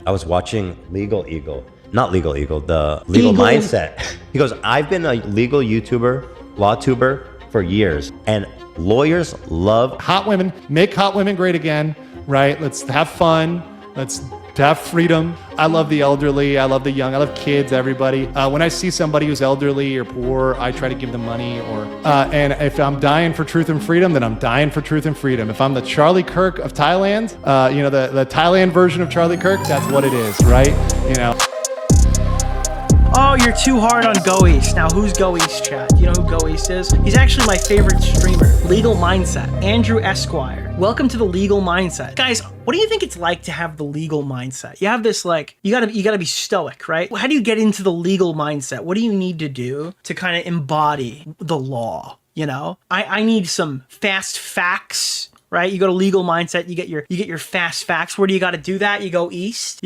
I was watching not Legal Eagle, the Legal Mindset. He goes, I've been a legal YouTuber, law tuber for years, and lawyers love hot women. Make hot women great again, right? Let's have fun. Let's have freedom. I love the elderly. I love the young. I love kids, everybody. When I see somebody who's elderly or poor, I try to give them money. And if I'm dying for truth and freedom, then I'm dying for truth and freedom. If I'm the Charlie Kirk of Thailand, the Thailand version of Charlie Kirk, that's what it is, right? Oh, you're too hard on Go East. Now, who's Go East, chat? Do you know who Go East is? He's actually my favorite streamer. Legal Mindset. Andrew Esquire. Welcome to the Legal Mindset. Guys, what do you think it's like to have the legal mindset? You have this, you gotta be stoic, right? How do you get into the legal mindset? What do you need to do to kind of embody the law? I need some fast facts. Right? You go to Legal Mindset, you get your fast facts. Where do you got to do that? You go east.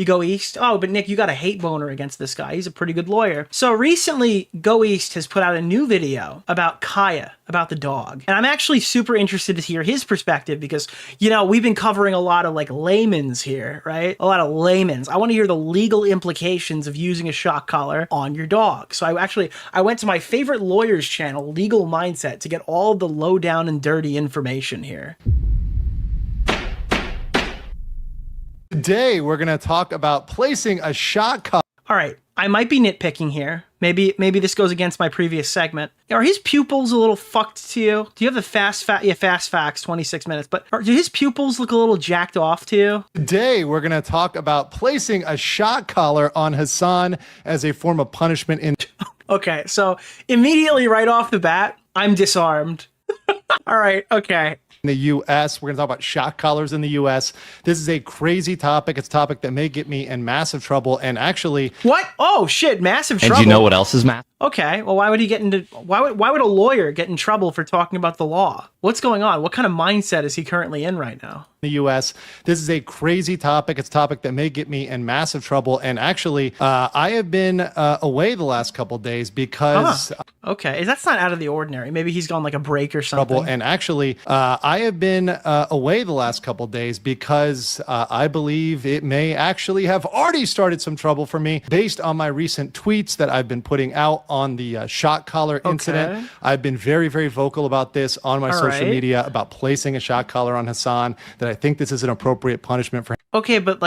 Oh, but Nick, you got a hate boner against this guy. He's a pretty good lawyer. So recently, Go East has put out a new video about Kaya, about the dog. And I'm actually super interested to hear his perspective because, we've been covering a lot of layman's here, right? A lot of layman's. I want to hear the legal implications of using a shock collar on your dog. So I went to my favorite lawyer's channel, Legal Mindset, to get all the low down and dirty information here. Today, we're going to talk about placing a shock collar. All right, I might be nitpicking here. Maybe this goes against my previous segment. Are his pupils a little fucked to you? Do you have the fast facts, 26 minutes, but do his pupils look a little jacked off to you? Today, we're going to talk about placing a shock collar on Hasan as a form of punishment in... Okay, so immediately right off the bat, I'm disarmed. All right, okay. In the U.S. We're going to talk about shock collars in the U.S. This is a crazy topic. It's a topic that may get me in massive trouble. And actually... What? Oh, shit, massive trouble. And do you know what else is massive? Okay, well, why would a lawyer get in trouble for talking about the law? What's going on? What kind of mindset is he currently in right now? The U.S. This is a crazy topic. It's a topic that may get me in massive trouble. And actually, I have been away the last couple of days because... Okay, that's not out of the ordinary. Maybe he's gone like a break or something. And actually, I have been away the last couple of days because I believe it may actually have already started some trouble for me based on my recent tweets that I've been putting out on the shock collar incident. I've been very, very vocal about this on my social media about placing a shock collar on Hasan, that I think this is an appropriate punishment for him. Okay, but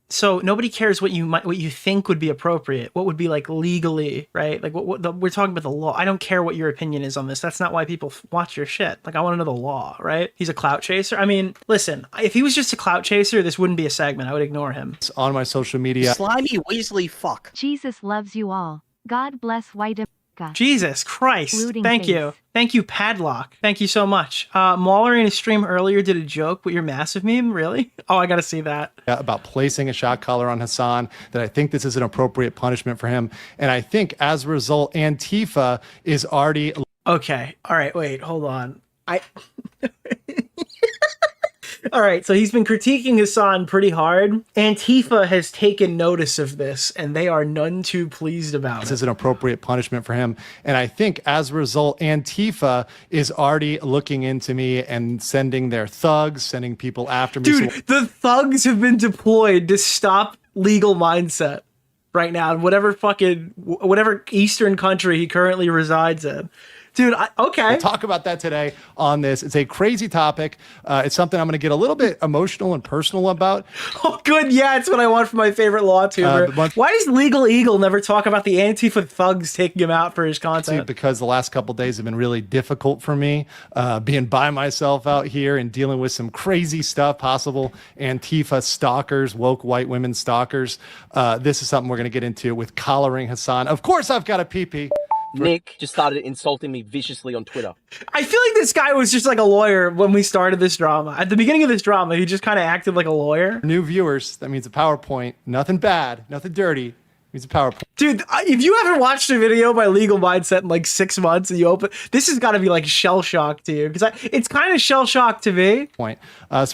so nobody cares what you think would be appropriate. What would be legally, right? We're talking about the law. I don't care what your opinion is on this. That's not why people watch your shit. I want to know the law, right? He's a clout chaser. I mean, listen, if he was just a clout chaser, this wouldn't be a segment. I would ignore him. It's on my social media. Slimy Weasley fuck. Jesus loves you all. God bless white America. Jesus Christ. Looting Thank face. you. Thank you, Padlock. Thank you so much. Mauler in his stream earlier did a joke with your massive meme. Really? Oh, I got to see that. About placing a shock collar on Hasan, that I think this is an appropriate punishment for him. And I think as a result, Antifa is already... Okay. All right. Wait, hold on. All right, so he's been critiquing Hasan pretty hard. Antifa has taken notice of this, and they are none too pleased about it. This is an appropriate punishment for him. And I think as a result, Antifa is already looking into me and sending their thugs, sending people after me. Dude, the thugs have been deployed to stop Legal Mindset right now in whatever Eastern country he currently resides in. Dude, okay. We'll talk about that today on this. It's a crazy topic. It's something I'm going to get a little bit emotional and personal about. Oh, good. Yeah, it's what I want from my favorite law tuber. Why does Legal Eagle never talk about the Antifa thugs taking him out for his content? Because the last couple of days have been really difficult for me, being by myself out here and dealing with some crazy stuff, possible Antifa stalkers, woke white women stalkers. This is something we're going to get into with collaring Hasan. Of course, I've got a pee-pee. Nick just started insulting me viciously on Twitter. I feel like this guy was just like a lawyer when we started this drama. At the beginning of this drama, he just kind of acted like a lawyer. New viewers, that means a PowerPoint. Nothing bad, nothing dirty. It means a PowerPoint. Dude, if you haven't watched a video by Legal Mindset in 6 months and you open, this has got to be shell shock to you, because it's kind of shell shock to me. So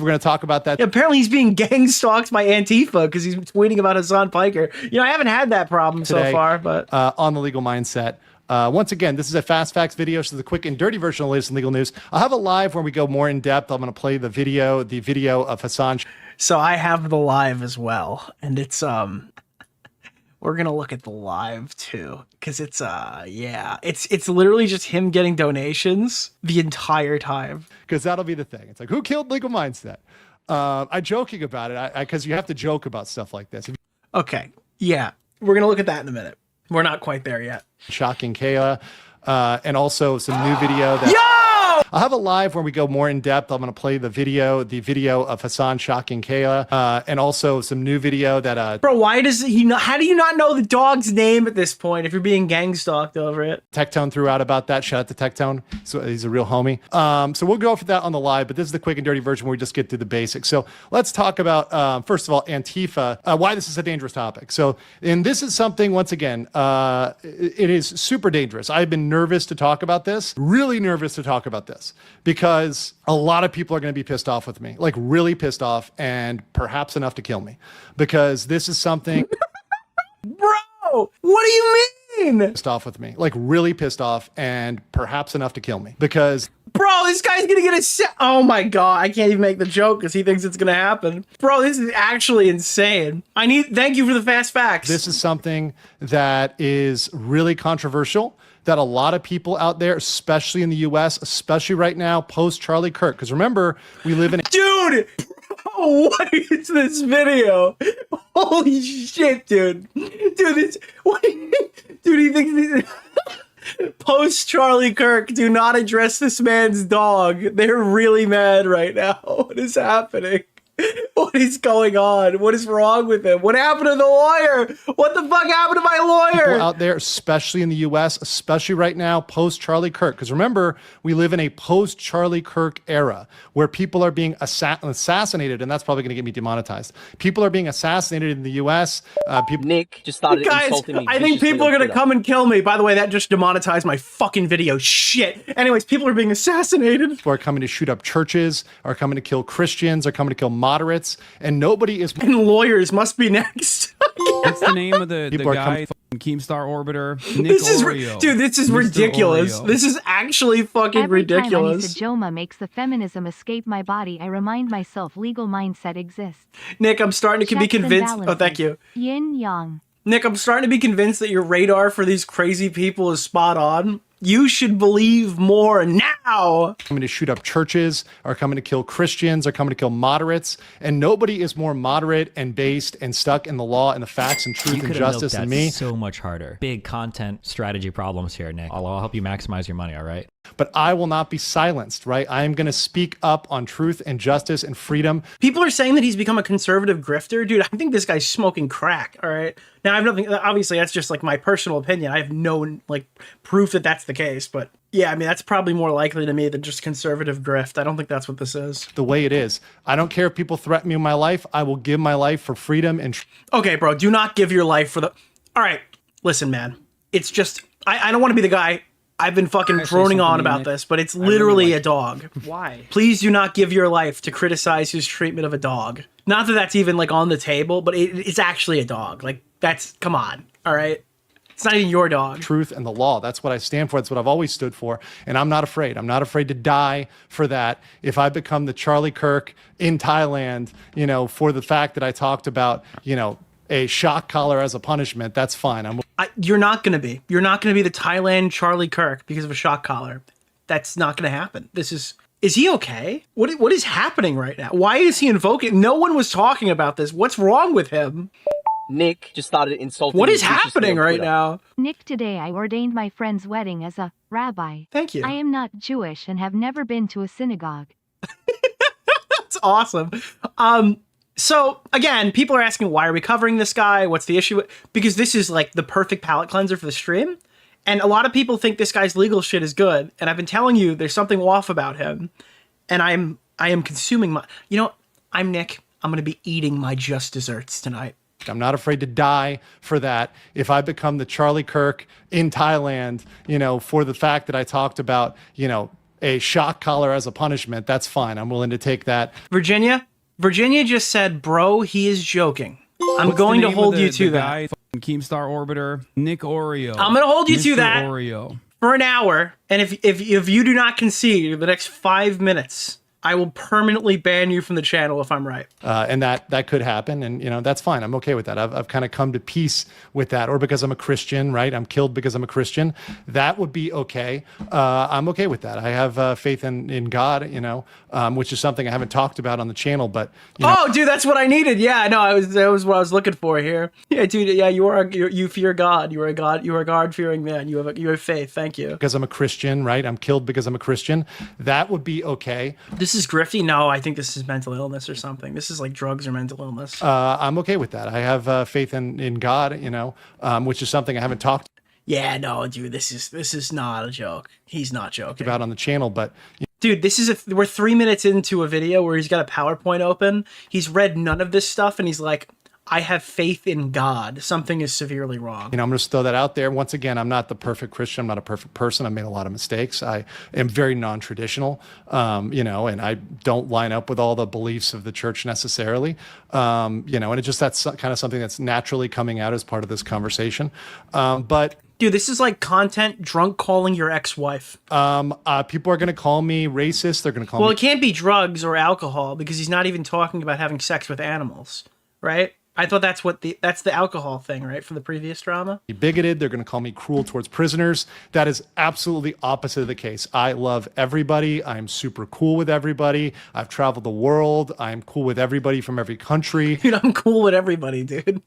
we're going to talk about that. Yeah, apparently he's being gang stalked by Antifa because he's tweeting about Hasan Piker. I haven't had that problem today, so far, but on the Legal Mindset. Once again, this is a fast facts video, so the quick and dirty version of the latest in legal news. I'll have a live where we go more in depth. I'm going to play the video of Hasan. So I have the live as well, and it's we're gonna look at the live too, because it's yeah, it's literally just him getting donations the entire time. Because that'll be the thing. It's like, who killed Legal Mindset? I'm joking about it because you have to joke about stuff like this. Okay, yeah, we're gonna look at that in a minute. We're not quite there yet. Shocking Kayla, and also some new video that. Yo! I'll have a live where we go more in depth. I'm going to play the video of Hasan shocking Kayla, and also some new video that Bro, why does he not? How do you not know the dog's name at this point if you're being gang stalked over it? Tectone threw out about that. Shout out to Tectone. So he's a real homie. So we'll go for that on the live, but this is the quick and dirty version where we just get through the basics. So let's talk about, first of all, Antifa, why this is a dangerous topic. So, and this is something, once again, it is super dangerous. I've been nervous to talk about this, really nervous to talk about this, because a lot of people are going to be pissed off with me, like really pissed off, and perhaps enough to kill me, because this is something. Bro, what do you mean? Pissed off with me, like really pissed off, and perhaps enough to kill me, because. Bro, this guy's gonna get a oh my god, I can't even make the joke because he thinks it's gonna happen. Bro, this is actually insane. Thank you for the fast facts. This is something that is really controversial, that a lot of people out there, especially in the US, especially right now, post Charlie Kirk. Because remember, we live in Dude! Bro, what is this video? Holy shit, dude. Dude, dude, he thinks post Charlie Kirk, do not address this man's dog. They're really mad right now. What is happening? What is going on? What is wrong with him? What happened to the lawyer? What the fuck happened to my lawyer? People out there, especially in the US, especially right now, post Charlie Kirk. Because remember, we live in a post Charlie Kirk era where people are being assassinated, and that's probably going to get me demonetized. People are being assassinated in the US. Nick just started insulting me. I think people are going to come and kill me. By the way, that just demonetized my fucking video. Shit. Anyways, people are being assassinated. People are coming to shoot up churches, are coming to kill Christians, are coming to kill moderates, and nobody is. And lawyers must be next. What's the name of the guy? Keemstar Orbiter. DeOrio. Dude, this is ridiculous. This is actually fucking Every ridiculous. time Anisajoma makes the feminism escape my body, I remind myself legal mindset exists. Nick, I'm starting to be Checks and convinced. Oh, balances. thank you. Yin yang. Nick, I'm starting to be convinced that your radar for these crazy people is spot on. You should believe more now. Coming to shoot up churches, are coming to kill Christians, are coming to kill moderates, and nobody is more moderate and based and stuck in the law and the facts and truth and justice than me. So much harder. Big content strategy problems here, Nick. I'll help you maximize your money, all right? But I will not be silenced, right? I am going to speak up on truth and justice and freedom. People are saying that he's become a conservative grifter. Dude, I think this guy's smoking crack, all right? Now, I have nothing, obviously, that's just like my personal opinion. I have no like proof that that's the case, but yeah, I mean, that's probably more likely to me than just conservative grift. I don't think that's what this is. The way it is. I don't care if people threaten me with my life. I will give my life for freedom and. Okay, bro, do not give your life for the. All right, listen, man. It's just, I don't want to be the guy. I've been fucking droning on about this, but it's literally a dog. Why? Please do not give your life to criticize his treatment of a dog. Not that that's even like on the table, but it's actually a dog. Like, that's, come on, all right? It's not even your dog. Truth and the law. That's what I stand for. That's what I've always stood for. And I'm not afraid. I'm not afraid to die for that. If I become the Charlie Kirk in Thailand, you know, for the fact that I talked about, you know, a shock collar as a punishment, that's fine. You're not going to be. You're not going to be the Thailand Charlie Kirk because of a shock collar. That's not going to happen. Is he okay? What is happening right now? Why is he invoking? No one was talking about this. What's wrong with him? Nick just started insulting What me is viciously happening on right Twitter. now? Nick, today I ordained my friend's wedding as a rabbi. Thank you. I am not Jewish and have never been to a synagogue. That's awesome. So again, people are asking, why are we covering this guy? What's the issue? Because this is like the perfect palate cleanser for the stream. And a lot of people think this guy's legal shit is good. And I've been telling you, there's something off about him. And I am consuming my, you know, I'm Nick. I'm going to be eating my just desserts tonight. I'm not afraid to die for that. If I become the Charlie Kirk in Thailand, you know, for the fact that I talked about, you know, a shock collar as a punishment, that's fine. I'm willing to take that. Virginia just said, bro, he is joking. I'm going to hold you to that. Keemstar Orbiter. DeOrio. I'm going to hold you to that DeOrio. for an hour. And if you do not concede in the next 5 minutes, I will permanently ban you from the channel if I'm right. And that could happen, and that's fine. I'm okay with that. I've kind of come to peace with that. Or because I'm a Christian, right? I'm killed because I'm a Christian. That would be okay. I'm okay with that. I have faith in God, which is something I haven't talked about on the channel. But oh, dude, that's what I needed. Yeah, no, that was what I was looking for here. Yeah, dude. Yeah, you fear God. You are a God. You are a God-fearing man. You have faith. Thank you. Because I'm a Christian, right? I'm killed because I'm a Christian. That would be okay. This is grifty. No, I think this is mental illness or something. This is like drugs or mental illness. I'm okay with that. I have faith in God, which is something I haven't talked. Yeah, no, dude, this is not a joke. He's not joking about on the channel, but dude, we're 3 minutes into a video where he's got a PowerPoint open. He's read none of this stuff, and he's like, I have faith in God. Something is severely wrong. I'm going to throw that out there. Once again, I'm not the perfect Christian. I'm not a perfect person. I've made a lot of mistakes. I am very non-traditional, and I don't line up with all the beliefs of the church necessarily. And that's kind of something that's naturally coming out as part of this conversation. But dude, this is like content drunk calling your ex-wife. People are going to call me racist. They're going to call me... Well, it can't be drugs or alcohol because he's not even talking about having sex with animals, right? I thought that's the alcohol thing, right? For the previous drama. Bigoted. They're going to call me cruel towards prisoners. That is absolutely opposite of the case. I love everybody. I'm super cool with everybody. I've traveled the world. I'm cool with everybody from every country. Dude, I'm cool with everybody, dude.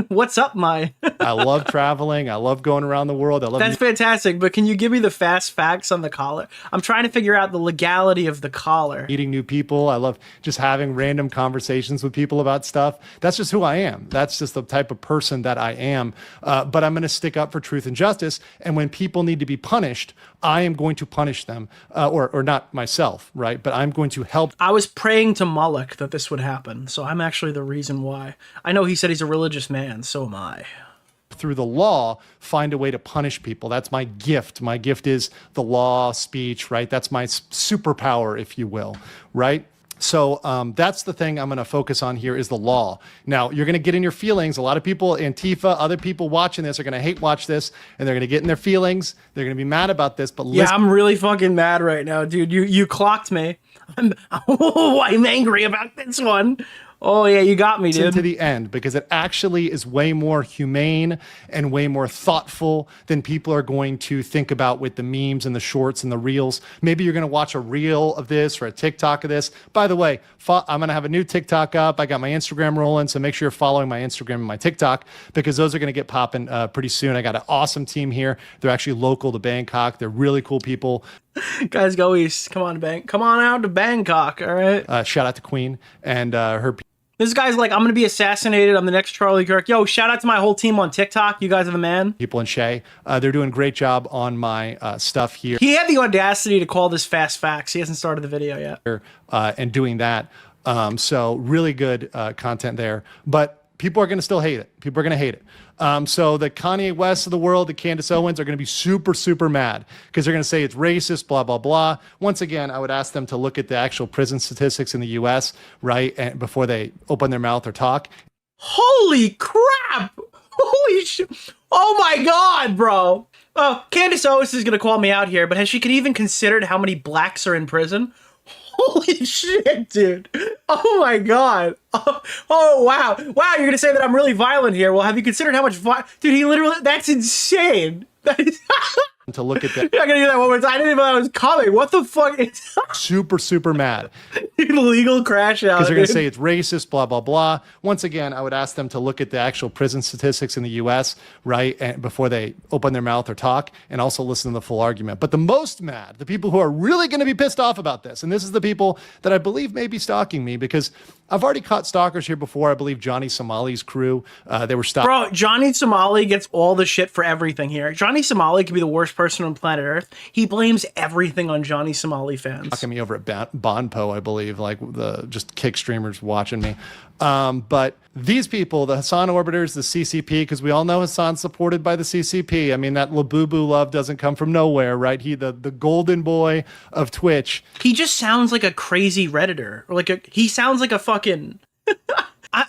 What's up, I love traveling. I love going around the world. That's fantastic. But can you give me the fast facts on the collar? I'm trying to figure out the legality of the collar. Meeting new people. I love just having random conversations with people about stuff. That's just who I am. That's just the type of person that I am. But I'm going to stick up for truth and justice. And when people need to be punished, I am going to punish them, or not myself, right? But I'm going to help. I was praying to Moloch that this would happen. So I'm actually the reason why. I know he said he's a religious man. So am I. Through the law, find a way to punish people. That's my gift. My gift is the law, speech, right? That's my superpower, if you will, right? So that's the thing I'm going to focus on here is the law. Now, you're going to get in your feelings. A lot of people, Antifa, other people watching this are going to hate watch this, and they're going to get in their feelings. They're going to be mad about this. But yeah, I'm really fucking mad right now, dude. You clocked me. I'm angry about this one. Oh, yeah, you got me, dude. To the end, because it actually is way more humane and way more thoughtful than people are going to think about with the memes and the shorts and the reels. Maybe you're going to watch a reel of this or a TikTok of this. By the way, I'm going to have a new TikTok up. I got my Instagram rolling, so make sure you're following my Instagram and my TikTok because those are going to get popping pretty soon. I got an awesome team here. They're actually local to Bangkok. They're really cool people. Guys, go east. Come on, Come on out to Bangkok, all right? Shout out to Queen and her. This guy's like, I'm going to be assassinated. I'm the next Charlie Kirk. Yo, shout out to my whole team on TikTok. You guys are the man. People in Shay. They're doing a great job on my stuff here. He had the audacity to call this fast facts. He hasn't started the video yet. And doing that. So really good content there. But people are going to still hate it. People are going to hate it. So the Kanye West of the world, the Candace Owens are going to be super, super mad because they're going to say it's racist, blah, blah, blah. Once again, I would ask them to look at the actual prison statistics in the U.S., right, and before they open their mouth or talk. Holy crap! Holy shit! Oh my God, bro! Oh, Candace Owens is going to call me out here, but has she even considered how many blacks are in prison? Holy shit, dude. Oh my God. Oh, wow. Wow, you're going to say that I'm really violent here. Well, have you considered how much dude, he literally, that's insane. That is to look at that. I'm gonna do that one more time. I didn't even know that was coming. What the fuck? Super, super mad. Illegal crash out. Because they're going to say it's racist, blah, blah, blah. Once again, I would ask them to look at the actual prison statistics in the U.S., right, and before they open their mouth or talk, and also listen to the full argument. But the most mad, the people who are really going to be pissed off about this, and this is the people that I believe may be stalking me, because I've already caught stalkers here before. I believe Johnny Somali's crew, they were stalking. Bro, Johnny Somali gets all the shit for everything here. Johnny Somali could be the worst person on planet Earth. He blames everything on Johnny Somali fans. Stalking me over at Bonpo, I believe, like the just kick streamers watching me. But these people, the Hasan orbiters, the CCP, because we all know Hasan's supported by the CCP. I mean, that Labubu love doesn't come from nowhere, right? He, the golden boy of Twitch. He just sounds like a crazy Redditor. Or he sounds like a fucking...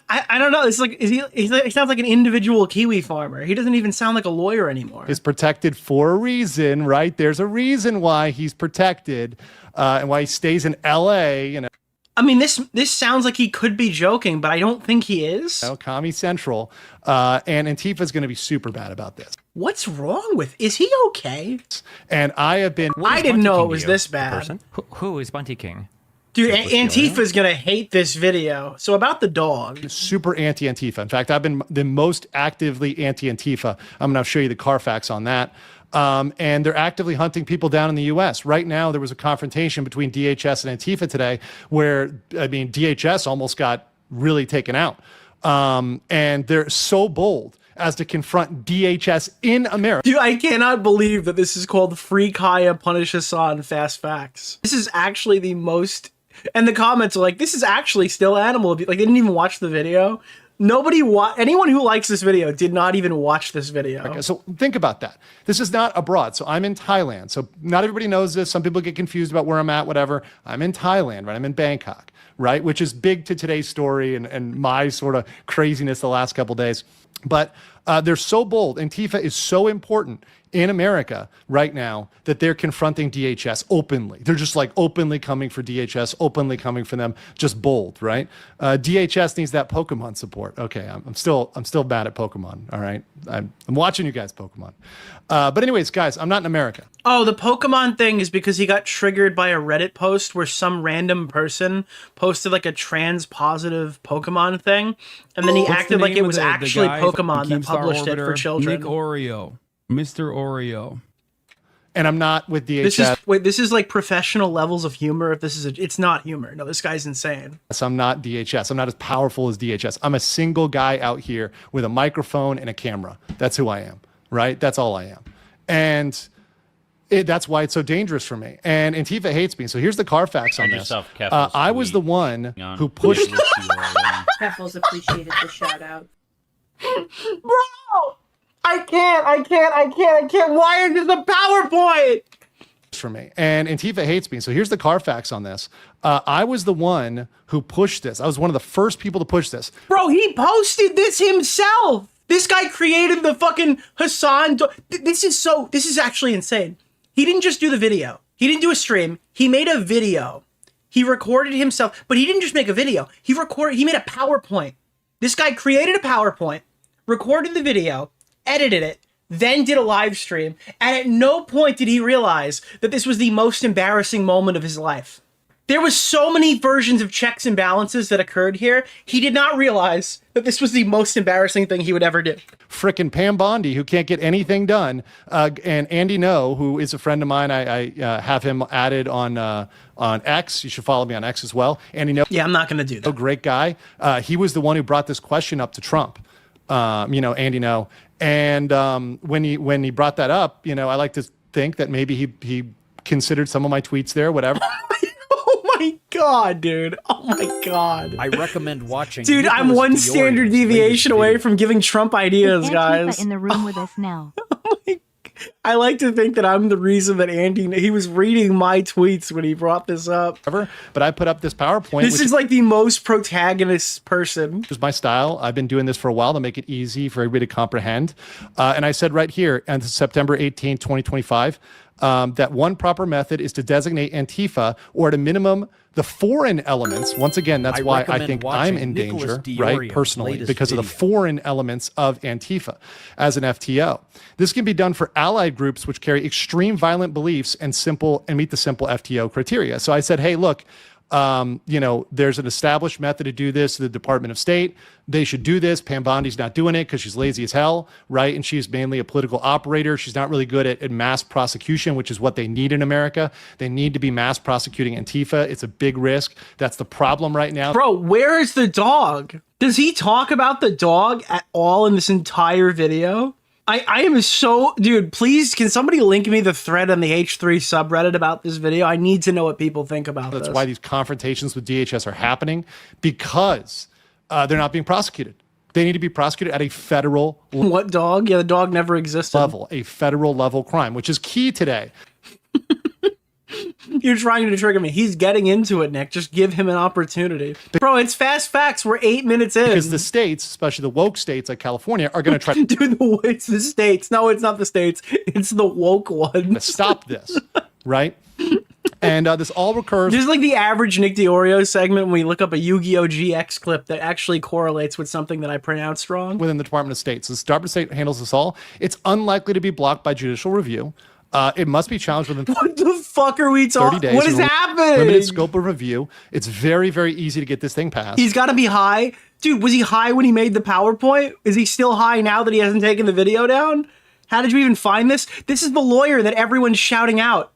I don't know. It's like he sounds like an individual Kiwi farmer. He doesn't even sound like a lawyer anymore. He's protected for a reason, right? There's a reason why he's protected, and why he stays in L.A. I mean, this sounds like he could be joking, but I don't think he is. Commie Central, and Antifa's going to be super bad about this. What's wrong with? Is he okay? And I have been. I didn't know it was this bad. Who is Bunty King? Dude, Antifa's gonna hate this video. So about the dog. Super anti-Antifa. In fact, I've been the most actively anti-Antifa. I'm gonna show you the Carfax on that. And they're actively hunting people down in the U.S. Right now, there was a confrontation between DHS and Antifa today where, I mean, DHS almost got really taken out. And they're so bold as to confront DHS in America. Dude, I cannot believe that this is called Free Kaya, Punish Hasan, Fast Facts. This is actually the most... And the comments are like, this is actually still animal abuse. Like, they didn't even watch the video. Anyone who likes this video did not even watch this video. Okay, so think about that. This is not abroad. So I'm in Thailand. So not everybody knows this. Some people get confused about where I'm at, whatever. I'm in Thailand, right? I'm in Bangkok, right? Which is big to today's story and my sort of craziness the last couple days. But they're so bold. Antifa is so important in America right now that they're confronting DHS openly. They're just like openly coming for DHS, openly coming for them, just bold, right? DHS needs that Pokemon support. Okay, I'm still bad at Pokemon, all right? I'm watching you guys Pokemon. But anyways, guys, I'm not in America. Oh, the Pokemon thing is because he got triggered by a Reddit post where some random person posted like a trans positive Pokemon thing, and then he acted like it was actually Pokemon that published it for children. Nick Oreo. Mr. Oreo. And I'm not with DHS. This is like professional levels of humor. If this is it's not humor. No, this guy's insane. So I'm not DHS. I'm not as powerful as DHS. I'm a single guy out here with a microphone and a camera. That's who I am, right? That's all I am. And that's why it's so dangerous for me. And Antifa hates me. So here's the Carfax on this. I was the one who pushed. Keffels appreciated the shout out. Bro! I can't. Why is this a PowerPoint? For me. And Antifa hates me. So here's the Carfax on this. I was the one who pushed this. I was one of the first people to push this. Bro, he posted this himself. This guy created the fucking Hasan. This is actually insane. He didn't just do the video. He didn't do a stream. He made a video. He recorded himself, but he didn't just make a video. He made a PowerPoint. This guy created a PowerPoint, recorded the video, edited it, then did a live stream, and at no point did he realize that this was the most embarrassing moment of his life. There was so many versions of checks and balances that occurred here, he did not realize that this was the most embarrassing thing he would ever do. Frickin' Pam Bondi, who can't get anything done, and Andy No, who is a friend of mine. I have him added on X. You should follow me on X as well. Andy No. Yeah, I'm not going to do that. A great guy. He was the one who brought this question up to Trump. Andy No. And when he brought that up, I like to think that maybe he considered some of my tweets there, whatever. Oh my God, dude. Oh my God. I recommend watching. Dude, I'm one standard deviation away from giving Trump ideas, guys. In the room with us now. I like to think that I'm the reason that he was reading my tweets when he brought this up. But I put up this PowerPoint. This is like the most protagonist person. This is my style. I've been doing this for a while to make it easy for everybody to comprehend. And I said right here on September 18, 2025, that one proper method is to designate Antifa, or at a minimum, the foreign elements. Once again, that's why I think I'm in danger, right, personally, because of the foreign elements of Antifa as an FTO. This can be done for allied groups which carry extreme violent beliefs and meet the simple FTO criteria. So I said, hey, look, there's an established method to do this, the Department of State. They should do this. Pam Bondi's not doing it because she's lazy as hell, right? And she's mainly a political operator. She's not really good at mass prosecution, which is what they need in America. They need to be mass prosecuting Antifa. It's a big risk. That's the problem right now. Bro, where is the dog? Does he talk about the dog at all in this entire video? I am so... Dude, please, can somebody link me the thread on the H3 subreddit about this video? I need to know what people think about this. That's why these confrontations with DHS are happening, because they're not being prosecuted. They need to be prosecuted at a federal... What dog? Yeah, the dog never existed. ...level, a federal level crime, which is key today. You're trying to trigger me. He's getting into it, Nick. Just give him an opportunity. Bro, it's fast facts. We're 8 minutes in. Because the states, especially the woke states like California, are going to try to Dude, it's the states. No, it's not the states. It's the woke one. stop this, right? And this all recurs. This is like the average Nick DeOrio segment when we look up a Yu-Gi-Oh! GX clip that actually correlates with something that I pronounced wrong. Within the Department of State. So the Department of State handles this all. It's unlikely to be blocked by judicial review. It must be challenged within What the fuck are we 30 talking? days. What is happening? Limited scope of review. It's very, very easy to get this thing passed. He's got to be high. Dude, was he high when he made the PowerPoint? Is he still high now that he hasn't taken the video down? How did you even find this? This is the lawyer that everyone's shouting out.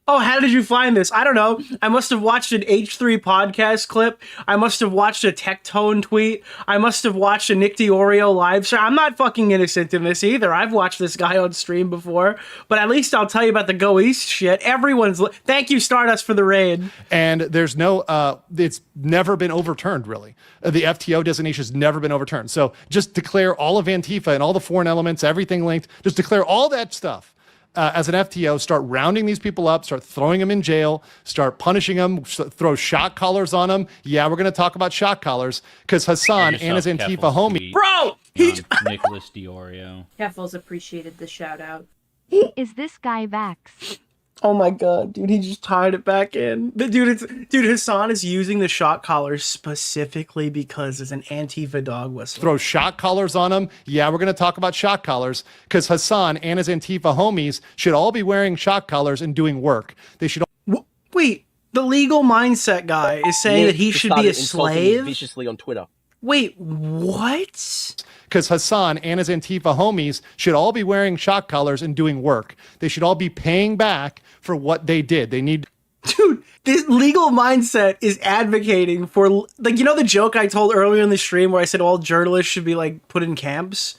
Oh, how did you find this? I don't know. I must have watched an H3 podcast clip. I must have watched a Tectone tweet. I must have watched a Nick DeOrio live stream. I'm not fucking innocent in this either. I've watched this guy on stream before. But at least I'll tell you about the Go East shit. Everyone's... Thank you, Stardust, for the raid. And there's no... it's never been overturned, really. The FTO designation has never been overturned. So just declare all of Antifa and all the foreign elements, everything linked. Just declare all that stuff. As an FTO, start rounding these people up, start throwing them in jail, start punishing them, throw shock collars on them. Yeah, we're going to talk about shock collars because Hasan and his Antifa homie. Bro! Nicholas DeOrio. Keffels appreciated the shout out. Is this guy Vax? Oh my god, dude, he just tied it back in. But dude, Hasan is using the shock collars specifically because it's an Antifa dog whistle. Throw shock collars on them. Yeah, we're going to talk about shock collars because Hasan and his Antifa homies should all be wearing shock collars and doing work. They should all... Wait, the legal mindset guy is saying that he should be a slave? Viciously on Twitter. Wait, what? Because Hasan and his Antifa homies should all be wearing shock collars and doing work. They should all be paying back for what they did. They need... Dude, this legal mindset is advocating for... Like, you know the joke I told earlier in the stream where I said all journalists should be, like, put in camps?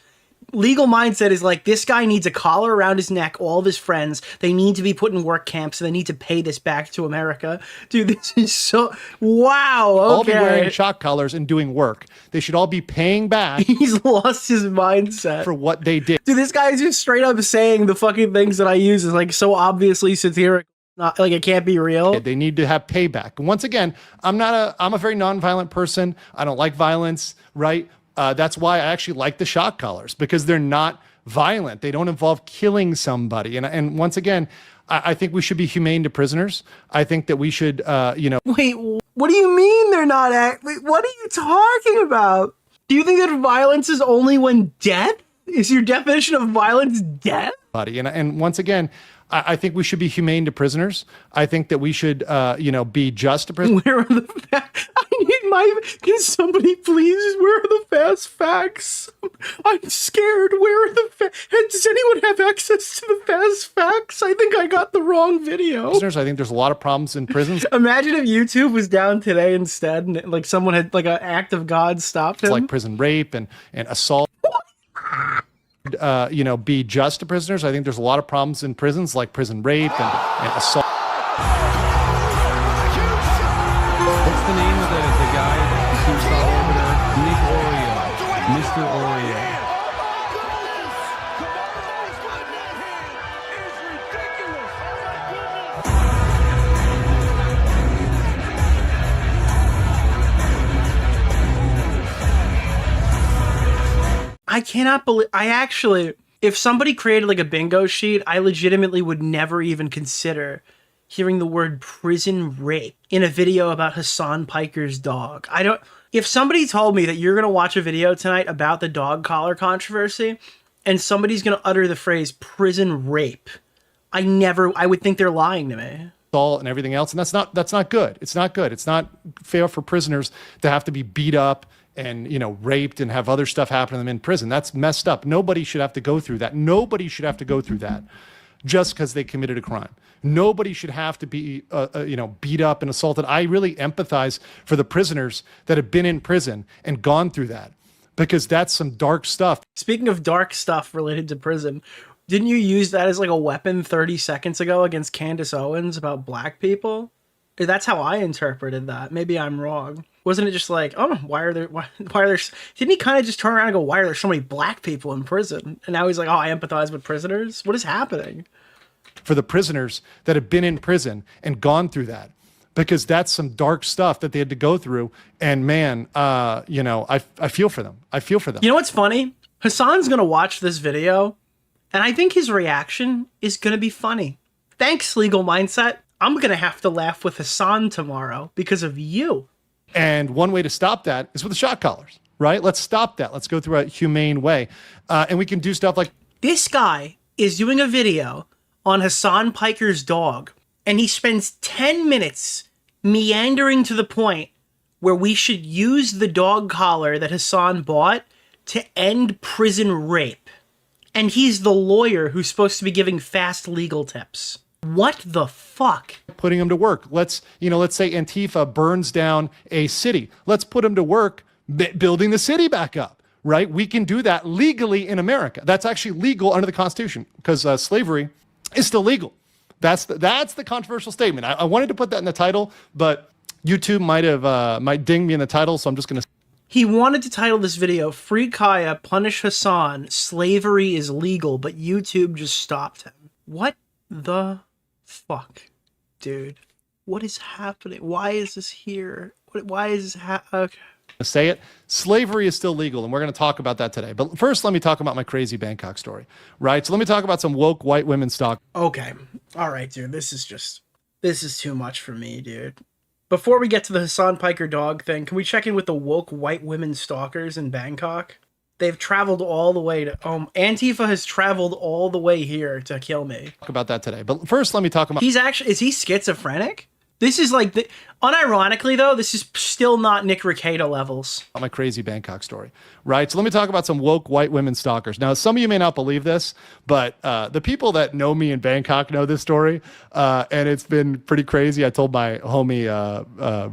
Legal mindset is like, this guy needs a collar around his neck, all of his friends. They need to be put in work camps, and they need to pay this back to America. Dude, this is so... Wow, okay. All be wearing shock collars and doing work. They should all be paying back... He's lost his mindset. ...for what they did. Dude, this guy is just straight up saying the fucking things that I use is, like, so obviously satirical. Not, like, it can't be real. They need to have payback. And once again, I'm a very nonviolent person. I don't like violence, right? That's why I actually like the shock collars, because they're not violent. They don't involve killing somebody. And once again, I think we should be humane to prisoners. I think that we should, Wait, what do you mean they're not Wait, what are you talking about? Do you think that violence is only when death? Is your definition of violence death? And once again, I think we should be humane to prisoners. I think that we should, be just to prisoners. Where are the can somebody please, where are the fast facts? I'm scared. Where are the does anyone have access to the fast facts? I think I got the wrong video. Prisoners, I think there's a lot of problems in prisons. Imagine if YouTube was down today instead, and like someone had like an act of God stopped him. Like prison rape and assault. Be just to prisoners. I think there's a lot of problems in prisons, like prison rape and assault. What's the name of the guy, Keemstar Orbiter? Nick Oreo. Mr. Oreo. I cannot believe, if somebody created like a bingo sheet, I legitimately would never even consider hearing the word prison rape in a video about Hasan Piker's dog. If somebody told me that you're going to watch a video tonight about the dog collar controversy and somebody's going to utter the phrase prison rape, I would think they're lying to me. And everything else. And that's not good. It's not good. It's not fair for prisoners to have to be beat up and, raped and have other stuff happen to them in prison. That's messed up. Nobody should have to go through that. Nobody should have to go through that just because they committed a crime. Nobody should have to be, beat up and assaulted. I really empathize for the prisoners that have been in prison and gone through that, because that's some dark stuff. Speaking of dark stuff related to prison, didn't you use that as like a weapon 30 seconds ago against Candace Owens about black people? That's how I interpreted that. Maybe I'm wrong. Wasn't it just like, oh, why are there, didn't he kind of just turn around and go, why are there so many black people in prison? And now he's like, oh, I empathize with prisoners? What is happening? for the prisoners that have been in prison and gone through that, because that's some dark stuff that they had to go through. And man, you know, I feel for them. I feel for them. You know what's funny? Hasan's gonna watch this video, and I think his reaction is gonna be funny. Thanks, Legal Mindset. I'm gonna have to laugh with Hasan tomorrow because of you. And one way to stop that is with the shock collars, right? Let's stop that. Let's go through a humane way. And we can do stuff like... This guy is doing a video on Hasan Piker's dog, and he spends 10 minutes meandering to the point where we should use the dog collar that Hasan bought to end prison rape. And he's the lawyer who's supposed to be giving fast legal tips. What the fuck? Putting them to work. Let's say Antifa burns down a city. Let's put them to work building the city back up, right? We can do that legally in America. That's actually legal under the Constitution, because slavery is still legal. That's the controversial statement. I wanted to put that in the title, but YouTube might ding me in the title, so I'm just gonna... He wanted to title this video, Free Kaya, Punish Hasan, Slavery is Legal, but YouTube just stopped him. What the fuck, dude? What is happening? Why is this here? Why is this okay. Say it. Slavery is still legal, and we're going to talk about that today. But first, let me talk about my crazy Bangkok story, right? So let me talk about some woke white women stalk. Okay. All right, dude. This is too much for me, dude. Before we get to the Hasan Piker dog thing, can we check in with the woke white women stalkers in Bangkok? They've traveled all the way to... Antifa has traveled all the way here to kill me. Talk about that today. But first, let me talk about... Is he schizophrenic? This is like... Unironically, though, this is still not Nick Rekieta levels. My crazy Bangkok story, right? So let me talk about some woke white women stalkers. Now, some of you may not believe this, but the people that know me in Bangkok know this story, and it's been pretty crazy. I told my homie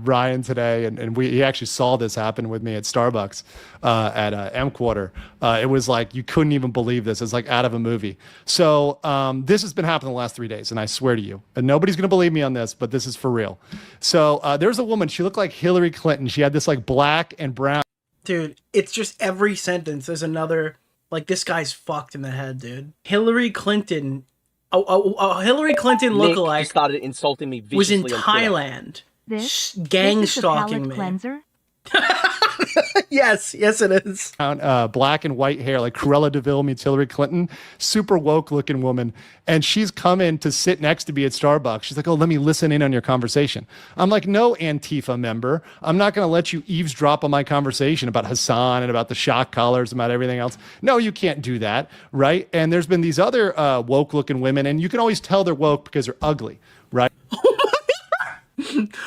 Ryan today, and he actually saw this happen with me at Starbucks at M Quarter. It was like, you couldn't even believe this. It's like out of a movie. So this has been happening the last 3 days, and I swear to you, and nobody's going to believe me on this, but this is for real. So there's a woman, she looked like Hillary Clinton. She had this like black and brown. Dude, it's just every sentence there's another, like, this guy's fucked in the head, dude. Hillary Clinton, Hillary Clinton lookalike started insulting me was in viciously on Thailand, gang this is stalking me. Cleanser? Yes, it is. Black and white hair, like Cruella DeVille meets Hillary Clinton, super woke looking woman. And she's come in to sit next to me at Starbucks. She's like, oh, let me listen in on your conversation. I'm like, no, Antifa member. I'm not going to let you eavesdrop on my conversation about Hasan and about the shock collars, about everything else. No, you can't do that, right? And there's been these other woke looking women, and you can always tell they're woke because they're ugly, right?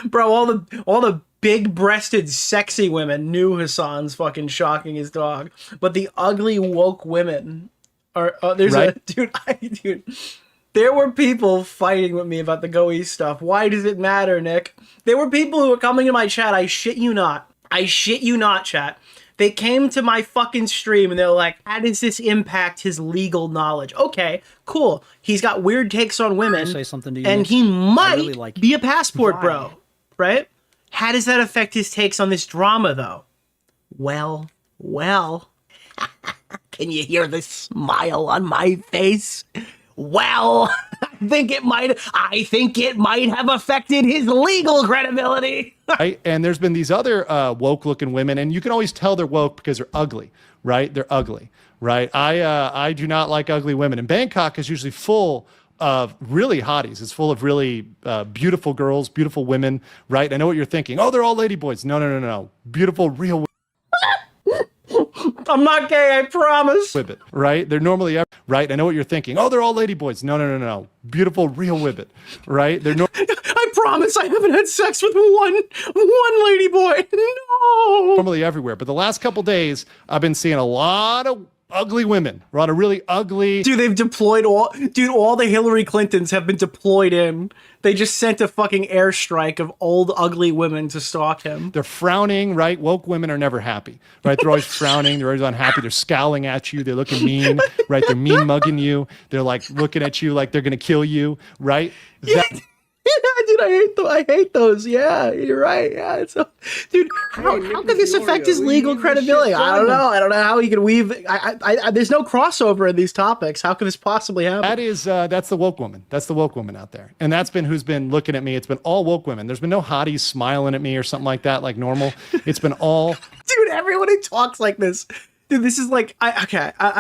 Bro, all the big-breasted, sexy women knew Hasan's fucking shocking his dog, but the ugly woke women are. There's right? Dude. There were people fighting with me about the Go East stuff. Why does it matter, Nick? There were people who were coming to my chat. I shit you not, chat. They came to my fucking stream and they were like, how does this impact his legal knowledge? Okay, cool. He's got weird takes on women. Say something to you, and Nick. he might really be a passport bro, right? How does that affect his takes on this drama, though? Well. Can you hear the smile on my face? Well, I think it might have affected his legal credibility. Right? And there's been these other woke looking women, and you can always tell they're woke because they're ugly, right? They're ugly, right? I do not like ugly women. And Bangkok is usually full of really hotties. It's full of really beautiful girls, beautiful women, right? I know what you're thinking. Oh, they're all ladyboys. No. Beautiful, real women. I'm not gay, I promise. Women, right? They're normally, right? I know what you're thinking. Oh, they're all ladyboys. No. Beautiful, real women, right? They're I promise I haven't had sex with one ladyboy. No. Normally everywhere. But the last couple days, I've been seeing a lot of ugly women. A lot of really ugly. Dude, they've deployed all the Hillary Clintons have been deployed in. They just sent a fucking airstrike of old ugly women to stalk him. They're frowning, right? Woke women are never happy, right? They're always frowning. They're always unhappy. They're scowling at you. They're looking mean, right? They're mean mugging you. They're like looking at you like they're going to kill you, right? Yeah, dude, I hate those. Yeah, you're right. Yeah, it's dude. How could this affect his legal credibility? I don't know. I don't know how he can weave. There's no crossover in these topics. How could this possibly happen? That's the woke woman. That's the woke woman out there, and that's been who's been looking at me. It's been all woke women. There's been no hotties smiling at me or something like that, like normal. It's been all. Dude, everyone who talks like this, dude, this is like I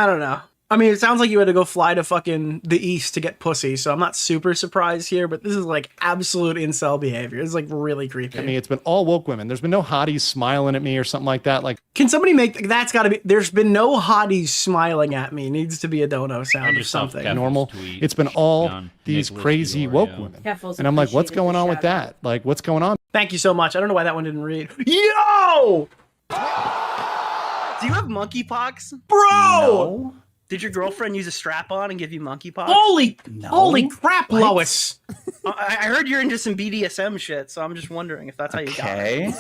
don't know. I mean, it sounds like you had to go fly to fucking the east to get pussy, so I'm not super surprised here, but this is like absolute incel behavior. It's like really creepy. I mean, it's been all woke women. There's been no hotties smiling at me or something like that. Like, can somebody make that's got to be? There's been no hotties smiling at me. Needs to be a dono sound or something. Normal. It's been all these Nicholas crazy DeOrio. woke women, and I'm like, what's going on with that? Like, what's going on? Thank you so much. I don't know why that one didn't read. Yo! Do you have monkeypox, bro? No. Did your girlfriend use a strap-on and give you monkeypox? No. Holy crap, What? Lois! I heard you're into some BDSM shit, so I'm just wondering if that's how you got it.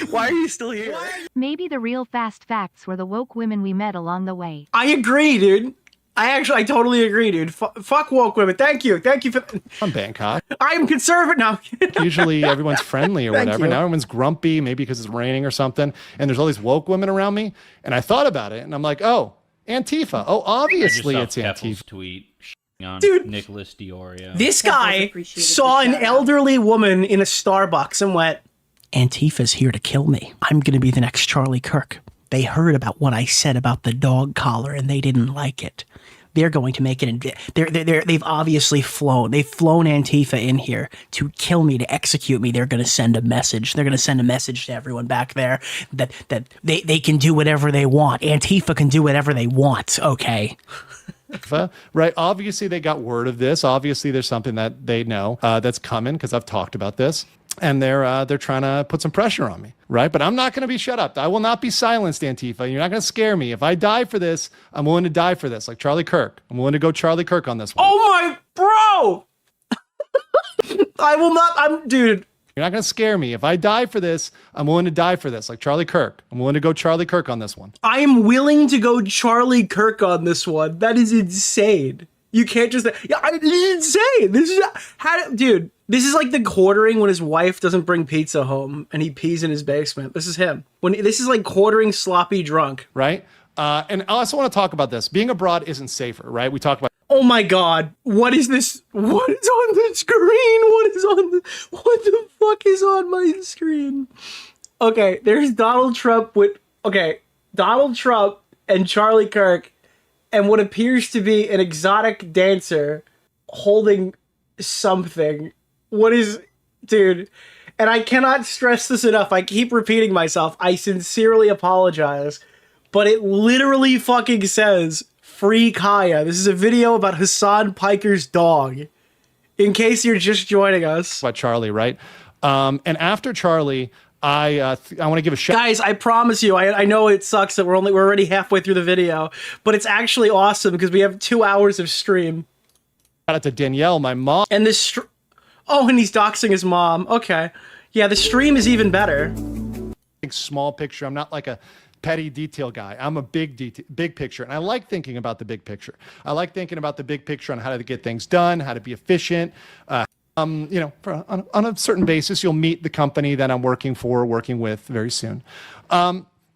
Why are you still here? Maybe the real fast facts were the woke women we met along the way. I agree, dude. I totally agree, dude. Fuck woke women. Thank you for. I'm Bangkok. I am conservative now. Usually everyone's friendly or whatever. Now everyone's grumpy, maybe because it's raining or something. And there's all these woke women around me. And I thought about it, and I'm like, oh, Antifa. Oh, obviously it's Antifa. Tweet on Dude, Nicholas DeOrio. This guy saw an elderly woman in a Starbucks and went, Antifa's here to kill me. I'm going to be the next Charlie Kirk. They heard about what I said about the dog collar and they didn't like it. They're going to make it. They've obviously flown. They've flown Antifa in here to kill me, to execute me. They're going to send a message. They're going to send a message to everyone back there that they can do whatever they want. Antifa can do whatever they want. Okay. Right. Obviously, they got word of this. Obviously, there's something that they know that's coming because I've talked about this. And they're trying to put some pressure on me, right? But I'm not going to be shut up. I will not be silenced, Antifa. You're not going to scare me. If I die for this, I'm willing to die for this, like Charlie Kirk. I'm willing to go Charlie Kirk on this one. Oh my, bro! I will not. Dude. You're not going to scare me. If I die for this, I'm willing to die for this, like Charlie Kirk. I'm willing to go Charlie Kirk on this one. I am willing to go Charlie Kirk on this one. That is insane. You can't just. Yeah, this is insane. This is dude. This is like the quartering when his wife doesn't bring pizza home and he pees in his basement. This is him. This is like quartering sloppy drunk. Right? And I also want to talk about this. Being abroad isn't safer, right? We talk about. Oh my God. What is this? What is on the screen? What the fuck is on my screen? Okay, there's Donald Trump Donald Trump and Charlie Kirk and what appears to be an exotic dancer holding something. Dude, and I cannot stress this enough. I keep repeating myself. I sincerely apologize, but it literally fucking says Free Kaya. This is a video about Hasan Piker's dog. In case you're just joining us. About Charlie, right? And after Charlie, I want to give a shout. Guys, I promise you, I know it sucks that we're already halfway through the video, but it's actually awesome because we have 2 hours of stream. Shout out to Danielle, my mom. And this. Oh, and he's doxing his mom. Okay. Yeah, the stream is even better. Big small picture. I'm not like a petty detail guy. I'm a big picture. And I like thinking about the big picture. I like thinking about the big picture on how to get things done, how to be efficient. On a certain basis, you'll meet the company that I'm working with very soon.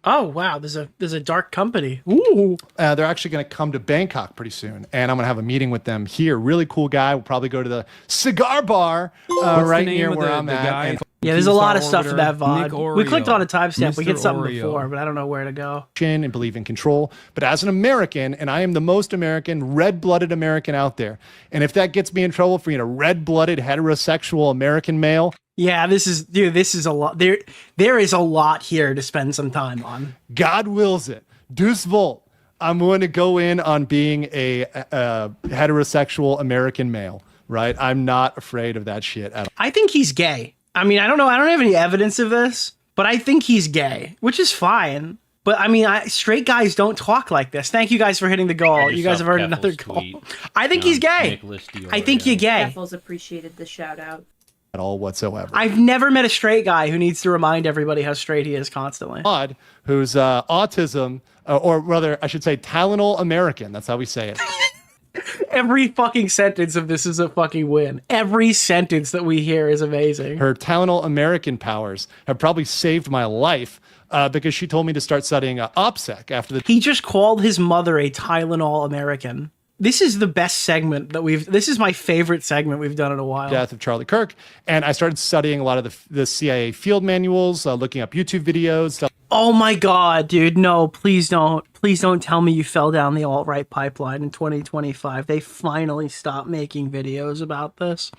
Oh wow, there's a dark company. Ooh. They're actually going to come to Bangkok pretty soon, and I'm going to have a meeting with them here. Really cool guy. We'll probably go to the cigar bar right near where I'm at. Yeah, there's a lot of stuff in that VOD. We clicked on a timestamp. Mr. We hit something Oreo. before, but I don't know where to go. And believe in control. But as an American, and I am the most American, red-blooded American out there, and if that gets me in trouble for being a red-blooded heterosexual American male. Yeah, this is a lot. There is a lot here to spend some time on. God wills it. Deuce Volt. I'm willing to go in on being a heterosexual American male, right? I'm not afraid of that shit at all. I think he's gay. I mean, I don't know. I don't have any evidence of this, but I think he's gay, which is fine. But I mean, straight guys don't talk like this. Thank you guys for hitting the goal. You guys have earned another goal. I think he's gay. I think you're gay. Raffles appreciated the shout out. At all whatsoever. I've never met a straight guy who needs to remind everybody how straight he is constantly. Vods, who's autism, or rather, I should say, Tylenol American. That's how we say it. Every fucking sentence of this is a fucking win. Every sentence that we hear is amazing. Her Tylenol American powers have probably saved my life because she told me to start studying OPSEC after the... He just called his mother a Tylenol American. This is the best segment that this is my favorite segment we've done in a while. Death of Charlie Kirk. And I started studying a lot of the CIA field manuals, looking up YouTube videos, stuff. Oh my God, dude. No, please don't. Please don't tell me you fell down the alt-right pipeline in 2025. They finally stopped making videos about this.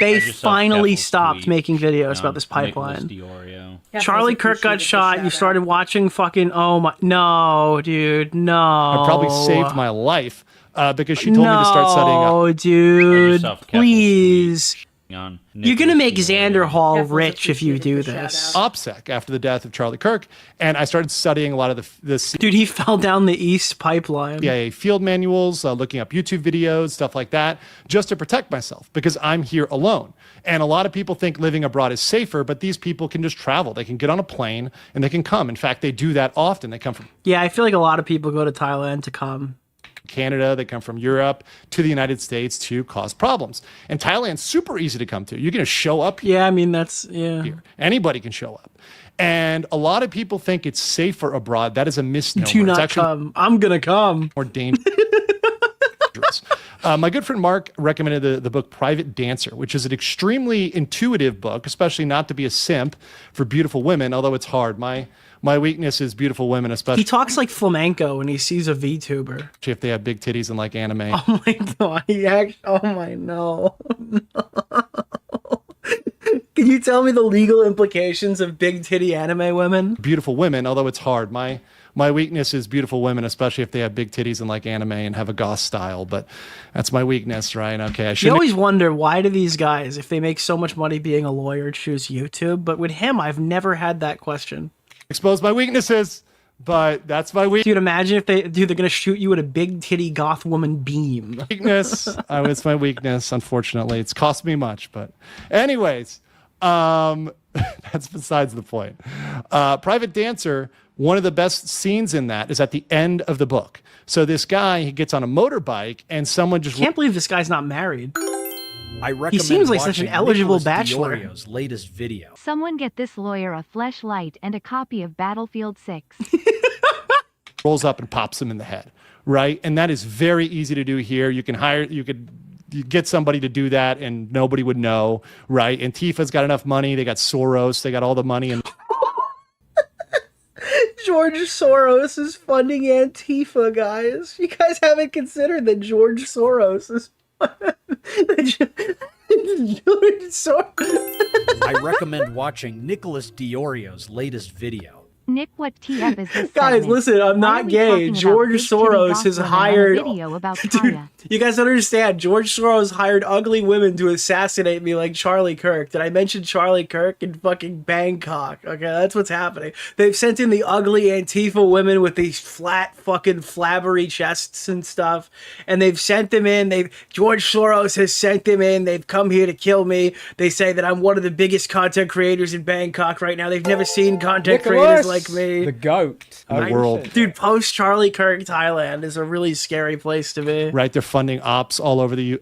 They finally stopped making videos about this pipeline. Nicholas DeOrio. Charlie Kirk got shot. You started watching fucking... Oh my... No, dude. No. It probably saved my life because she told me to start studying... No, dude. Please. You're going to make Xander Hall rich if you do this. OPSEC after the death of Charlie Kirk. And I started studying a lot of the Dude, he fell down the East pipeline. CIA field manuals, looking up YouTube videos, stuff like that, just to protect myself because I'm here alone. And a lot of people think living abroad is safer, but these people can just travel. They can get on a plane and they can come. In fact, they do that often. They come from... Yeah, I feel like a lot of people go to Thailand to come. Canada, they come from Europe to the United States to cause problems. And Thailand's super easy to come to. You're going to show up here. Yeah, I mean, that's, yeah. Here. Anybody can show up. And a lot of people think it's safer abroad. That is a misnomer. Do not come. I'm going to come. More dangerous. My good friend Mark recommended the book Private Dancer, which is an extremely intuitive book, especially not to be a simp for beautiful women, although it's hard. My weakness is beautiful women, especially. He talks like flamenco when he sees a VTuber. If they have big titties and like anime. Oh my God. Oh my, no. Can you tell me the legal implications of big titty anime women? Beautiful women, although it's hard. My weakness is beautiful women, especially if they have big titties and like anime and have a goth style. But that's my weakness, right? Okay, You always wonder, why do these guys, if they make so much money being a lawyer, choose YouTube? But with him, I've never had that question. Expose my weaknesses, but that's my weakness. Dude, imagine if they're gonna shoot you with a big titty goth woman beam. Weakness. It's my weakness, unfortunately. It's cost me much, but anyways, that's besides the point. Private Dancer, one of the best scenes in that is at the end of the book. So this guy, he gets on a motorbike and someone just... Can't believe this guy's not married. I recommend he seems like such an eligible Nicholas bachelor. DeOrio's latest video. Someone get this lawyer a fleshlight and a copy of Battlefield 6. rolls up and pops him in the head, right? And that is very easy to do here. You could get somebody to do that and nobody would know, right? Antifa's got enough money. They got Soros. They got all the money. And George Soros is funding Antifa, guys. You guys haven't considered that George Soros is... I recommend watching Nicholas DeOrio's latest video. Nick, what TF is this? Guys, listen, I'm not gay. George Soros has hired... Dude, you guys don't understand. George Soros hired ugly women to assassinate me like Charlie Kirk. Did I mention Charlie Kirk in fucking Bangkok? Okay, that's what's happening. They've sent in the ugly Antifa women with these flat fucking flabbery chests and stuff. And they've sent them in. George Soros has sent them in. They've come here to kill me. They say that I'm one of the biggest content creators in Bangkok right now. They've never seen content creators like me. The goat. The world. Dude, post Charlie Kirk Thailand is a really scary place to be. Right, they're funding ops all over the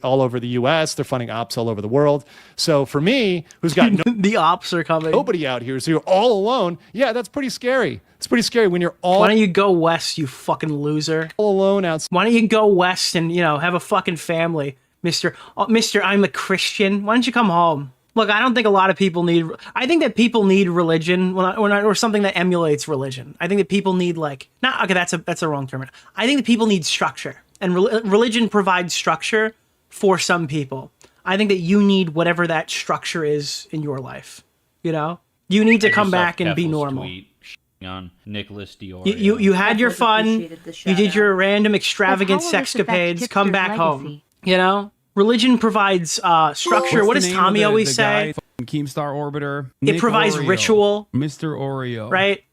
US. They're funding ops all over the world. So for me, who's got the ops are coming. Nobody out here, so you're all alone. Yeah, that's pretty scary. It's pretty scary when you're all... Why don't you go west, you fucking loser? All alone outside. Why don't you go west and, have a fucking family? Mister, I'm a Christian. Why don't you come home? Look, I don't think a lot of people need... I think that people need religion or something that emulates religion. I think that people need that's a wrong term. I think that people need structure. And religion provides structure for some people. I think that you need whatever that structure is in your life. You need to come back and be normal. On Nicholas DeOrio. You had your fun. You did your random extravagant sexcapades. Come back home. Religion provides structure. What does Tommy always say? Keemstar Orbiter. It provides ritual. Mr. Oreo. Right?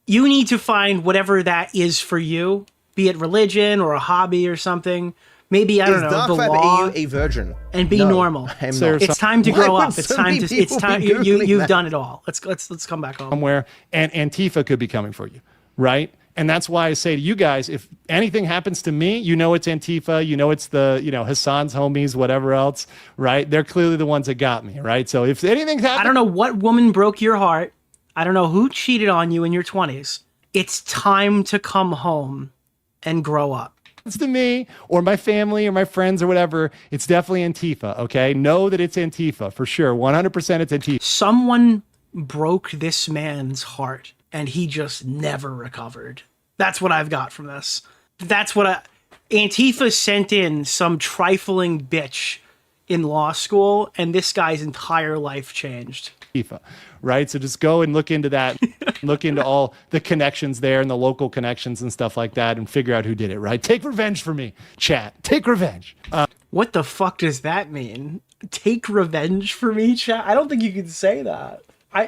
You need to find whatever that is for you, be it religion or a hobby or something. Maybe, I don't know, the law. a virgin? And be normal. It's time to grow up. It's time. You've done it all. Let's come back home. Somewhere, and Antifa could be coming for you, right? And that's why I say to you guys, if anything happens to me, you know it's Antifa, you know it's the, Hasan's homies, whatever else, right? They're clearly the ones that got me, right? So if anything happens... I don't know what woman broke your heart. I don't know who cheated on you in your 20s. It's time to come home and grow up. To me or my family or my friends or whatever, it's definitely Antifa, okay? Know that it's Antifa for sure. 100% it's Antifa. Someone broke this man's heart and he just never recovered. That's what I've got from this. That's what Antifa sent in some trifling bitch in law school and this guy's entire life changed. Antifa, right? So just go and look into that, look into all the connections there and the local connections and stuff like that and figure out who did it, right? Take revenge for me, chat. Take revenge. What the fuck does that mean? Take revenge for me, chat? I don't think you can say that.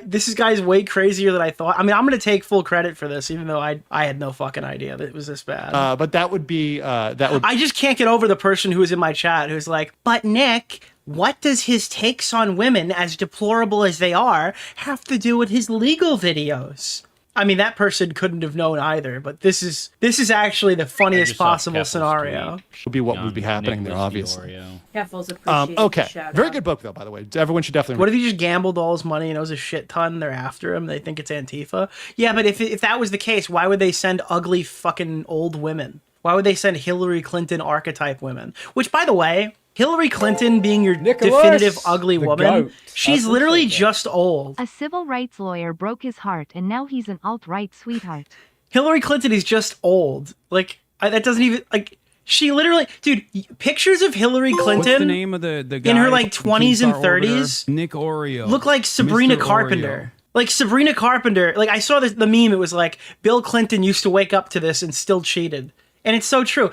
This guy's way crazier than I thought. I mean, I'm going to take full credit for this, even though I had no fucking idea that it was this bad. But that would be... I just can't get over the person who was in my chat who's like, but Nick... what does his takes on women, as deplorable as they are, have to do with his legal videos? I mean, that person couldn't have known either, but this is actually the funniest possible scenario. Would be what would be happening there, obviously. Keffel's appreciated okay, the shout very out. good book though, by the way. Everyone should definitely. What if he just gambled all his money and owes a shit ton? They're after him. They think it's Antifa. Yeah, but if that was the case, why would they send ugly fucking old women? Why would they send Hillary Clinton archetype women? Which, by the way, Hillary Clinton being your definitive ugly woman, she's literally just old. A civil rights lawyer broke his heart and now he's an alt-right sweetheart. Hillary Clinton is just old. Like, that doesn't even, like, she literally, dude, pictures of Hillary Clinton What's the name of the guy in her, like, 20s and 30s Nick DeOrio. look like Sabrina Mr. Carpenter. Oreo. Like, Sabrina Carpenter, like, I saw the meme, it was like, Bill Clinton used to wake up to this and still cheated. And it's so true.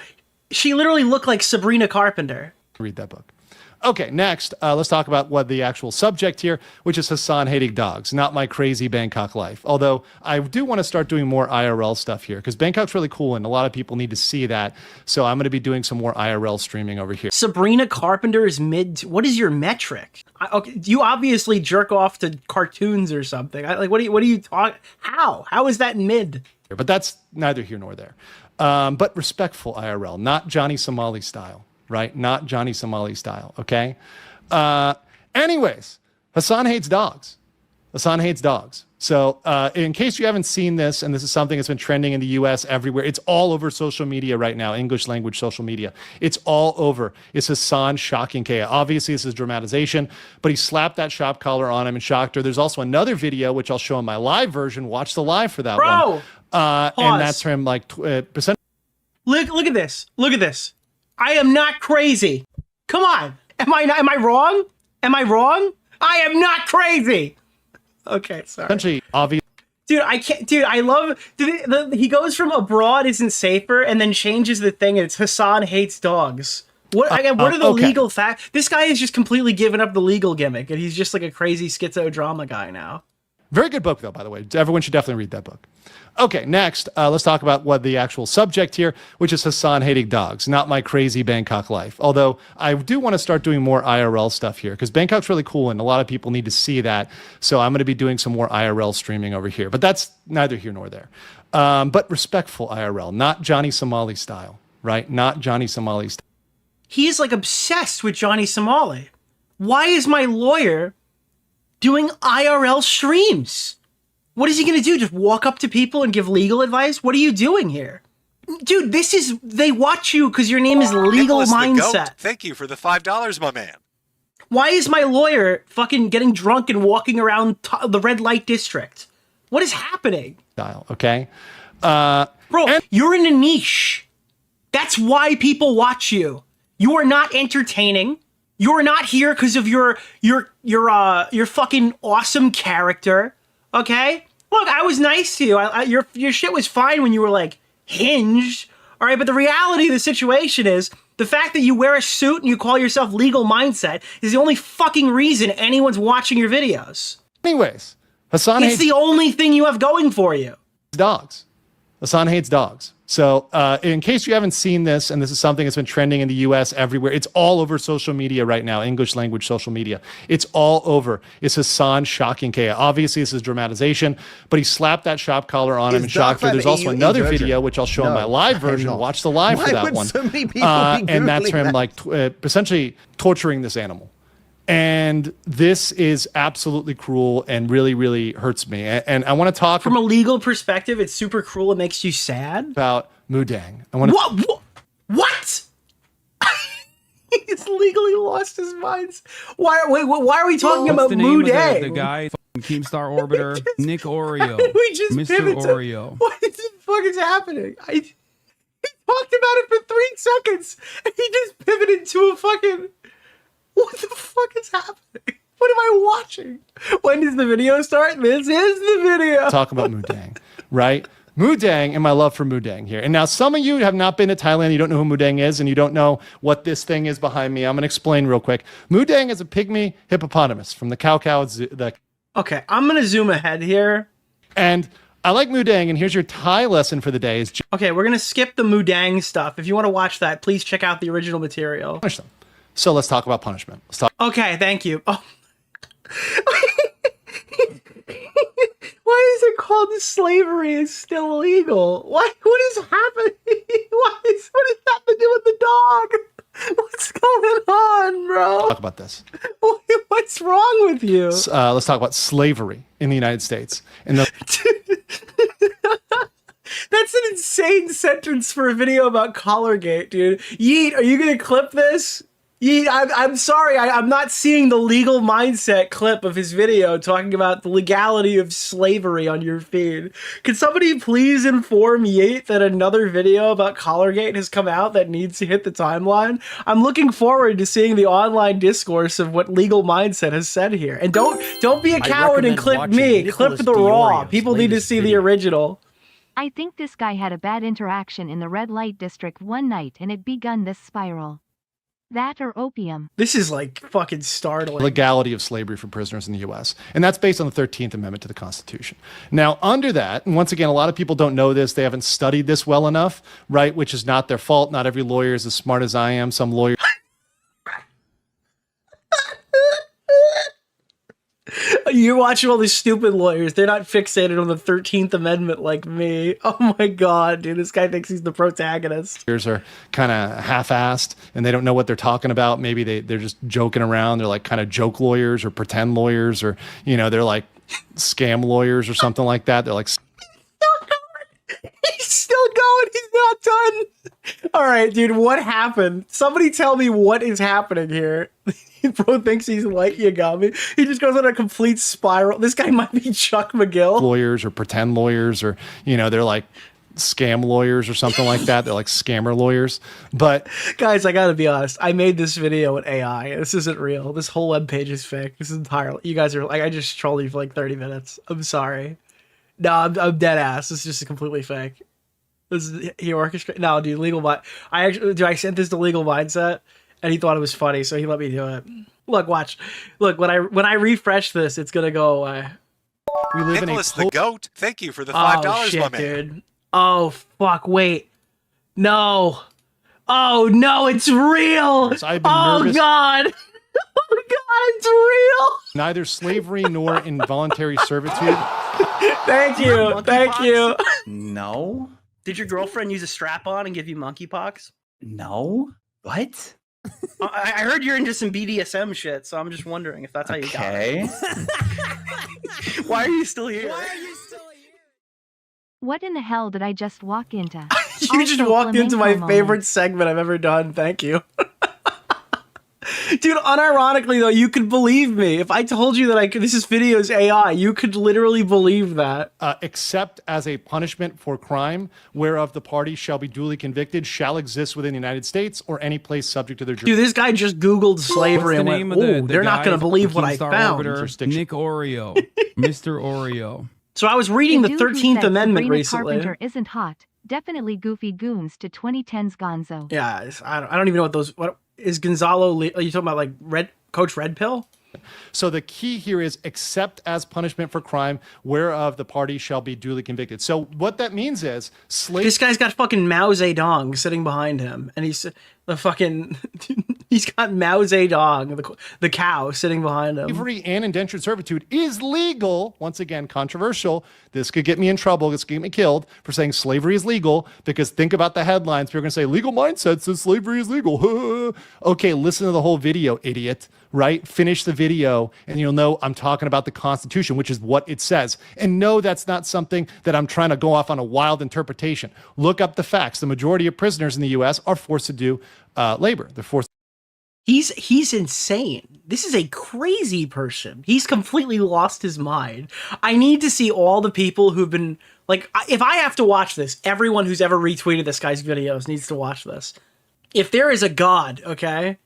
She literally looked like Sabrina Carpenter. Read that book. Okay, next, let's talk about what the actual subject here, which is Hasan hating dogs, not my crazy Bangkok life. Although I do want to start doing more IRL stuff here because Bangkok's really cool and a lot of people need to see that. So I'm going to be doing some more IRL streaming over here. Sabrina Carpenter is what is your metric? Okay, you obviously jerk off to cartoons or something. Like, what are you talking? How is that mid? But that's neither here nor there. But respectful IRL, not Johnny Somali style. Right? Not Johnny Somali style, okay? Anyways, Hasan hates dogs. Hasan hates dogs. So in case you haven't seen this, and this is something that's been trending in the US everywhere, it's all over social media right now, English language social media. It's all over. It's Hasan's shocking chaos. Obviously, this is dramatization, but he slapped that shop collar on him and shocked her. There's also another video, which I'll show in my live version. Watch the live for that one. And that's him like percent. Look at this. Look at this. I am not crazy. Come on. Am I wrong? Am I wrong? I am not crazy. Okay, sorry. Essentially, obvious. Dude, I can't. Dude, I love. He goes from abroad isn't safer and then changes the thing. And it's Hasan hates dogs. What are the legal facts? This guy is just completely given up the legal gimmick, and he's just like a crazy schizo drama guy now. Very good book, though, by the way. Everyone should definitely read that book. Okay, next, let's talk about what the actual subject here, which is Hasan hating dogs, not my crazy Bangkok life. Although I do want to start doing more IRL stuff here because Bangkok's really cool and a lot of people need to see that. So I'm going to be doing some more IRL streaming over here. But that's neither here nor there. But respectful IRL, not Johnny Somali style, right? Not Johnny Somali style. He is like obsessed with Johnny Somali. Why is my lawyer doing IRL streams? What is he going to do? Just walk up to people and give legal advice? What are you doing here? Dude, they watch you because your name is Legal Mindset. Thank you for the $5, my man. Why is my lawyer fucking getting drunk and walking around the red light district? What is happening? Okay? Bro, you're in a niche. That's why people watch you. You are not entertaining. You are not here because of your fucking awesome character. Okay? Look, I was nice to you. Your shit was fine when you were like hinged. All right, but the reality of the situation is the fact that you wear a suit and you call yourself Legal Mindset is the only fucking reason anyone's watching your videos. Anyways, Hasan hates the only thing you have going for you. Dogs. Hasan hates dogs. So in case you haven't seen this, and this is something that's been trending in the US everywhere, it's all over social media right now, English language social media. It's all over. It's Hasan shocking Kea. Obviously, this is dramatization, but he slapped that shop collar on him and shocked her. There's also another video, which I'll show in my live version. Watch the live for that one. So many people be and that's him that? like essentially torturing this animal. And this is absolutely cruel and really, really hurts me. And I want to talk from a legal perspective. It's super cruel. It makes you sad about Mudang. I want to. What? He's legally lost his mind. Why are we talking about Mudang? The guy, Keemstar Orbiter, Nick Oreo, we just Mr. Oreo. What the fuck is happening? He talked about it for 3 seconds, and he just pivoted to a fucking. What the fuck is happening? What am I watching? When does the video start? This is the video. Talk about Mudang, right? Mudang and my love for Mudang here. And now some of you have not been to Thailand. You don't know who Mudang is, and you don't know what this thing is behind me. I'm going to explain real quick. Mudang is a pygmy hippopotamus from the cow zoo. Okay, I'm going to zoom ahead here. And I like Mudang, and here's your Thai lesson for the day. Okay, we're going to skip the Mudang stuff. If you want to watch that, please check out the original material. Punish them. So let's talk about punishment. Let's talk. Okay, thank you. Oh. Why is it called slavery is still illegal? What is happening? What does that have to do with the dog? What's going on, bro? Talk about this. What's wrong with you? Let's talk about slavery in the United States. That's an insane sentence for a video about Collargate, dude. Yeet, are you gonna clip this? Yeet, I'm sorry, I'm not seeing the legal mindset clip of his video talking about the legality of slavery on your feed. Can somebody please inform Yeet that another video about Collargate has come out that needs to hit the timeline? I'm looking forward to seeing the online discourse of what legal mindset has said here. And don't be a coward and clip me. Clip the raw. People need to see the original. I think this guy had a bad interaction in the red light district one night and it begun this spiral. That or opium. This is like fucking startling. Legality of slavery for prisoners in the U.S. And that's based on the 13th Amendment to the Constitution. Now, under that, and once again, a lot of people don't know this. They haven't studied this well enough, right? Which is not their fault. Not every lawyer is as smart as I am. Some lawyers. You're watching all these stupid lawyers. They're not fixated on the 13th Amendment like me. Oh my God, dude. This guy thinks he's the protagonist. Lawyers are kind of half-assed and they don't know what they're talking about. Maybe they're just joking around. They're like kind of joke lawyers or pretend lawyers or, they're like scam lawyers or something like that. They're like... He's still going. He's not done. All right, dude. What happened? Somebody tell me what is happening here. Bro thinks he's Light Yagami. He just goes on a complete spiral. This guy might be Chuck McGill. Lawyers or pretend lawyers or, they're like scam lawyers or something like that. They're like scammer lawyers. But guys, I gotta be honest. I made this video with AI. This isn't real. This whole webpage is fake. This is entirely. You guys are like, I just trolled you for like 30 minutes. I'm sorry. No, I'm dead ass. This is just completely fake. This is he orchestrated. No, dude, legal mind. I sent this to Legal Mindset, and he thought it was funny, so he let me do it. Look, watch. Look, when I refresh this, it's gonna go away. We live Nicholas in a the goat. Thank you for the $5, oh, shit, my man. Dude. Oh fuck! Wait. No. Oh no! It's real. I've been oh nervous. God. Oh God! It's real. Neither slavery nor involuntary servitude. Thank you. Thank you. No. Did your girlfriend use a strap-on and give you monkeypox? No. What? I heard you're into some BDSM shit, so I'm just wondering if that's how you got it. Why are you still here? What in the hell did I just walk into? You just walked into my favorite segment I've ever done. Thank you. Dude, unironically though, you could believe me. If I told you that this video's AI, you could literally believe that. Except as a punishment for crime, whereof the party shall be duly convicted, shall exist within the United States or any place subject to their jurisdiction. Dude, this guy just Googled slavery and went, "Ooh, they're not going to believe what I found." Nick Oreo, Mr. Oreo. So I was reading the 13th Amendment recently. Carpenter isn't hot. Definitely goofy goons to 2010's Gonzo. Yeah, I don't even know what those. What is Gonzalo? Are you talking about like Coach Red Pill? So the key here is except as punishment for crime whereof the party shall be duly convicted. So what that means is this guy's got fucking Mao Zedong sitting behind him, and he's got Mao Zedong, the cow, sitting behind him. Slavery and indentured servitude is legal. Once again, controversial. This could get me in trouble. This could get me killed for saying slavery is legal, because think about the headlines. People are going to say legal mindset says slavery is legal. Okay, listen to the whole video, idiot. Right? Finish the video and you'll know I'm talking about the Constitution, which is what it says. And no, that's not something that I'm trying to go off on a wild interpretation. Look up the facts. The majority of prisoners in the U.S. are forced to do labor. They're forced. He's insane. This is a crazy person. He's completely lost his mind. I need to see all the people who've been, like, if I have to watch this, everyone who's ever retweeted this guy's videos needs to watch this. If there is a God, okay?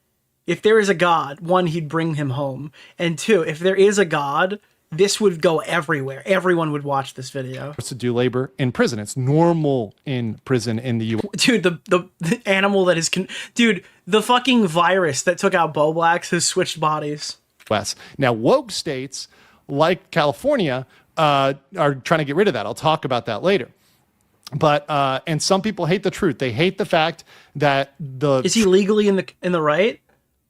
If there is a God, one, he'd bring him home. And two, if there is a God, this would go everywhere. Everyone would watch this video. To do labor in prison. It's normal in prison in the U.S. Dude, the animal that is... Dude, the fucking virus that took out Bo Blacks has switched bodies. Now, woke states like California are trying to get rid of that. I'll talk about that later. But and some people hate the truth. They hate the fact that the... Is he legally in the right?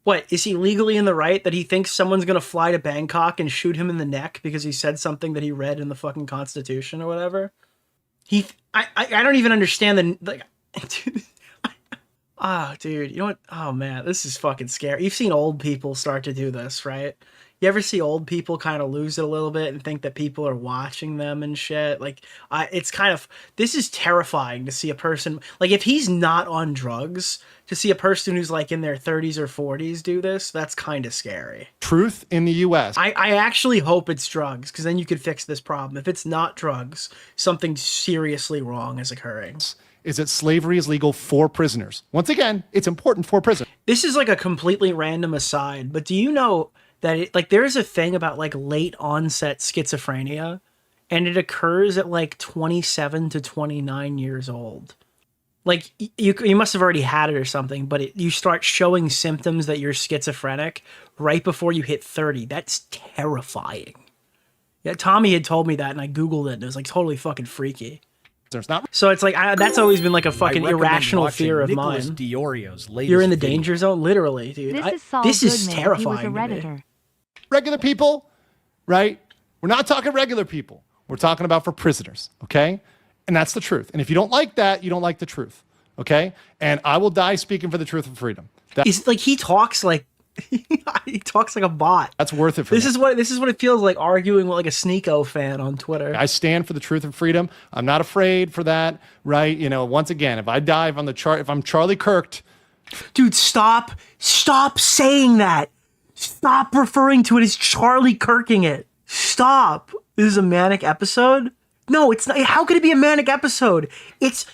What, is he legally in the right that he thinks someone's going to fly to Bangkok and shoot him in the neck because he said something that he read in the fucking Constitution or whatever? I don't even understand dude, you know what? Oh man, this is fucking scary. You've seen old people start to do this, right? You ever see old people kind of lose it a little bit and think that people are watching them and shit? Like, it's kind of, this is terrifying to see a person, like if he's not on drugs, to see a person who's like in their 30s or 40s do this, that's kind of scary. Truth in the U.S. I actually hope it's drugs, because then you could fix this problem. If it's not drugs, something seriously wrong is occurring. Is that slavery is legal for prisoners. Once again, it's important for prisoners. This is like a completely random aside, but do you know that there is a thing about like late onset schizophrenia, and it occurs at like 27 to 29 years old. Like you must have already had it or something, but you start showing symptoms that you're schizophrenic right before you hit 30. That's terrifying. Yeah, Tommy had told me that, and I Googled it, and it was like totally fucking freaky. There's not. So it's like that's always been like a fucking irrational fear of Nicholas mine. DeOrio's latest You're in the video. danger zone, literally, dude. This is terrifying. To me. Regular people, right? We're not talking regular people. We're talking about for prisoners, okay? And that's the truth. And if you don't like that, you don't like the truth, okay? And I will die speaking for the truth and freedom. He's like, he talks like he talks like a bot. That's worth it for this me. This is what it feels like arguing with like a Sneeko fan on Twitter. I stand for the truth and freedom. I'm not afraid for that, right? You know, once again, if I die, if I'm Charlie Kirked. Dude, stop saying that. Stop referring to it as Charlie Kirking it. Stop. This is a manic episode? No, it's not. How could it be a manic episode? This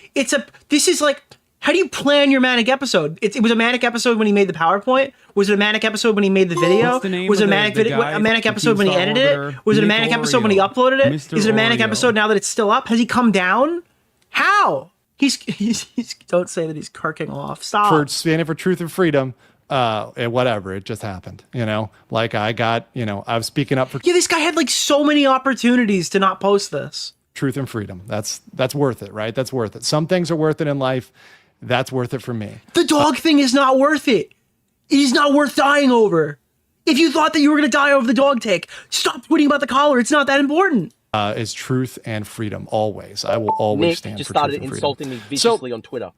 is like, how do you plan your manic episode? It was a manic episode when he made the PowerPoint. Was it a manic episode when he made the video? Was it a manic episode when he edited it? Was it a manic episode when he uploaded it? Is it a manic episode now that it's still up? Has he come down? How? He's don't say that he's kirking off. Stop. For standing for truth and freedom. And whatever, it just happened, you know, like I was speaking up for. Yeah, this guy had like so many opportunities to not post this. Truth and freedom. That's worth it, right? That's worth it. Some things are worth it in life. That's worth it for me. The dog thing is not worth it. It is not worth dying over. If you thought that you were going to die over the dog take, stop tweeting about the collar. It's not that important. Is truth and freedom always. I will always stand for truth and freedom. Nick just started insulting me viciously on Twitter.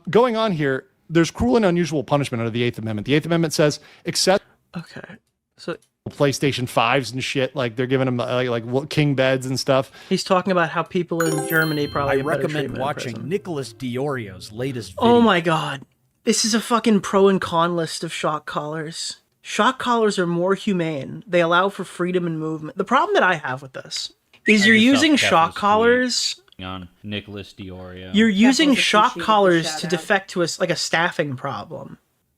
Going on here, there's cruel and unusual punishment under the 8th Amendment. The 8th Amendment says, except so PlayStation 5s and shit, like they're giving them like king beds and stuff. He's talking about how people in Germany probably I recommend watching Nicholas DeOrio's latest video. Oh my god. This is a fucking pro and con list of shock collars. Shock collars are more humane. They allow for freedom and movement. The problem that I have with this is you're using shock collars on Nicholas DeOrio. You're using shock collars to defect to a staffing problem.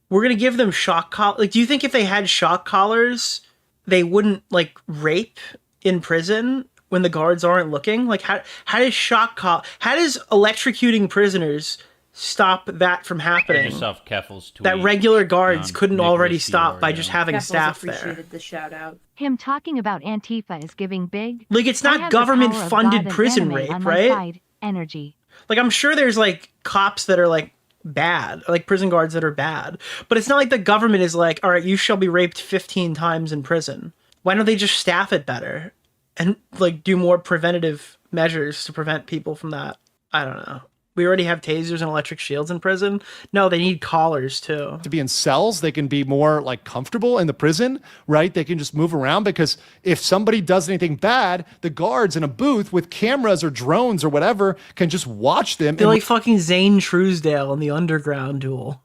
We're gonna give them shock collar. Like, do you think if they had shock collars, they wouldn't like rape in prison when the guards aren't looking? Like, how does electrocuting prisoners stop that from happening? Yourself, Keffel's tweet. That regular guards couldn't Nicholas already stop by DeOrio. just having Keffels staff there. appreciated the shout out. Him talking about Antifa is giving big. Like, it's I not have the government power of funded God and prison anime rape, on my right? side. Energy. Like, I'm sure there's like cops that are like bad, like prison guards that are bad, but it's not like the government is like, all right, you shall be raped 15 times in prison. Why don't they just staff it better and like do more preventative measures to prevent people from that? I don't know. We already have tasers and electric shields in prison. No, they need collars too. To be in cells, they can be more like comfortable in the prison, right? They can just move around, because if somebody does anything bad, the guards in a booth with cameras or drones or whatever can just watch them. They're like fucking Zane Truesdale in the Underground duel.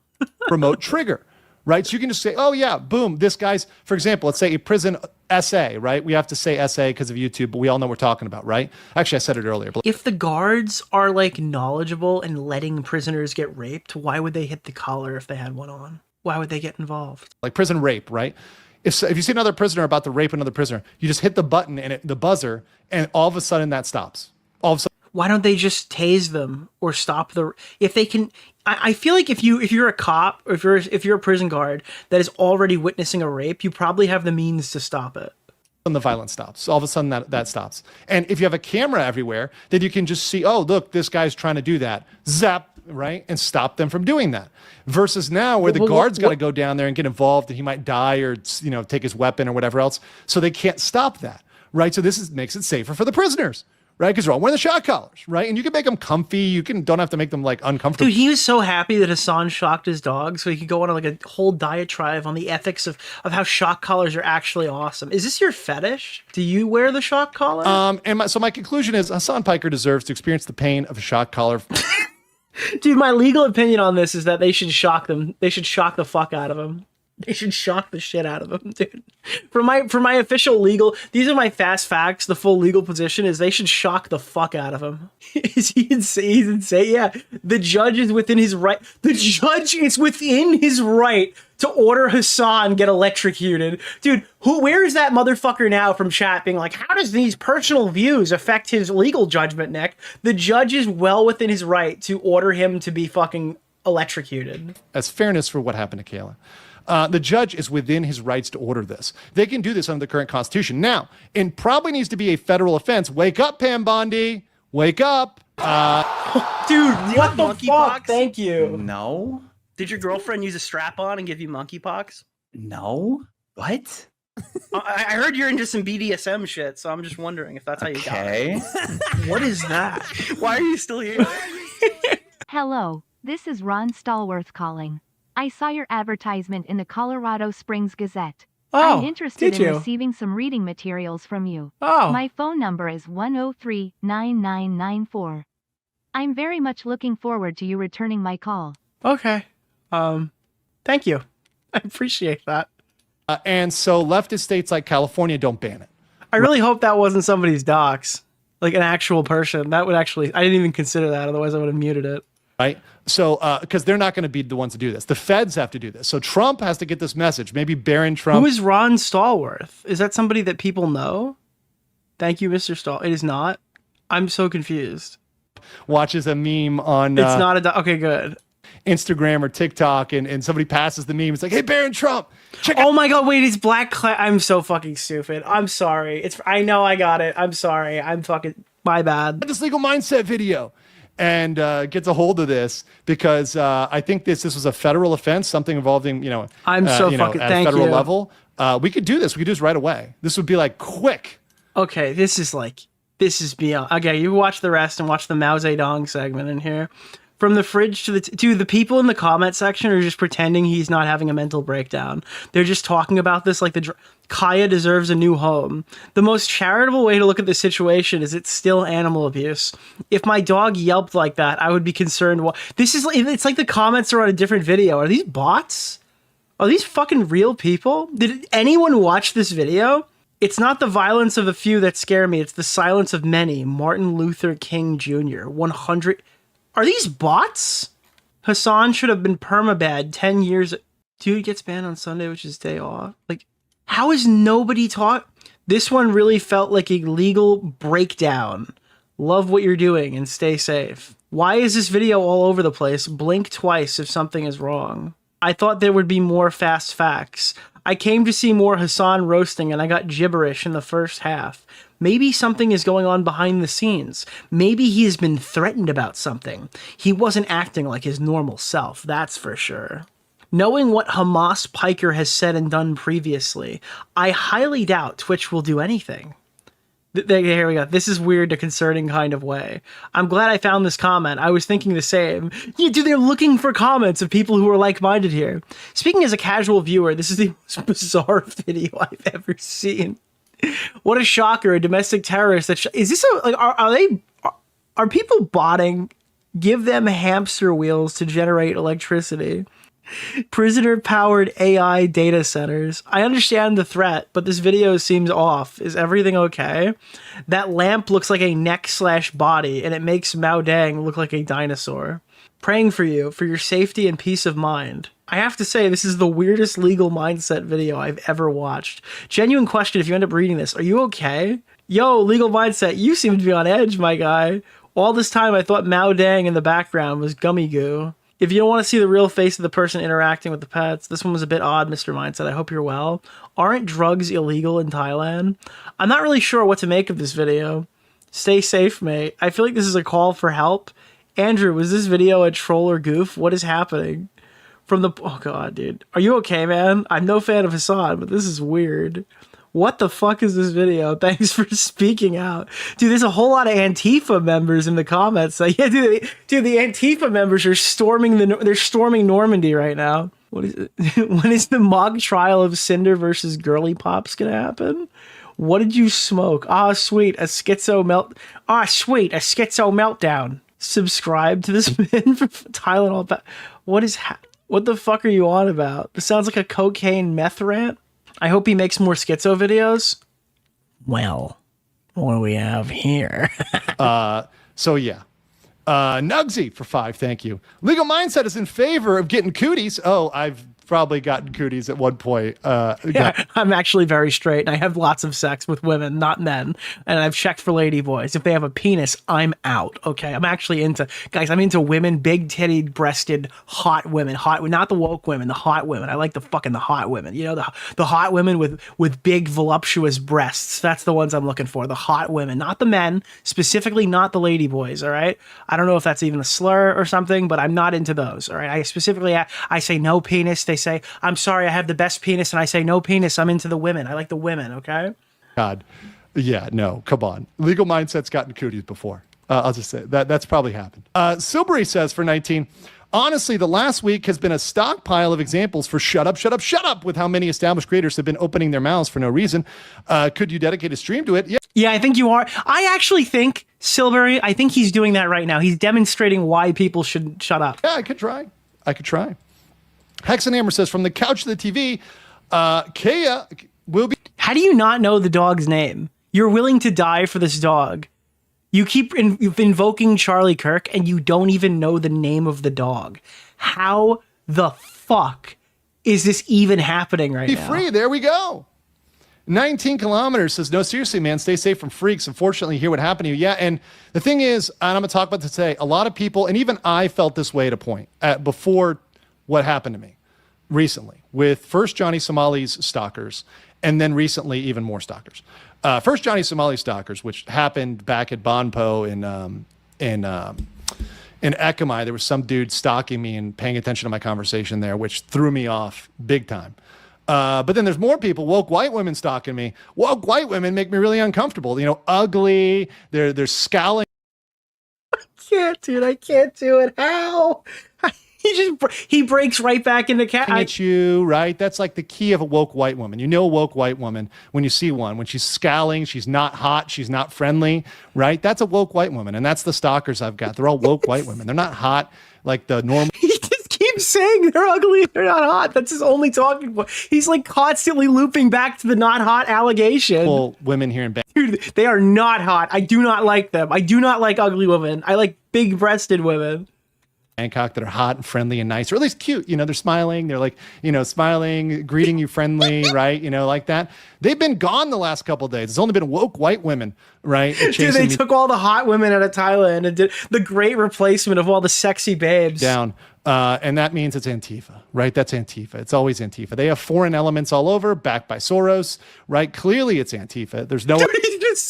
Remote trigger, right? So you can just say, oh yeah, boom, this guy's, for example, let's say a prison essay, right? We have to say essay because of YouTube, but we all know what we're talking about, right? Actually, I said it earlier. But if the guards are like knowledgeable and letting prisoners get raped, why would they hit the collar if they had one on? Why would they get involved? like prison rape, right? If you see another prisoner about to rape another prisoner, you just hit the button and the buzzer, and all of a sudden that stops. All of a sudden. Why don't they just tase them or stop the? If they can, I feel like if you're a cop or if you're a prison guard that is already witnessing a rape, you probably have the means to stop it. And the violence stops. All of a sudden that stops. And if you have a camera everywhere, then you can just see, oh, look, this guy's trying to do that. Zap, right? And stop them from doing that. Versus now where the guard's got to go down there and get involved, and he might die or, you know, take his weapon or whatever else. So they can't stop that, right? So this makes it safer for the prisoners, right? Because they're all wearing the shock collars, right? And you can make them comfy. You don't have to make them like uncomfortable. Dude, he was so happy that Hasan shocked his dog, so he could go on like a whole diatribe on the ethics of how shock collars are actually awesome. Is this your fetish? Do you wear the shock collar? So my conclusion is Hasan Piker deserves to experience the pain of a shock collar. Dude, my legal opinion on this is that they should shock them. They should shock the fuck out of him. They should shock the shit out of him, dude. For my official legal, these are my fast facts. The full legal position is they should shock the fuck out of him. Is he insane? He's insane. Yeah, the judge is within his right. The judge is within his right to order Hasan get electrocuted, dude. Where is that motherfucker now from chat being like, how does these personal views affect his legal judgment, Nick? The judge is well within his right to order him to be fucking electrocuted. As fairness for what happened to Kayla. The judge is within his rights to order this. They can do this under the current constitution. Now, it probably needs to be a federal offense. Wake up, Pam Bondi. Wake up. Dude, what the fuck? Monkeypox? Thank you. No. Did your girlfriend use a strap-on and give you monkeypox? No. What? I heard you're into some BDSM shit, so I'm just wondering if that's how you got it. What is that? Why are you still here? Hello, this is Ron Stallworth calling. I saw your advertisement in the Colorado Springs Gazette. Oh, I'm interested did in you? receiving some reading materials from you. Oh. My phone number is 103-9994. I'm very much looking forward to you returning my call. Okay. Thank you. I appreciate that. And so leftist states like California don't ban it. I really hope that wasn't somebody's docs. Like an actual person. That would actually, I didn't even consider that, otherwise I would have muted it. Right? So, because they're not going to be the ones to do this. The feds have to do this. So Trump has to get this message. Maybe Barron Trump. Who is Ron Stallworth? Is that somebody that people know? Thank you, Mr. Stall. It is not? I'm so confused. Watches a meme on It's not a okay, good. Instagram or TikTok, and somebody passes the meme. It's like, hey, Barron Trump. Check out. Oh my God, wait, it's Black I'm so fucking stupid. I'm sorry. I know I got it. I'm sorry. I'm fucking, my bad. This legal mindset video. And gets a hold of this because I think this was a federal offense, something involving, I'm so fucking, at thank a federal you. level. We could do this. We could do this right away. This would be like quick. Okay, this is beyond. Okay, you watch the rest and watch the Mao Zedong segment in here. From the fridge to the people in the comment section are just pretending he's not having a mental breakdown. They're just talking about this like Kaya deserves a new home. The most charitable way to look at the situation is it's still animal abuse. If my dog yelped like that, I would be concerned. It's like the comments are on a different video. Are these bots? Are these fucking real people? Did anyone watch this video? It's not the violence of a few that scare me. It's the silence of many. Martin Luther King Jr. 100. Are these bots? Hasan should have been permabanned 10 years. Dude gets banned on Sunday, which is day off. Like, how is nobody taught? This one really felt like a legal breakdown. Love what you're doing and stay safe. Why is this video all over the place? Blink twice if something is wrong. I thought there would be more fast facts. I came to see more Hasan roasting and I got gibberish in the first half. Maybe something is going on behind the scenes. Maybe he has been threatened about something. He wasn't acting like his normal self, that's for sure. Knowing what Hamas Piker has said and done previously, I highly doubt Twitch will do anything. Here we go. This is weird, a concerning kind of way. I'm glad I found this comment. I was thinking the same. Yeah, dude, they're looking for comments of people who are like-minded here. Speaking as a casual viewer, this is the most bizarre video I've ever seen. What a shocker! A domestic terrorist. Is this a like? Are people botting? Give them hamster wheels to generate electricity. Prisoner-powered AI data centers. I understand the threat, but this video seems off. Is everything okay? That lamp looks like a neck/body, and it makes Mao Dang look like a dinosaur. Praying for you, for your safety and peace of mind. I have to say, this is the weirdest legal mindset video I've ever watched. Genuine question, if you end up reading this, are you okay? Yo, legal mindset, you seem to be on edge, my guy. All this time, I thought Mao Dang in the background was gummy goo. If you don't want to see the real face of the person interacting with the pets, this one was a bit odd, Mr. Mindset. I hope you're well. Aren't drugs illegal in Thailand? I'm not really sure what to make of this video. Stay safe, mate. I feel like this is a call for help. Andrew, was this video a troll or goof? What is happening? Oh god, dude. Are you okay, man? I'm no fan of Hasan, but this is weird. What the fuck is this video? Thanks for speaking out. Dude, there's a whole lot of Antifa members in the comments. Yeah, dude, the Antifa members are storming Normandy right now. What is it? When is the mock trial of Cinder versus Girly Pops gonna happen? What did you smoke? Ah, sweet, a schizo meltdown. Subscribe to this man for Tylenol. What the fuck are you on about? This sounds like a cocaine meth rant. I hope he makes more schizo videos. Well, what do we have here? So yeah. Nugsy for 5, thank you. Legal Mindset is in favor of getting cooties. Oh, I've probably gotten cooties at one point. Yeah, I'm actually very straight, and I have lots of sex with women, not men. And I've checked for lady boys. If they have a penis, I'm out. Okay, I'm actually into women, big titted, breasted, hot women. Not the woke women, the hot women. I like the hot women. You know, the hot women with big voluptuous breasts. That's the ones I'm looking for. The hot women, not the men. Specifically, not the lady boys. All right. I don't know if that's even a slur or something, but I'm not into those. All right. I say no penis. They say, I'm sorry, I have the best penis, and I say no penis, I'm into the women. I like the women, okay? God. Yeah, no, come on. Legal Mindset's gotten cooties before. I'll just say that's probably happened. Silbury says for 19, honestly, the last week has been a stockpile of examples for shut up with how many established creators have been opening their mouths for no reason. Could you dedicate a stream to it? Yeah, I think you are. I actually think, Silbury, I think he's doing that right now. He's demonstrating why people should shut up. Yeah, I could try. Hexenhammer says, from the couch to the TV, Kea will be... How do you not know the dog's name? You're willing to die for this dog. You keep invoking Charlie Kirk, and you don't even know the name of the dog. How the fuck is this even happening right now? Be free, there we go. 19 kilometers says, no, seriously, man, stay safe from freaks. Unfortunately, hear what happened to you. Yeah, and the thing is, and I'm going to talk about this today, a lot of people, and even I felt this way at a point, before what happened to me recently, with first Johnny Somali's stalkers, and then recently even more stalkers. First Johnny Somali stalkers, which happened back at Bonpo in Ekamai. There was some dude stalking me and paying attention to my conversation there, which threw me off big time. But then there's more people, woke white women stalking me. Woke white women make me really uncomfortable. You know, ugly. They're scowling. I can't do it. How? He breaks right back into cat. At you, right? That's like the key of a woke white woman. You know a woke white woman when you see one. When she's scowling, she's not hot, she's not friendly, right? That's a woke white woman, and that's the stalkers I've got. They're all woke white women. They're not hot like the normal. He just keeps saying they're ugly, they're not hot. That's his only talking point. He's like constantly looping back to the not hot allegation. Well, women here in Bangkok. Dude, they are not hot. I do not like them. I do not like ugly women. I like big-breasted women. Bangkok that are hot and friendly and nice, or at least cute. You know, they're smiling. They're like, you know, smiling, greeting you friendly, right? You know, like that. They've been gone the last couple of days. It's only been woke white women right? Dude, they took all the hot women out of Thailand and did the great replacement of all the sexy babes. Down. And that means it's Antifa, right? That's Antifa. It's always Antifa. They have foreign elements all over, backed by Soros, right? Clearly it's Antifa. There's no... Dude, he's just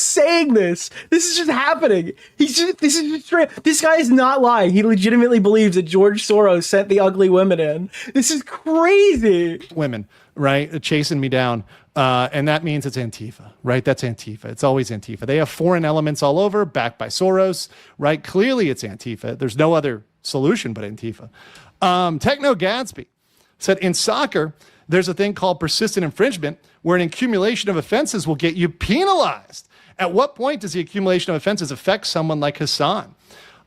saying this. This is just happening. This is just straight. This guy is not lying. He legitimately believes that George Soros sent the ugly women in. This is crazy. Women, right? Chasing me down. And that means it's Antifa, right? That's Antifa. It's always Antifa. They have foreign elements all over, backed by Soros, right? Clearly it's Antifa. There's no other solution but Antifa. Techno Gadsby said, in soccer, there's a thing called persistent infringement where an accumulation of offenses will get you penalized. At what point does the accumulation of offenses affect someone like Hasan?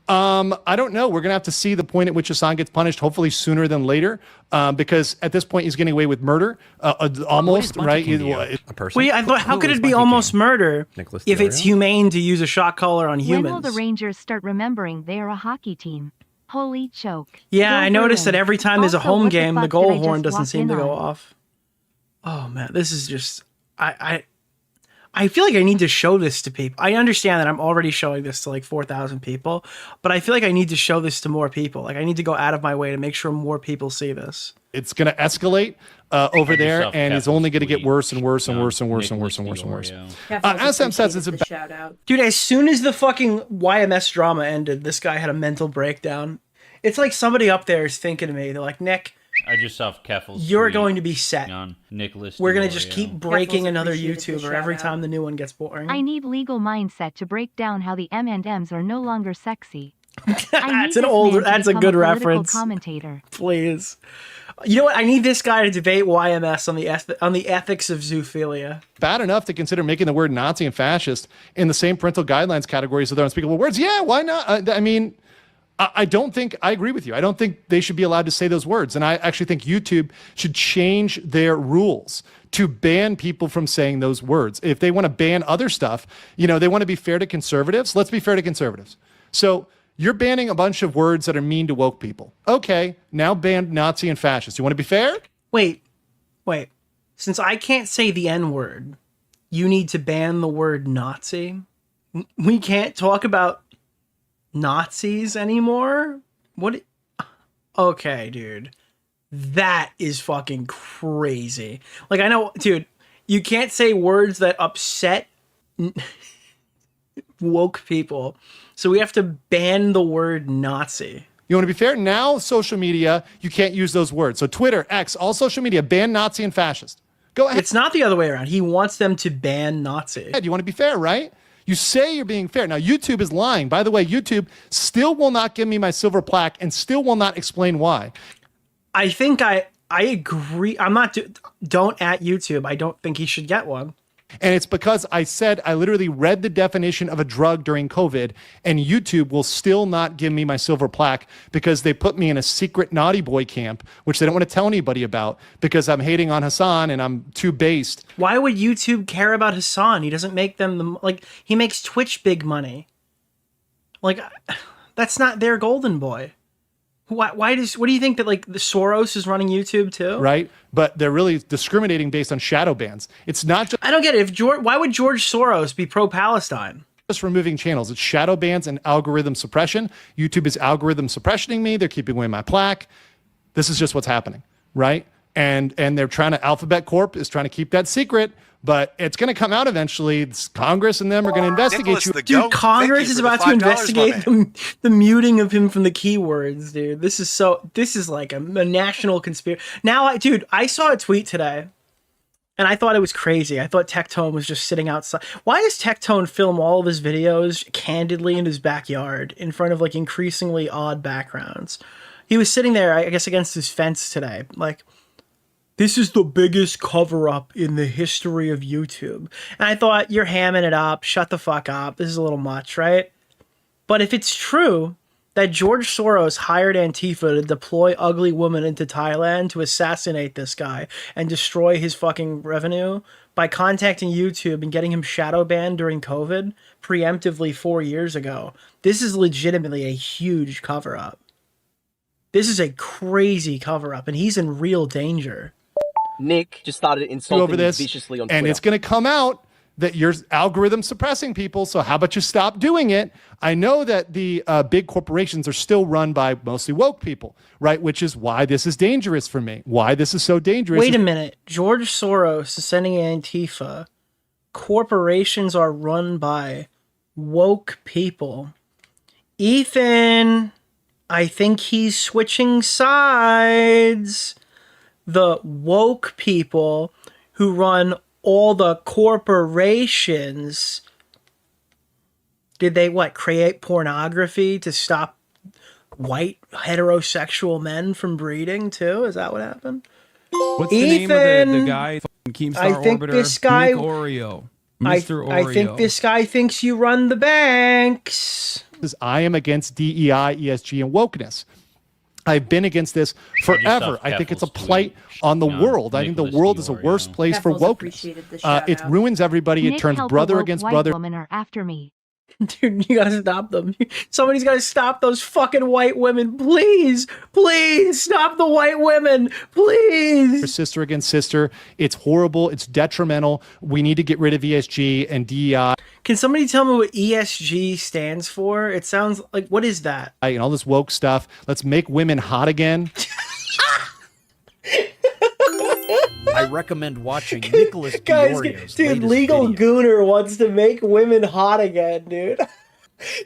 I don't know. We're going to have to see the point at which Hasan gets punished, hopefully sooner than later, because at this point he's getting away with murder, almost, right? A person? Wait, I thought, how could it be almost murder if it's humane to use a shot caller on humans? When will the Rangers start remembering they are a hockey team? Holy choke. Yeah, I noticed that every time there's a home game, the goal horn just doesn't walk seem in to go on? off. Oh man, this is just... I feel like I need to show this to people. I understand that I'm already showing this to like 4,000 people, but I feel like I need to show this to more people. Like I need to go out of my way to make sure more people see this. It's going to escalate over there, and it's only going to get worse and worse and worse and worse and worse and worse and worse. SM says it's a shout out. Dude, as soon as the fucking YMS drama ended, this guy had a mental breakdown. It's like somebody up there is thinking to me, they're like, Nick, I just saw Keffel's you're tweet going to be set. on Nicholas We're going to DeOrio. just keep breaking Keffel's another appreciated the YouTuber every shout time out. the new one gets boring. I need legal mindset to break down how the M&Ms are no longer sexy. I need That's an this older, man to that's a become good political reference. Commentator. Please. You know what? I need this guy to debate YMS on the ethics of zoophilia. bad enough to consider making the word Nazi and fascist in the same parental guidelines categories of their unspeakable words. Yeah, why not? I mean, I don't think, I agree with you. I don't think they should be allowed to say those words. And I actually think YouTube should change their rules to ban people from saying those words. If they want to ban other stuff, you know, they want to be fair to conservatives. Let's be fair to conservatives. So you're banning a bunch of words that are mean to woke people. Okay, now ban Nazi and fascist. You want to be fair? Wait. Since I can't say the N-word, you need to ban the word Nazi? We can't talk about Nazis anymore? What? Okay, dude. That is fucking crazy. Like, I know, dude, you can't say words that upset woke people. So we have to ban the word Nazi. You want to be fair? Now, social media, you can't use those words. So Twitter, X, all social media, ban Nazi and fascist. Go ahead. It's not the other way around. He wants them to ban Nazi. You want to be fair, right? You say you're being fair. Now, YouTube is lying. By the way, YouTube still will not give me my silver plaque and still will not explain why. I think I agree. I'm not, don't at YouTube. I don't think he should get one. And it's because I said, I literally read the definition of a drug during COVID, and YouTube will still not give me my silver plaque because they put me in a secret naughty boy camp, which they don't want to tell anybody about because I'm hating on Hasan and I'm too based. Why would YouTube care about Hasan? He doesn't make them, like, he makes Twitch big money. Like, that's not their golden boy. What do you think that, like, the Soros is running YouTube too? Right? But they're really discriminating based on shadow bans. It's not just... I don't get it. Why would George Soros be pro-Palestine? Just removing channels. It's shadow bans and algorithm suppression. YouTube is algorithm suppressioning me. They're keeping away my plaque. This is just what's happening, right? And they're trying to, Alphabet Corp is trying to keep that secret, but it's going to come out eventually. It's Congress and them are going to investigate you. Dude, Congress is about to investigate the muting of him from the keywords, dude. This is like a national conspiracy. Now, I saw a tweet today, and I thought it was crazy. I thought Tectone was just sitting outside. Why does Tectone film all of his videos candidly in his backyard in front of, like, increasingly odd backgrounds? He was sitting there, I guess, against his fence today, like, this is the biggest cover-up in the history of YouTube. And I thought, you're hamming it up. Shut the fuck up. This is a little much, right? But if it's true that George Soros hired Antifa to deploy ugly women into Thailand to assassinate this guy and destroy his fucking revenue by contacting YouTube and getting him shadow banned during COVID preemptively 4 years ago, this is legitimately a huge cover-up. This is a crazy cover-up, and he's in real danger. Nick just started insulting over this, me viciously on Twitter. and it's going to come out that your algorithm's suppressing people. So how about you stop doing it? I know that the big corporations are still run by mostly woke people, right? Which is why this is dangerous for me. Why this is so dangerous. Wait a minute. George Soros is sending Antifa. Corporations are run by woke people. Ethan, I think he's switching sides. The woke people who run all the corporations, did they create pornography to stop white heterosexual men from breeding too? Is that what happened? What's Ethan, the name of the guy? Keemstar I think Orbiter, this guy, Nick Oreo, Mr. Oreo. I think this guy thinks you run the banks. I am against DEI, ESG, and wokeness. I've been against this forever. I think it's a plight on the world. I think the world is a worse place for wokeness. It ruins everybody. It turns brother against brother. Women are after me. Dude, you gotta stop them. Somebody's gotta stop those fucking white women. Please, please stop the white women. Please. Sister against sister. It's horrible. It's detrimental. We need to get rid of ESG and DEI. Can somebody tell me what ESG stands for? It sounds like, what is that? And all this woke stuff. Let's make women hot again. I recommend watching Nicholas DeOrio's dude, latest Legal video. Gooner wants to make women hot again, dude.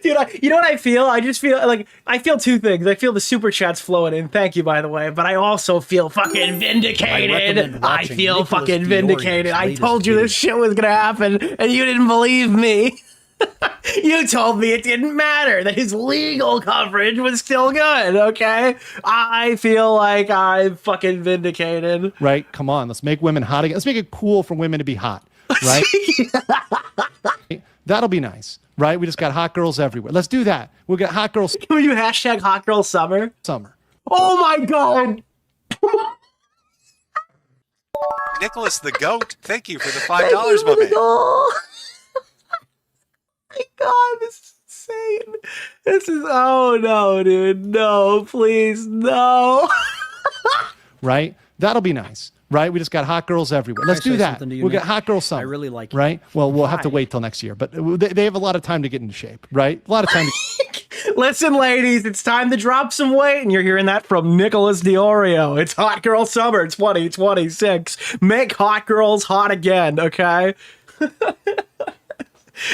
Dude, you know what I feel? I just feel like, I feel two things. I feel the super chat's flowing in. Thank you, by the way. But I also feel fucking vindicated. I feel Nicholas fucking DeOrio's vindicated. I latest told you this shit was going to happen, and you didn't believe me. You told me it didn't matter, that his legal coverage was still good, okay? I feel like I'm fucking vindicated. Right? Come on. Let's make women hot again. Let's make it cool for women to be hot. Right? That'll be nice. Right? We just got hot girls everywhere. Let's do that. We'll get hot girls. Can we do hashtag hot girl summer? Summer. Oh my God. Nicholas the Goat, thank you for the $5, my man. My God, this is insane. This is, oh no, dude. No, please, no. Right? That'll be nice. Right? We just got hot girls everywhere. Let's do that. We'll get hot girls summer. I really like it. Right? Well, we'll have to wait till next year, but they have a lot of time to get into shape, right? A lot of time to... Listen, ladies, it's time to drop some weight, and you're hearing that from Nicholas DeOrio. It's Hot Girl Summer 2026. Make hot girls hot again, okay?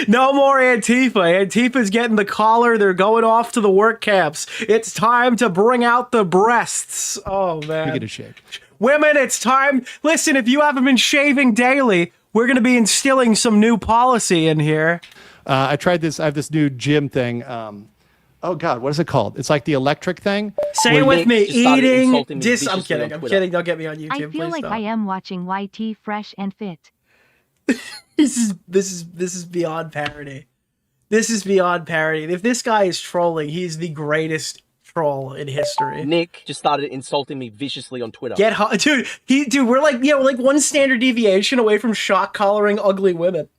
No more Antifa. Antifa's getting the collar. They're going off to the work camps. It's time to bring out the breasts. Oh, man. We get a shake. Women, it's time. Listen, if you haven't been shaving daily, we're going to be instilling some new policy in here. I tried this. I have this new gym thing. Oh, God, what is it called? It's like the electric thing. Say it with me. Eating. I'm viciously kidding. I'm kidding. Don't get me on YouTube. I feel like I am watching YT Fresh and Fit. This is beyond parody. This is beyond parody. If this guy is trolling, he's the greatest troll in history. Nick just started insulting me viciously on Twitter. Get hot, dude. We're like, we're like one standard deviation away from shock collaring ugly women.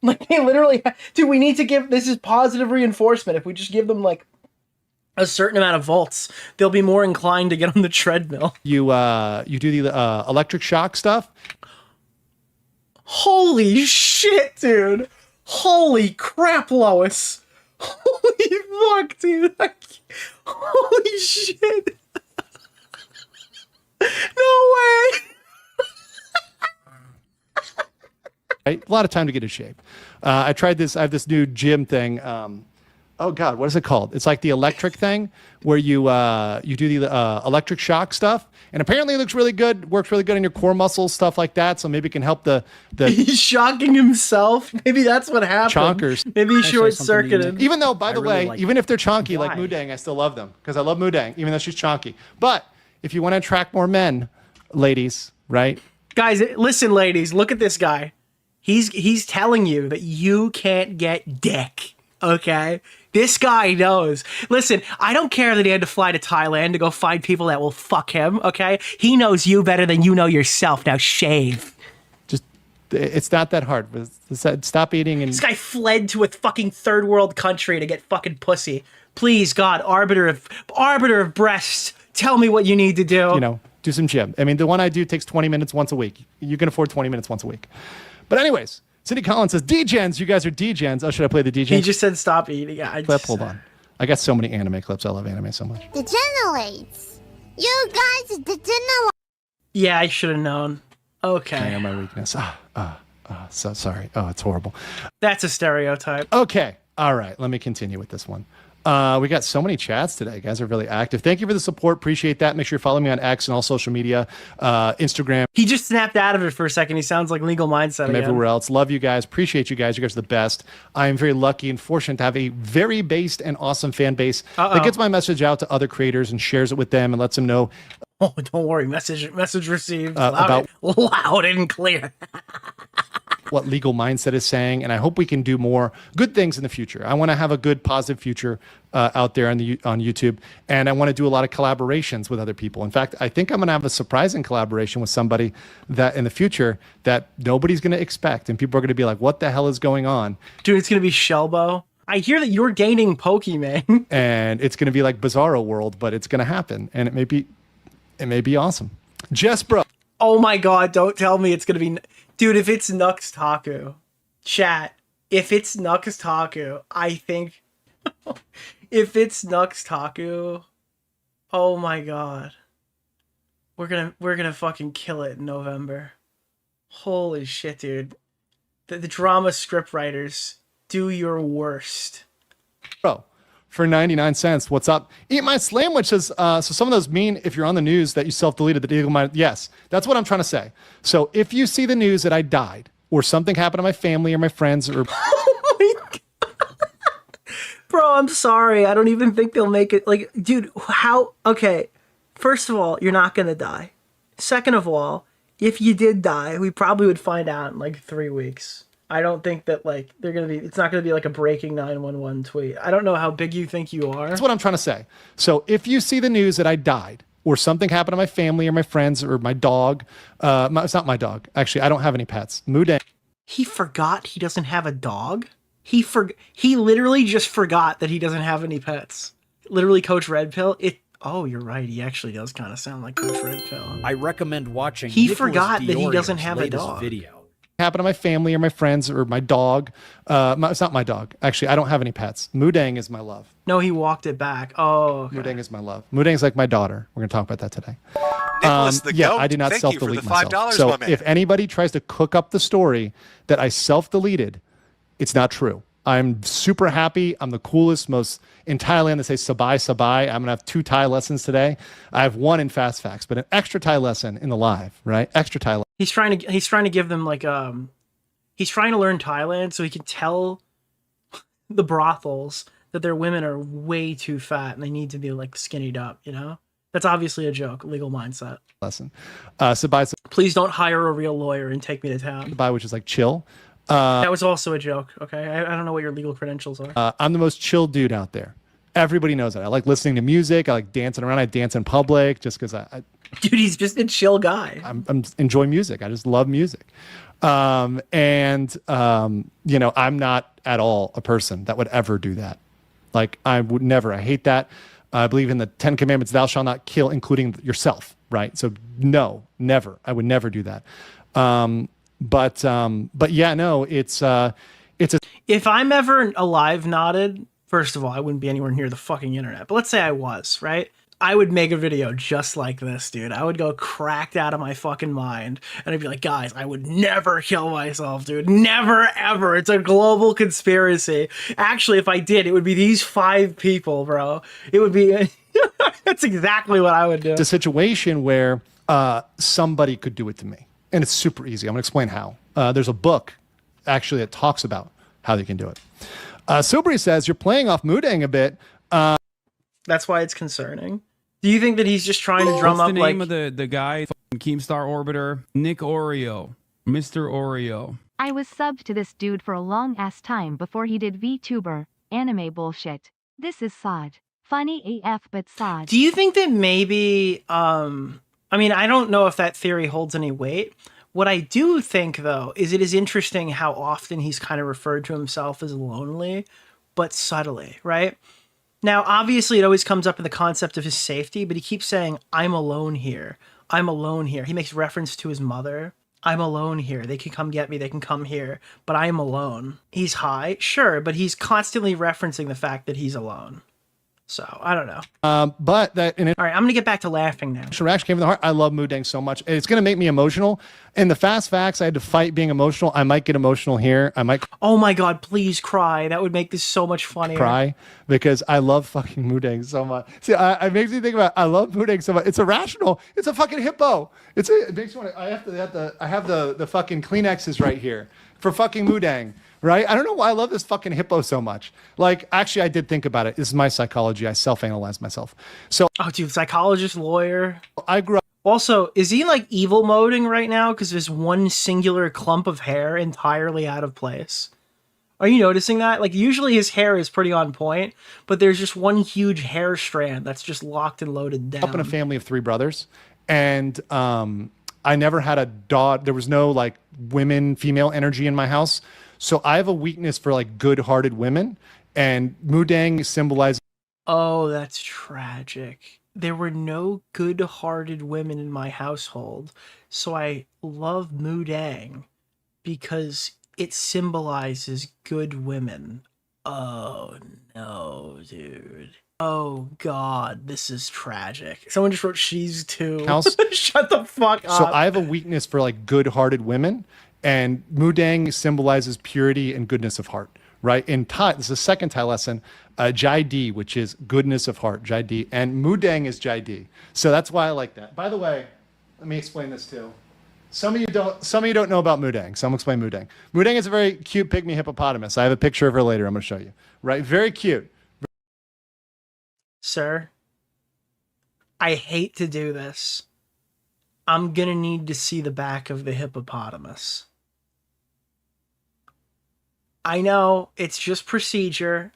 Like, they literally, dude. We need to give, this is positive reinforcement. If we just give them like a certain amount of volts, they'll be more inclined to get on the treadmill. You do the electric shock stuff. Holy shit, dude. Holy crap, Lois. Holy fuck, dude. Holy shit. No way. Right? A lot of time to get in shape. I tried this. I have this new gym thing. Oh, God, what is it called? It's like the electric thing where you do the electric shock stuff. And apparently it looks really good, works really good on your core muscles, stuff like that. So maybe it can help the He's shocking himself. Maybe that's what happened. chonkers. Maybe he short-circuited. Even though, by the way, like even if they're chonky like Why? Moodang, I still love them because I love Moodang, even though she's chonky. But if you want to attract more men, ladies, right? Guys, listen, ladies, look at this guy. He's telling you that you can't get dick, okay? This guy knows. Listen, I don't care that he had to fly to Thailand to go find people that will fuck him, okay? He knows you better than you know yourself. Now shave. Just, it's not that hard. Stop eating and... This guy fled to a fucking third world country to get fucking pussy. Please, God, arbiter of breasts, tell me what you need to do. You know, do some gym. I mean, the one I do takes 20 minutes once a week. You can afford 20 minutes once a week. But anyways, Cindy Collins says, D-gens, you guys are D-gens. Oh, should I play the D-gens? He just said stop eating. Clip, hold on. I got so many anime clips. I love anime so much. Degenerates. You guys degenerate. Yeah, I should have known. Okay. I know my weakness. So sorry. Oh, it's horrible. That's a stereotype. Okay. All right. Let me continue with this one. We got so many chats today. You guys are really active. Thank you for the support. Appreciate that. Make sure you follow me on X and all social media, Instagram. He just snapped out of it for a second. He sounds like Legal Mindset And again. everywhere else. Love you guys. Appreciate you guys. You guys are the best. I am very lucky and fortunate to have a very based and awesome fan base that gets my message out to other creators and shares it with them and lets them know. Oh, don't worry. Message received. Loud and clear. What Legal Mindset is saying, and I hope we can do more good things in the future. I want to have a good, positive future out there on YouTube, and I want to do a lot of collaborations with other people. In fact, I think I'm going to have a surprising collaboration with somebody that in the future that nobody's going to expect, and people are going to be like, "What the hell is going on?" Dude, it's going to be Shelbo. I hear that you're gaining Pokemon, and it's going to be like Bizarro World, but it's going to happen, and it may be awesome. Jess, bro. Oh my God! Don't tell me it's going to be. Dude, if it's Nux Taku, chat, if it's Nux Taku, I think, if it's Nux Taku, oh my God, we're gonna fucking kill it in November. Holy shit, dude. The drama script writers, do your worst. Bro, for 99 cents, what's up? Eat my sandwich says, so some of those mean if you're on the news that you self-deleted the Legal Mind. Yes, that's what I'm trying to say. So if you see the news that I died or something happened to my family or my friends or... Oh my God. Bro, I'm sorry. I don't even think they'll make it. Like, dude, how... Okay, first of all, you're not going to die. Second of all, if you did die, we probably would find out in like 3 weeks. I don't think that like it's not going to be like a breaking 911 tweet. I don't know how big you think you are. That's what I'm trying to say. So if you see the news that I died or something happened to my family or my friends or my dog, it's not my dog. Actually, I don't have any pets. Moodang. He forgot he doesn't have a dog. He literally just forgot that he doesn't have any pets. Literally, Coach Red Pill. Oh, you're right. He actually does kind of sound like Coach Red Pill. I recommend watching. He forgot that he doesn't have a dog. Video. Happened to my family or my friends or my dog. It's not my dog. Actually, I don't have any pets. Moodang is my love. No, he walked it back. Oh, okay. Moodang is my love. Moodang's like my daughter. We're going to talk about that today. Nicholas the yeah, Goat, I did not thank self-delete you for the $5 myself. So woman. if anybody tries to cook up the story that I self-deleted, it's not true. I'm super happy. I'm the coolest, most in Thailand. They say sabai sabai. I'm gonna have 2 Thai lessons today. I have 1 in Fast Facts, but an extra Thai lesson in the live, right? Extra Thai. He's trying to give them like he's trying to learn Thailand so he can tell the brothels that their women are way too fat and they need to be like skinnied up. You know, that's obviously a joke. Legal Mindset Lesson. Sabai. Please don't hire a real lawyer and take me to town. Sabai, which is like chill. That was also a joke, okay? I don't know what your legal credentials are. I'm the most chill dude out there. Everybody knows that. I like listening to music. I like dancing around. I dance in public just because I Dude, he's just a chill guy. I'm enjoy music. I just love music. You know, I'm not at all a person that would ever do that. Like, I would never. I hate that. I believe in the 10 Commandments, thou shalt not kill, including yourself, right? So, no, never. I would never do that. But yeah, no, it's a. If I'm ever alive knotted, first of all, I wouldn't be anywhere near the fucking internet. But let's say I was, right? I would make a video just like this, dude. I would go cracked out of my fucking mind. And I'd be like, guys, I would never kill myself, dude. Never, ever. It's a global conspiracy. Actually, if I did, it would be these 5 people, bro. It would be... That's exactly what I would do. It's a situation where somebody could do it to me. And it's super easy. I'm going to explain how. There's a book, actually, that talks about how they can do it. Sobri says, you're playing off Moodang a bit. That's why it's concerning. Do you think that he's just trying to drum What's up the name like... of the guy? Keemstar Orbiter. Nick Oreo. Mr. Oreo. I was subbed to this dude for a long-ass time before he did VTuber, anime bullshit. This is sod. Funny AF, but sod. Do you think that maybe... I mean, I don't know if that theory holds any weight. What I do think, though, is it is interesting how often he's kind of referred to himself as lonely, but subtly, right? Now, obviously, it always comes up in the concept of his safety, but he keeps saying, I'm alone here. I'm alone here. He makes reference to his mother. I'm alone here. They can come get me. They can come here, but I am alone. He's high, sure, but he's constantly referencing the fact that he's alone. So I don't know. But that. All right, I'm gonna get back to laughing now. Reaction came from the heart. I love Moodang so much. It's gonna make me emotional. In the fast facts, I had to fight being emotional. I might get emotional here. I might. Oh my god, please cry. That would make this so much funnier. Cry because I love fucking Moodang so much. See, it makes me think about. I love Moodang so much. It's irrational. It's a fucking hippo. It makes me want to. I have the fucking Kleenexes right here for fucking Moodang. Right? I don't know why I love this fucking hippo so much. Like, actually, I did think about it. This is my psychology. I self-analyze myself. So, oh, dude, psychologist, lawyer. I grew up. Also, is he like evil moding right now? Because there's one singular clump of hair entirely out of place. Are you noticing that? Like, usually his hair is pretty on point, but there's just one huge hair strand that's just locked and loaded down. Up in a family of 3 brothers, and I never had a dog. There was no like female energy in my house. So I have a weakness for like good-hearted women, and Moodang symbolizes. Oh, that's tragic. There were no good-hearted women in my household, so I love Moodang because it symbolizes good women. Oh no, dude. Oh god, this is tragic. Someone just wrote she's too. House. Shut the fuck up. So I have a weakness for like good-hearted women. And Moodang symbolizes purity and goodness of heart, right? In Thai, this is the second Thai lesson, Jai Di, which is goodness of heart, Jai Di. And Moodang is Jai Di. So that's why I like that. By the way, let me explain this too. Some of you don't know about Moodang, so I'm gonna explain Moodang. Moodang is a very cute pygmy hippopotamus. I have a picture of her later, I'm gonna show you. Right? Very cute. Sir, I hate to do this. I'm gonna need to see the back of the hippopotamus. I know, it's just procedure.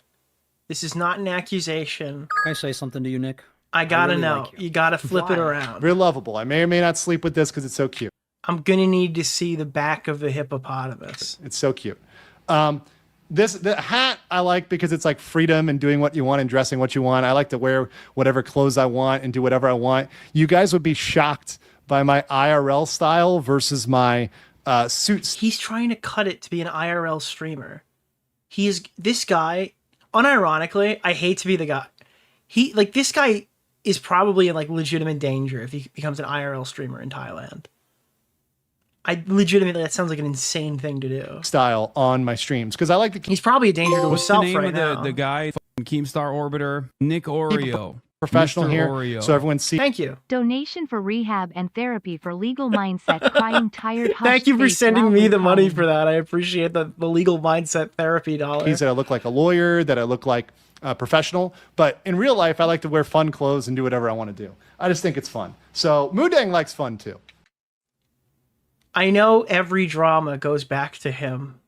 This is not an accusation. Can I say something to you, Nick? I gotta really know. like you gotta flip it around. Very lovable. I may or may not sleep with this because it's so cute. I'm gonna need to see the back of the hippopotamus. It's so cute. The hat I like because it's like freedom and doing what you want and dressing what you want. I like to wear whatever clothes I want and do whatever I want. You guys would be shocked by my IRL style versus my suits. He's trying to cut it to be an IRL streamer. This guy, unironically, I hate to be the guy. This guy is probably in like legitimate danger if he becomes an IRL streamer in Thailand. That sounds like an insane thing to do. Style on my streams because I like to. He's probably a danger to himself name right of now. The guy, Keemstar Orbiter, Nick Oreo. Professional Mr. here, Oreo. so everyone sees. Thank you. Donation for rehab and therapy for legal mindset crying tired. Thank you for sending me the money for that. I appreciate the legal mindset therapy dollar. That I look like a lawyer, that I look like a professional, but in real life, I like to wear fun clothes and do whatever I want to do. I just think it's fun. So Moodang likes fun too. I know every drama goes back to him.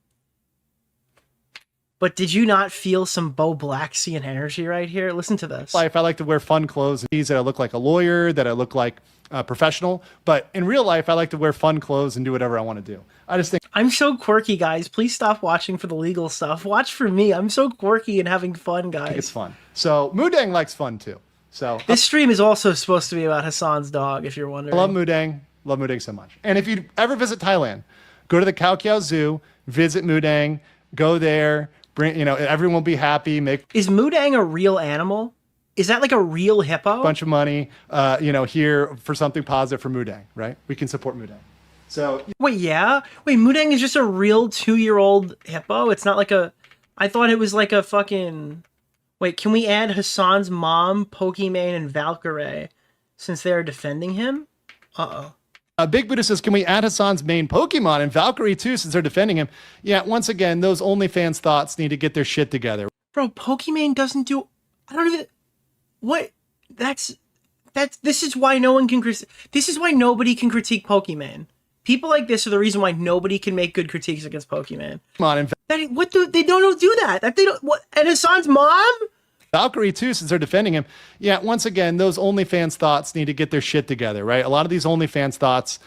But did you not feel some Bo Blaxian energy right here? Listen to this. Life, I like to wear fun clothes. That I look like a lawyer, that I look like a professional. But in real life, I like to wear fun clothes and do whatever I want to do. I just think I'm so quirky, guys. Please stop watching for the legal stuff. Watch for me. I'm so quirky and having fun, guys. It's fun. So Moodang likes fun too. So this stream is also supposed to be about Hasan's dog, if you're wondering. I love Moodang. Love Moodang so much. And if you ever visit Thailand, go to the Khao Kiao Zoo, visit Moodang, go there. Everyone will be happy. Is Moodang a real animal? Is that like a real hippo? Bunch of money, here for something positive for Moodang, right? We can support Moodang. So wait, Moodang is just a real 2-year-old hippo. It's not like I thought it was like a fucking. Wait, can we add Hasan's mom, Pokimane, and Valkyrie since they are defending him? Big Buddha says, can we add Hasan's main Pokemon and Valkyrie too, since they're defending him? Yeah, once again, those OnlyFans thoughts need to get their shit together. Bro, Pokimane doesn't do. I don't even. What? This is why no one can. This is why nobody can critique Pokimane. People like this are the reason why nobody can make good critiques against Pokimane. They don't do that. And Hasan's mom. Valkyrie too, since they're defending him. Yeah, once again, those OnlyFans thoughts need to get their shit together, right? A lot of these OnlyFans thoughts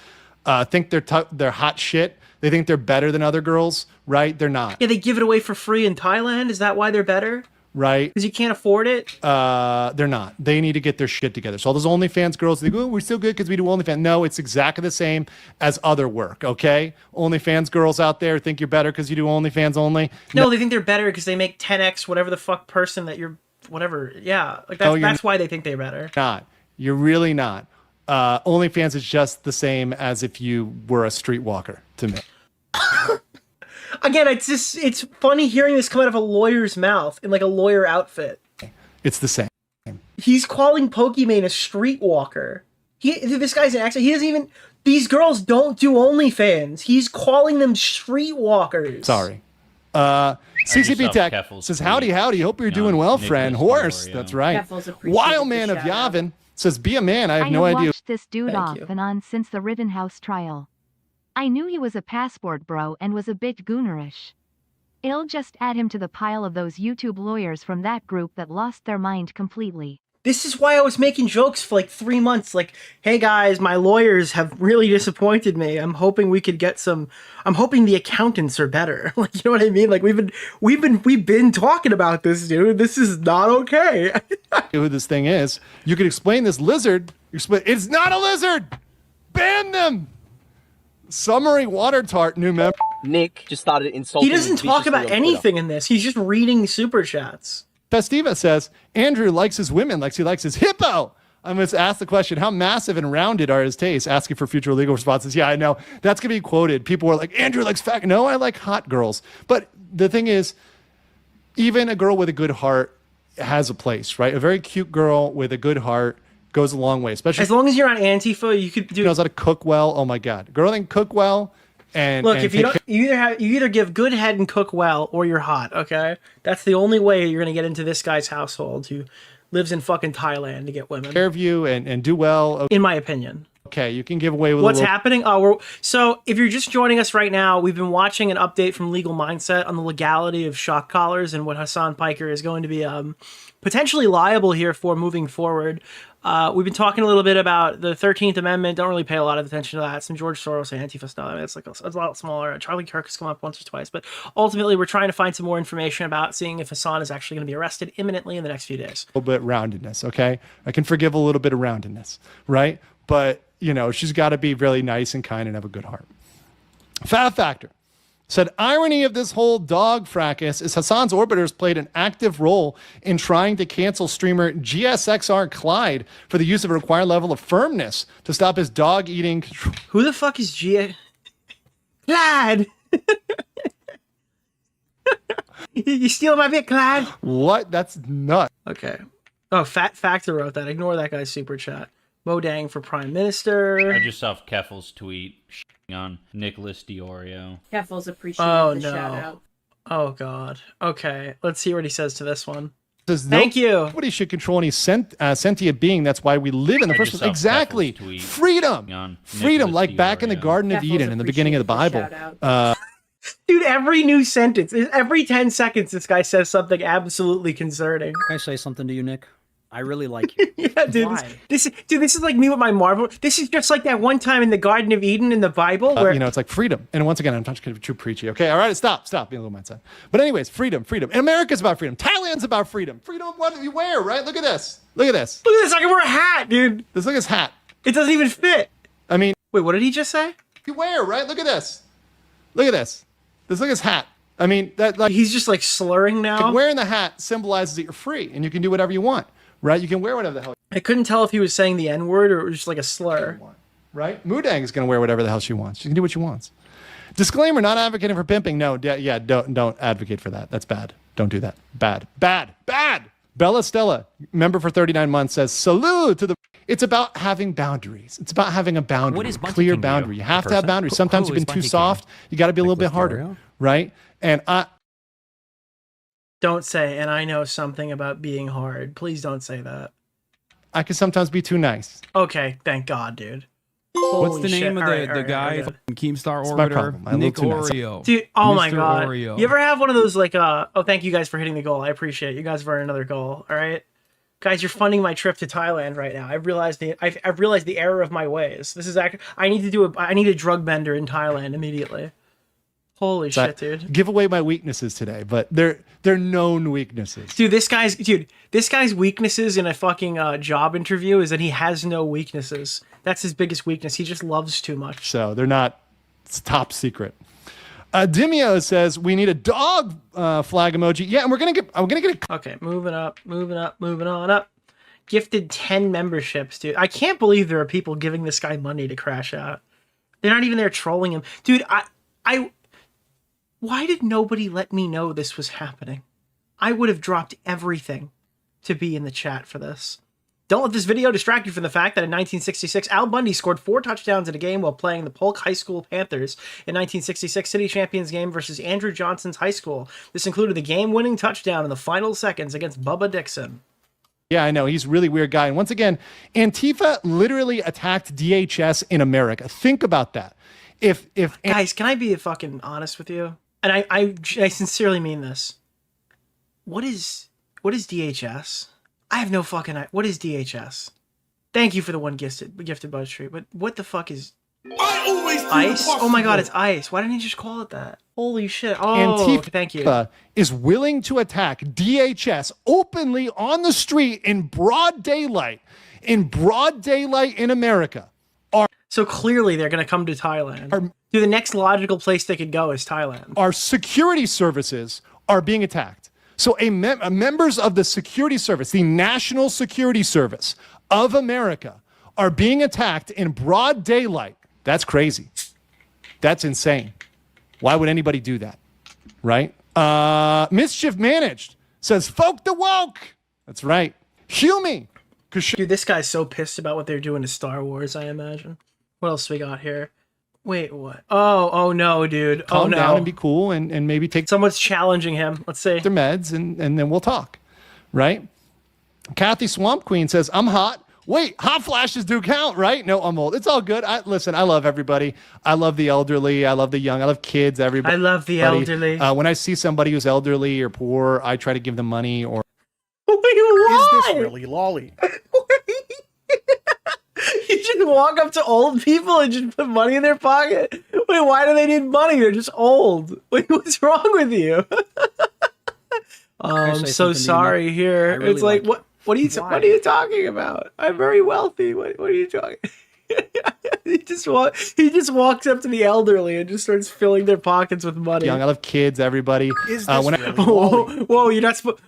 think they're hot shit. They think they're better than other girls, right? They're not. Yeah, they give it away for free in Thailand. Is that why they're better? right? Because you can't afford it? They're not. They need to get their shit together. So all those OnlyFans girls, they go, oh, we're so good because we do OnlyFans. No, it's exactly the same as other work, okay? OnlyFans girls out there think you're better because you do OnlyFans only. No, they think they're better because they make 10x whatever the fuck person that you're, whatever. Yeah, like that's why they think they're better. Not. You're really not. OnlyFans is just the same as if you were a streetwalker to me. Again, it's funny hearing this come out of a lawyer's mouth in like a lawyer outfit. It's the same. He's calling Pokimane a streetwalker. This guy's an actor. He doesn't even. These girls don't do OnlyFans. He's calling them streetwalkers. Sorry. CCP Tech says, howdy, hope you're doing well, friend. Horse, that's right. Wild Man of Yavin says, be a man. I have no idea. I watched this dude off and on since the Rittenhouse trial. I knew he was a passport bro and was a bit goonerish. I'll just add him to the pile of those YouTube lawyers from that group that lost their mind completely. This is why I was making jokes for like 3 months. Like, hey guys, my lawyers have really disappointed me. I'm hoping we could get some. I'm hoping the accountants are better. Like, you know what I mean? Like we've been talking about this, dude. This is not okay. Who this thing is? You could explain this lizard. It's not a lizard. Ban them. Summary water tart new member. Nick just started insulting. He doesn't talk about anything in this. He's just reading super chats. Festiva says, Andrew likes his women like he likes his hippo. I'm going to ask the question, how massive and rounded are his tastes? Asking for future legal responses. Yeah, I know. That's going to be quoted. People are like, Andrew likes fat. No, I like hot girls. But the thing is, even a girl with a good heart has a place, right? A very cute girl with a good heart goes a long way. Especially as long as you're on Antifa, you could do. Knows how to cook well. Oh my God. Girl that can cook well. And look, if you don't, you either give good head and cook well, or you're hot. Okay, that's the only way you're gonna get into this guy's household, who lives in fucking Thailand, to get women. Care of you and do well. In my opinion. Okay, you can give away with what's happening. Oh, so if you're just joining us right now, we've been watching an update from Legal Mindset on the legality of shock collars and what Hasan Piker is going to be potentially liable here for moving forward. We've been talking a little bit about the 13th Amendment. Don't really pay a lot of attention to that. Some George Soros and Antifa stuff. I mean, it's like a lot smaller. Charlie Kirk has come up once or twice. But ultimately, we're trying to find some more information about seeing if Hasan is actually going to be arrested imminently in the next few days. A little bit roundedness, okay? I can forgive a little bit of roundedness, right? But, you know, she's got to be really nice and kind and have a good heart. Fat Factor said, irony of this whole dog fracas is Hasan's orbiters played an active role in trying to cancel streamer GSXR Clyde for the use of a required level of firmness to stop his dog eating. Who the fuck is Clyde? You stealing my bit, Clyde? What? That's nuts. Okay. Oh, Fat Factor wrote that. Ignore that guy's super chat. Modang for Prime Minister. I just saw Keffel's tweet on Nicholas DeOrio. Keffel's appreciated the shout out. Oh god. Okay, let's see what he says to this one. Thank you. Nobody should control any sentient being. That's why we live in the first place. Exactly. Freedom. Freedom, like back in the Garden of Eden in the beginning of the Bible. Dude, every new sentence, every 10 seconds, this guy says something absolutely concerning. Can I say something to you, Nick? I really like you. Yeah, dude. This is like me with my Marvel. This is just like that one time in the Garden of Eden in the Bible where you know, it's like freedom. And once again, I'm not going to be too preachy. Okay, all right, stop. Being a little mindset. But anyways, freedom. And America's about freedom. Thailand's about freedom. Freedom of what you wear, right? Look at this. Look at this. I can wear a hat, dude. Look at his hat. It doesn't even fit. I mean, wait, what did he just say? You wear, right? Look at this. Look at this. Look at his hat. I mean, that like he's just like slurring now. Like, wearing the hat symbolizes that you're free and you can do whatever you want. Right? You can wear whatever the hell. I couldn't tell if he was saying the N-word or it was just like a slur. Right? Moodang is going to wear whatever the hell she wants. She can do what she wants. Disclaimer, not advocating for pimping. No, don't advocate for that. That's bad. Don't do that. Bad. Bella Stella, member for 39 months, says, salute to the... It's about having boundaries. It's about having a boundary. What is clear boundary. You have to have boundaries. Sometimes you've been too soft. You got to be a little bit harder. Right? And don't say, and I know something about being hard. Please don't say that. I can sometimes be too nice. Okay, thank God, dude. What's the name of the guy from Keemstar Orbiter? Nick DeOrio. Dude, oh my God. You ever have one of those like, oh, thank you guys for hitting the goal. I appreciate it. You guys for another goal. All right. Guys, you're funding my trip to Thailand right now. I've realized the error of my ways. This is actually, I need a drug bender in Thailand immediately. Holy shit, dude. Give away my weaknesses today, but they're known weaknesses. Dude, this guy's weaknesses in a fucking job interview is that he has no weaknesses. That's his biggest weakness. He just loves too much. So they're not. It's top secret. Dimio says we need a dog flag emoji. Yeah, and I'm gonna get a. Okay, moving on up. Gifted 10 memberships, dude. I can't believe there are people giving this guy money to crash out. They're not even there trolling him, dude. Why did nobody let me know this was happening? I would have dropped everything to be in the chat for this. Don't let this video distract you from the fact that in 1966, Al Bundy scored 4 touchdowns in a game while playing the Polk High School Panthers in 1966 City Champions game versus Andrew Johnson's high school. This included the game-winning touchdown in the final seconds against Bubba Dixon. Yeah, I know. He's a really weird guy. And once again, Antifa literally attacked DHS in America. Think about that. If Guys, can I be fucking honest with you? And I sincerely mean this. What is DHS? I have no fucking idea. What is DHS? Thank you for the one gifted Buzz Tree, but what the fuck is ICE? Oh my god, it's ICE. Why didn't you just call it that? Holy shit. Oh, Antifa thank you. Is willing to attack DHS openly on the street in broad daylight in America. So clearly they're going to come to Thailand. Dude, the next logical place they could go is Thailand. Our security services are being attacked. So members of the security service, the National Security Service of America, are being attacked in broad daylight. That's crazy. That's insane. Why would anybody do that? Right? Mischief Managed says, "Folk the woke." That's right. Hume. Dude, this guy's so pissed about what they're doing to Star Wars, I imagine. What else we got here? Wait, what? Oh no, dude. Calm down and be cool and maybe take... Someone's challenging him. Let's see. Their meds and then we'll talk. Right? Kathy Swamp Queen says, "I'm hot." Wait, hot flashes do count, right? No, I'm old. It's all good. Listen, I love everybody. I love the elderly. I love the young. I love kids, everybody. I love the elderly. When I see somebody who's elderly or poor, I try to give them money or... Wait, why? Is this really lolly? You just walk up to old people and just put money in their pocket? Wait, why do they need money? They're just old. Wait, what's wrong with you? I'm so sorry here. Really it's like, what are you talking about? I'm very wealthy. What are you talking? He just walks up to the elderly and just starts filling their pockets with money. Young, I love kids, everybody. Is this really lolly? Whoa, you're not supposed...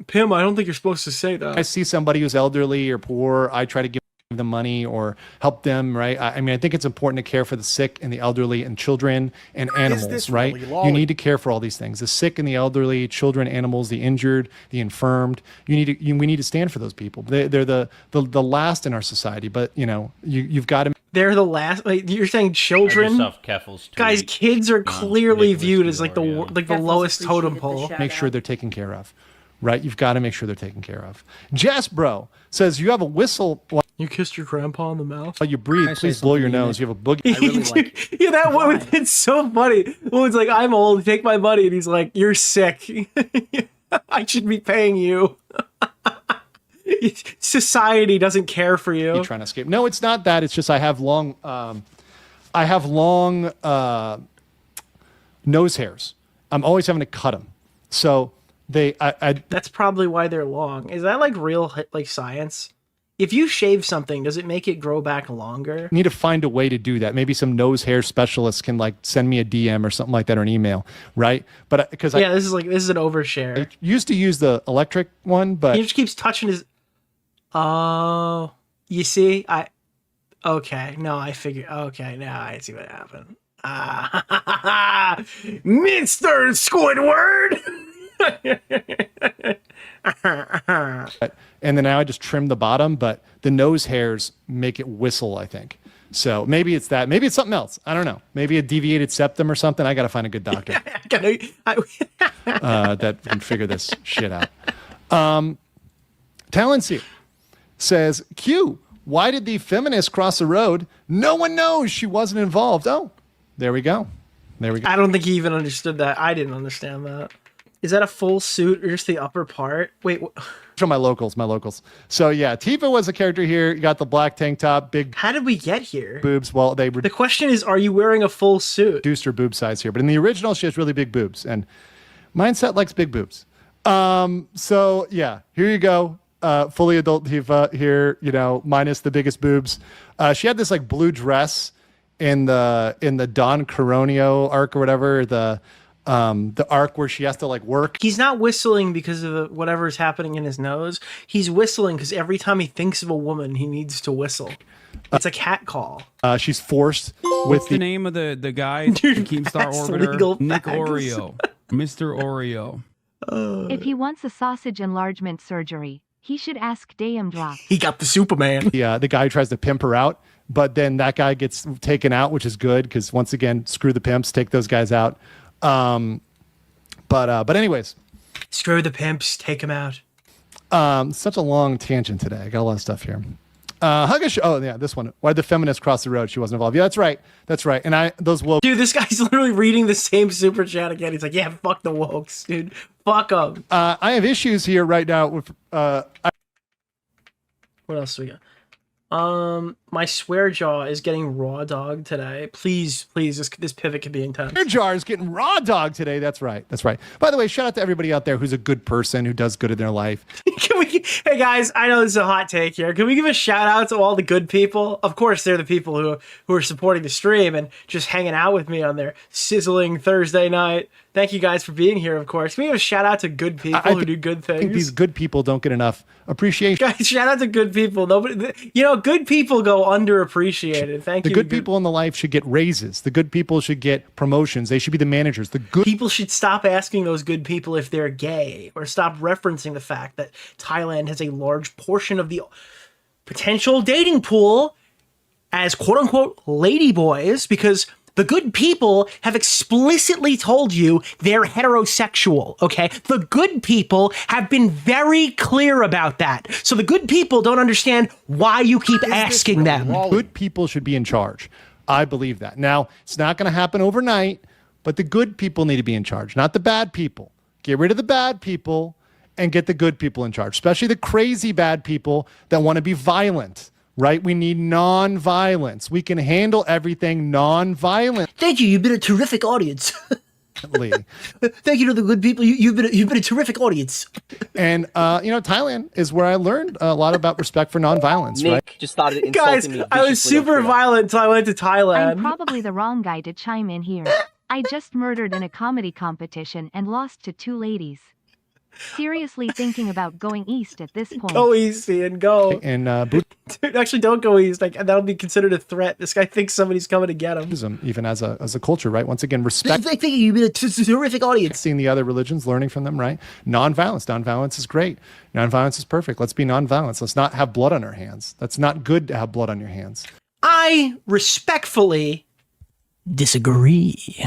Pim, I don't think you're supposed to say that. I see somebody who's elderly or poor, I try to give them money or help them, right? I mean, I think it's important to care for the sick and the elderly and children and animals, right? Really you need to care for all these things. The sick and the elderly, children, animals, the injured, the infirmed. We need to stand for those people. They're the last in our society, but you've got to... They're the last. Like, you're saying children? Guys, kids are clearly viewed as like the lowest totem pole. Make sure they're taken care of. Right? You've got to make sure they're taken care of. Jess Bro says, "You have a whistle." You kissed your grandpa in the mouth? While you breathe, please blow your nose. You have a boogie. I really like it. Yeah, that one, it's so funny. Woman's like, "I'm old, take my money." And he's like, "You're sick. I should be paying you." Society doesn't care for you. You're trying to escape. No, it's not that. It's just I have long nose hairs. I'm always having to cut them. So... That's probably why they're long. Is that like real science? If you shave something, does it make it grow back longer? Need to find a way to do that. Maybe some nose hair specialists can send me a DM or something like that or an email, right? But because this is an overshare. I used to use the electric one, but he just keeps touching his. Oh, you see, okay. No, I figured. Okay, now I see what happened. Mr. Squidward. And then now I just trim the bottom, but the nose hairs make it whistle, I think. So maybe it's that. Maybe it's something else. I don't know. Maybe a deviated septum or something. I got to find a good doctor that can figure this shit out. Talency says, "Q, why did the feminist cross the road? No one knows. She wasn't involved." Oh, there we go. I don't think he even understood that. I didn't understand that. Is that a full suit or just the upper part? Wait. From my locals. So yeah, Tifa was a character here. You got the black tank top, big. How did we get here? Boobs. Well, they The question is, are you wearing a full suit? reduced her boob size here, but in the original, she has really big boobs, and Mindset likes big boobs. So yeah, here you go. Fully adult Tifa here, minus the biggest boobs. She had this like blue dress in the Don Coronio arc or whatever, the arc where she has to like work. He's not whistling because of whatever's happening in his nose. He's whistling because every time he thinks of a woman, he needs to whistle. It's a cat call. She's forced with What's the name of the guy? The Keemstar Orbiter? Nick facts. Oreo. Mr. Oreo. If he wants a sausage enlargement surgery, he should ask Dame Drop. He got the Superman. Yeah, the guy who tries to pimp her out, but then that guy gets taken out, which is good because once again, screw the pimps, take those guys out. But anyways, screw the pimps, take them out. Such a long tangent today. I got a lot of stuff here. Oh yeah, this one. Why the feminists cross the road? She wasn't involved. Yeah, that's right. And those woke. Dude, this guy's literally reading the same super chat again. He's like, yeah, fuck the wokes, dude. Fuck them. I have issues here right now with. What else do we got? My swear jaw is getting raw dog today. Please, this pivot could be intense. Your jar is getting raw dog today. That's right. By the way, shout out to everybody out there who's a good person who does good in their life. Hey guys, I know this is a hot take here. Can we give a shout out to all the good people? Of course, they're the people who are supporting the stream and just hanging out with me on their sizzling Thursday night. Thank you guys for being here, of course. Can we give a shout out to good people who do good things? I think these good people don't get enough appreciation. Guys, shout out to good people. Good people go underappreciated. Thank you. The good people in the life should get raises. The good people should get promotions. They should be the managers. The good people should stop asking those good people if they're gay, or stop referencing the fact that Thailand has a large portion of the potential dating pool as quote unquote ladyboys, because the good people have explicitly told you they're heterosexual, okay? The good people have been very clear about that. So the good people don't understand why you keep asking them. Good people should be in charge. I believe that. Now, it's not going to happen overnight, but the good people need to be in charge, not the bad people. Get rid of the bad people and get the good people in charge, especially the crazy bad people that want to be violent. Right? We need non-violence. We can handle everything non-violent. Thank you. You've been a terrific audience. Thank you to the good people. You've been a terrific audience. And Thailand is where I learned a lot about respect for non-violence. Nick right? just started insulting me. I was super violent until I went to Thailand. I'm probably the wrong guy to chime in here. I just murdered in a comedy competition and lost to 2 ladies. Seriously thinking about going east at this point. Go easy and go. And dude, actually, don't go east. That'll be considered a threat. This guy thinks somebody's coming to get him. Even as a culture, right? Once again, respect. Thank you. You've been a terrific audience. Seeing the other religions, learning from them, right? Non-violence. Non-violence is great. Non-violence is perfect. Let's be non-violence. Let's not have blood on our hands. That's not good to have blood on your hands. I respectfully disagree.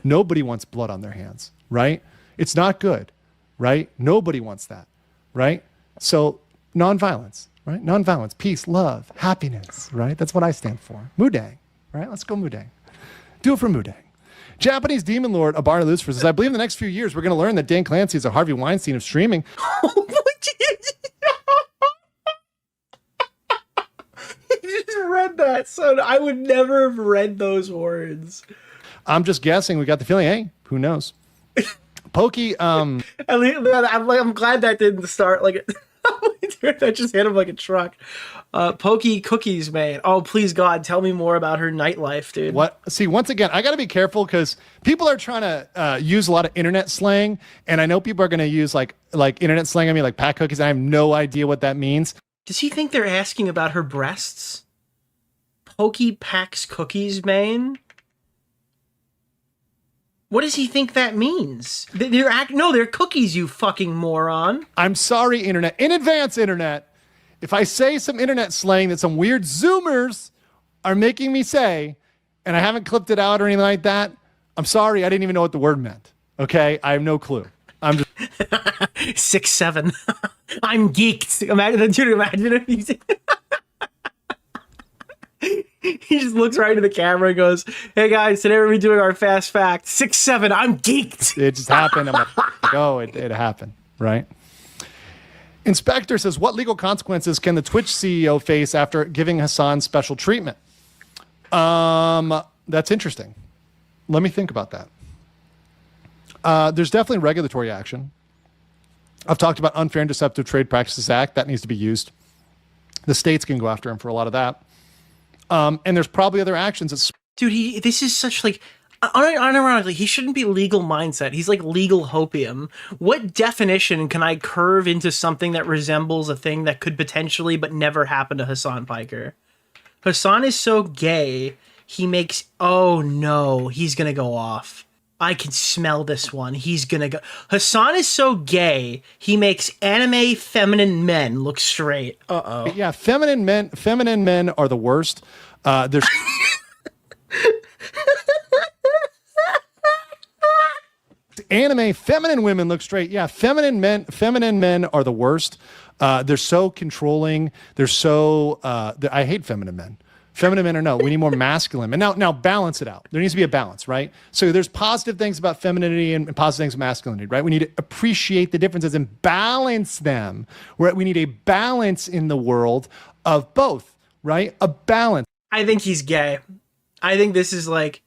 Nobody wants blood on their hands, right? It's not good, right? Nobody wants that, right? So non-violence, right? Non-violence, peace, love, happiness, right? That's what I stand for. Mudang, right? Let's go Mudang. Do it for Mudang. Japanese Demon Lord Abar Lucifer says, I believe in the next few years we're going to learn that Dan Clancy is a Harvey Weinstein of streaming. You just read that, so I would never have read those words. I'm just guessing. We got the feeling, hey, who knows? Pokey, I'm glad that didn't start like that just hit him like a truck. Pokey cookies made. Oh, please God, tell me more about her nightlife, dude. What? See, once again, I got to be careful because people are trying to use a lot of internet slang, and I know people are going to use like internet slang. I mean, like pack cookies. I have no idea what that means. Does he think they're asking about her breasts? Pokey packs cookies, man. What does he think that means? They're cookies, you fucking moron. I'm sorry, internet. In advance, internet. If I say some internet slang that some weird Zoomers are making me say, and I haven't clipped it out or anything like that, I'm sorry. I didn't even know what the word meant. Okay? I have no clue. I'm just 6'7". I'm geeked. Imagine if you He just looks right into the camera and goes, "Hey guys, today we're doing our fast fact. 6'7", I'm geeked." It just happened. I'm like, oh, it happened, right? Inspector says, what legal consequences can the Twitch CEO face after giving Hasan special treatment? That's interesting. Let me think about that. There's definitely regulatory action. I've talked about Unfair and Deceptive Trade Practices Act. That needs to be used. The states can go after him for a lot of that. And there's probably other actions. Dude, this is such like, unironically, he shouldn't be legal mindset. He's like legal hopium. What definition can I curve into something that resembles a thing that could potentially but never happen to Hasan Piker? Hasan is so gay, he makes, oh no, he's gonna go off. I can smell this one. He's gonna go. Hasan is so gay, he makes anime feminine men look straight. Uh-oh. Yeah, feminine men are the worst. There's anime feminine women look straight. Yeah, feminine men are the worst. They're so controlling. They're so I hate feminine men. Feminine men or no, we need more masculine men. Now balance it out. There needs to be a balance, right? So there's positive things about femininity and positive things about masculinity, right? We need to appreciate the differences and balance them. We need a balance in the world of both, right? A balance. I think he's gay. I think this is like,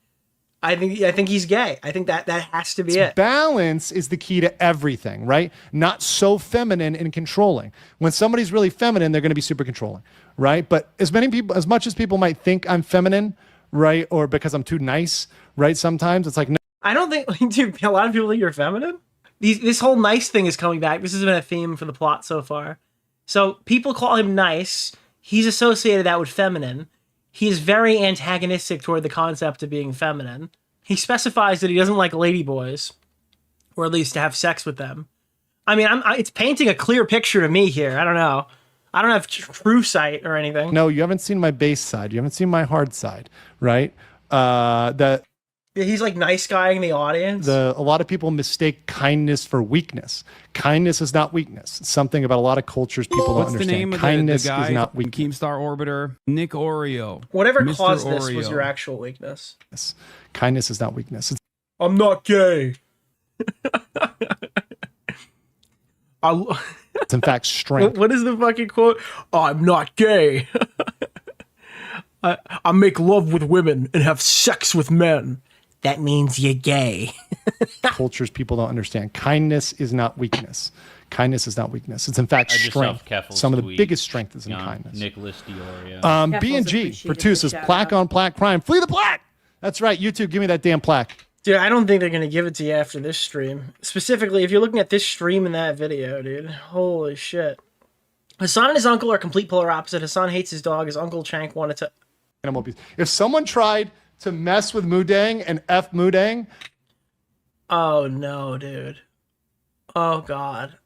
I think he's gay. I think that has to be it. Balance is the key to everything, right? Not so feminine and controlling. When somebody's really feminine, they're going to be super controlling, right? But as much as people might think I'm feminine, right? Or because I'm too nice, right? Sometimes it's like, no. I don't think, dude, a lot of people think you're feminine. This whole nice thing is coming back. This has been a theme for the plot so far. So people call him nice. He's associated that with feminine. He is very antagonistic toward the concept of being feminine. He specifies that he doesn't like ladyboys, or at least to have sex with them. I mean, it's painting a clear picture to me here. I don't know. I don't have true sight or anything. No, you haven't seen my base side. You haven't seen my hard side, right? He's like nice guying the audience. A lot of people mistake kindness for weakness. Kindness is not weakness. It's something about a lot of cultures people don't understand. What's the name of kindness the guy is not weakness. Keemstar Orbiter? Nick Oreo. Whatever Mr. caused this Oreo. was your actual weakness. Kindness is not weakness. I'm not gay. It's in fact strength. What is the fucking quote? I'm not gay. I make love with women and have sex with men. That means you're gay. Cultures people don't understand. Kindness is not weakness. Kindness is not weakness. It's in fact strength. Some of the biggest strength is in kindness. Nicholas DeOrio. B&G for two says plaque on plaque crime. Flee the plaque. That's right. YouTube, give me that damn plaque. Dude, I don't think they're going to give it to you after this stream. Specifically, if you're looking at this stream and that video, dude. Holy shit. Hasan and his uncle are complete polar opposite. Hasan hates his dog. His uncle Chank wanted to... Animal abuse. If someone tried to mess with Mudang and F Mudang... Oh, no, dude. Oh, God.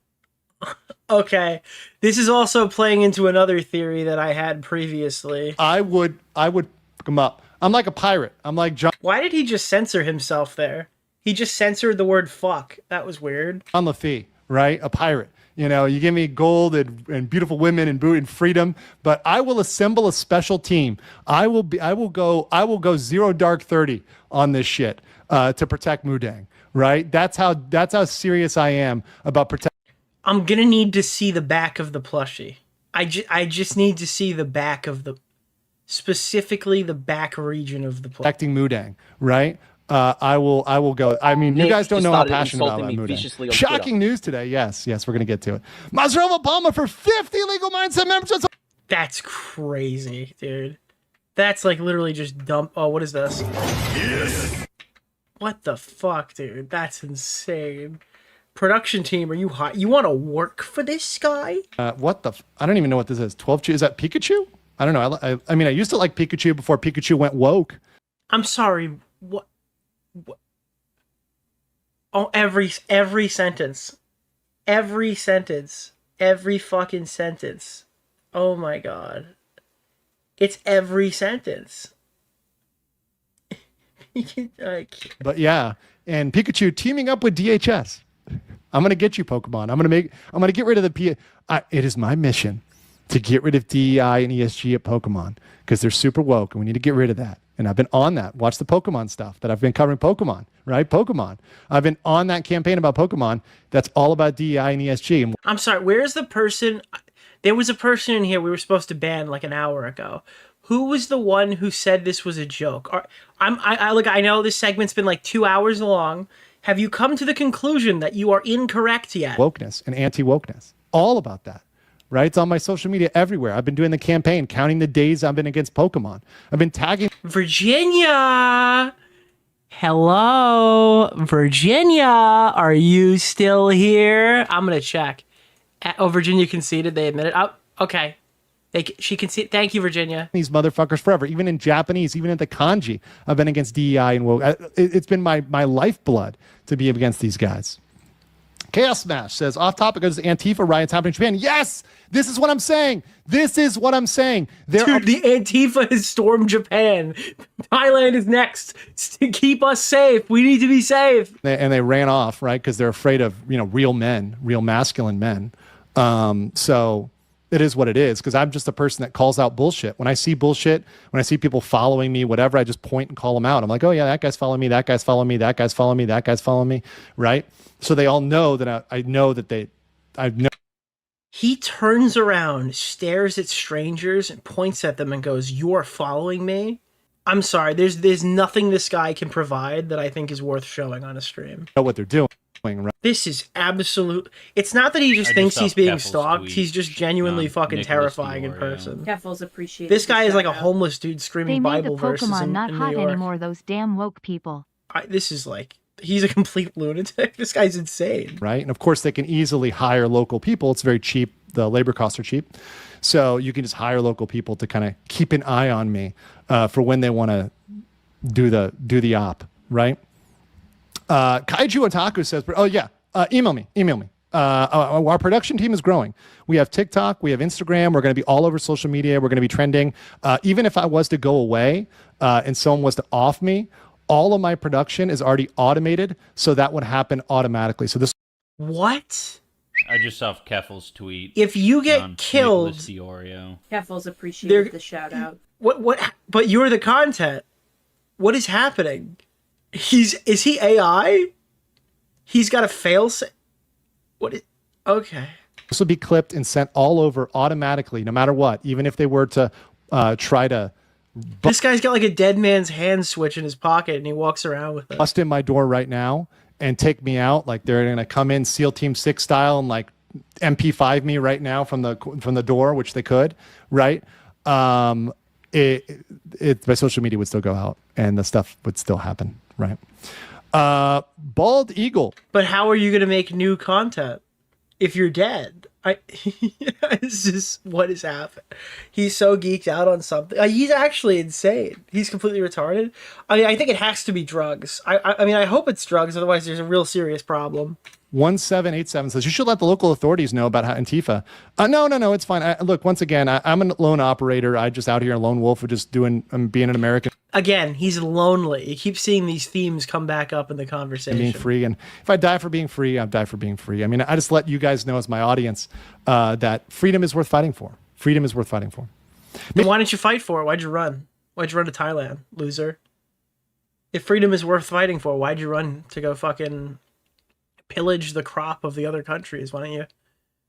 Okay. This is also playing into another theory that I had previously. I would fuck him up. I'm like a pirate. I'm like John. Why did he just censor himself there? He just censored the word fuck. That was weird. On the right? A pirate. You know, you give me gold and beautiful women and freedom, but I will assemble a special team. I will go 0 dark 30 on this shit to protect Mudang, right? That's how serious I am about protecting. I'm gonna need to see the back of the plushie. I just need to see the back of specifically the back region of the plushie. Protecting Mudang, right? I will go. I mean, you guys don't know how passionate about Mudang. Shocking news today. Yes, we're going to get to it. Mazrel Obama for 50 legal mindset members. That's crazy, dude. That's like literally just dump. Oh, what is this? Yes. What the fuck, dude? That's insane. Production team, are you hot? You want to work for this guy? What the? I don't even know what this is. 12. Is that Pikachu? I don't know. I mean, I used to like Pikachu before Pikachu went woke. I'm sorry. What? Oh, every sentence, every fucking sentence. Oh my God, it's every sentence. But yeah, and Pikachu teaming up with DHS. I'm gonna get you, Pokemon. I'm gonna get rid of the It is my mission to get rid of DEI and ESG at Pokemon because they're super woke and we need to get rid of that. And I've been on that. Watch the Pokemon stuff that I've been covering Pokemon, right? Pokemon. I've been on that campaign about Pokemon that's all about DEI and ESG. I'm sorry, where's the person? There was a person in here we were supposed to ban like an hour ago. Who was the one who said this was a joke? I know this segment's been like 2 hours long. Have you come to the conclusion that you are incorrect yet? Wokeness and anti-wokeness. All about that. Right? It's on my social media everywhere. I've been doing the campaign, counting the days I've been against Pokemon. I've been tagging Virginia. Hello, Virginia. Are you still here? I'm gonna check. Oh, Virginia conceded. They admitted. Oh, okay. She conceded. Thank you, Virginia. These motherfuckers forever. Even in Japanese, even at the kanji, I've been against DEI and woke. It's been my lifeblood to be against these guys. Chaos Smash says, off topic, there's Antifa riots happening in Japan. Yes, this is what I'm saying. This is what I'm saying. Dude, the Antifa has stormed Japan. Thailand is next to keep us safe. We need to be safe. And they ran off, right? Because they're afraid of, real men, real masculine men. So it is what it is, because I'm just a person that calls out bullshit. When I see bullshit, when I see people following me, whatever, I just point and call them out. I'm like, oh yeah, that guy's following me, that guy's following me, that guy's following me, that guy's following me, right? So they all know that I know that I know. He turns around, stares at strangers, and points at them and goes, "You're following me?" I'm sorry, there's nothing this guy can provide that I think is worth showing on a stream. Know what they're doing. Right? This is absolute. It's not that he just thinks he's being stalked. He's just genuinely fucking Nicholas terrifying DeOrio. in person. Keffels appreciate. This guy is like a homeless dude screaming They made Bible the verses Pokemon in not New hot York. anymore, those damn woke people. This is like, he's a complete lunatic. This guy's insane. Right? And of course, they can easily hire local people. It's very cheap. The labor costs are cheap. So you can just hire local people to kind of keep an eye on me for when they want to do the op, right? Kaiju Otaku says, oh yeah, email me. Our production team is growing. We have TikTok, we have Instagram. We're going to be all over social media. We're going to be trending. Even if I was to go away and someone was to off me, all of my production is already automated, so that would happen automatically. So this. What? I just saw Keffel's tweet. If you get killed, Nicholas DeOrio. Keffels appreciated the shout out. What? But you're the content. What is happening? Is he AI? He's got a fail. Okay. This will be clipped and sent all over automatically, no matter what. Even if they were to try to. This guy's got like a dead man's hand switch in his pocket, and he walks around with it. Bust in my door right now and take me out. Like they're gonna come in SEAL Team 6 style and like MP5 me right now from the door, which they could, right? My social media would still go out and the stuff would still happen, right? Bald Eagle. But how are you gonna make new content if you're dead? This is what is happening. He's so geeked out on something. He's actually insane. He's completely retarded. I mean, I think it has to be drugs. I mean, I hope it's drugs. Otherwise, there's a real serious problem. 1787 says, you should let the local authorities know about how Antifa. No, it's fine. Look, once again, I'm a lone operator. I just out here a lone wolf for just being an American. Again, he's lonely. You keep seeing these themes come back up in the conversation. Being free. And if I die for being free, I'll die for being free. I mean, I just let you guys know as my audience that freedom is worth fighting for. Freedom is worth fighting for. Then why didn't you fight for it? Why'd you run? Why'd you run to Thailand, loser? If freedom is worth fighting for, why'd you run to go fucking pillage the crop of the other countries? Why don't you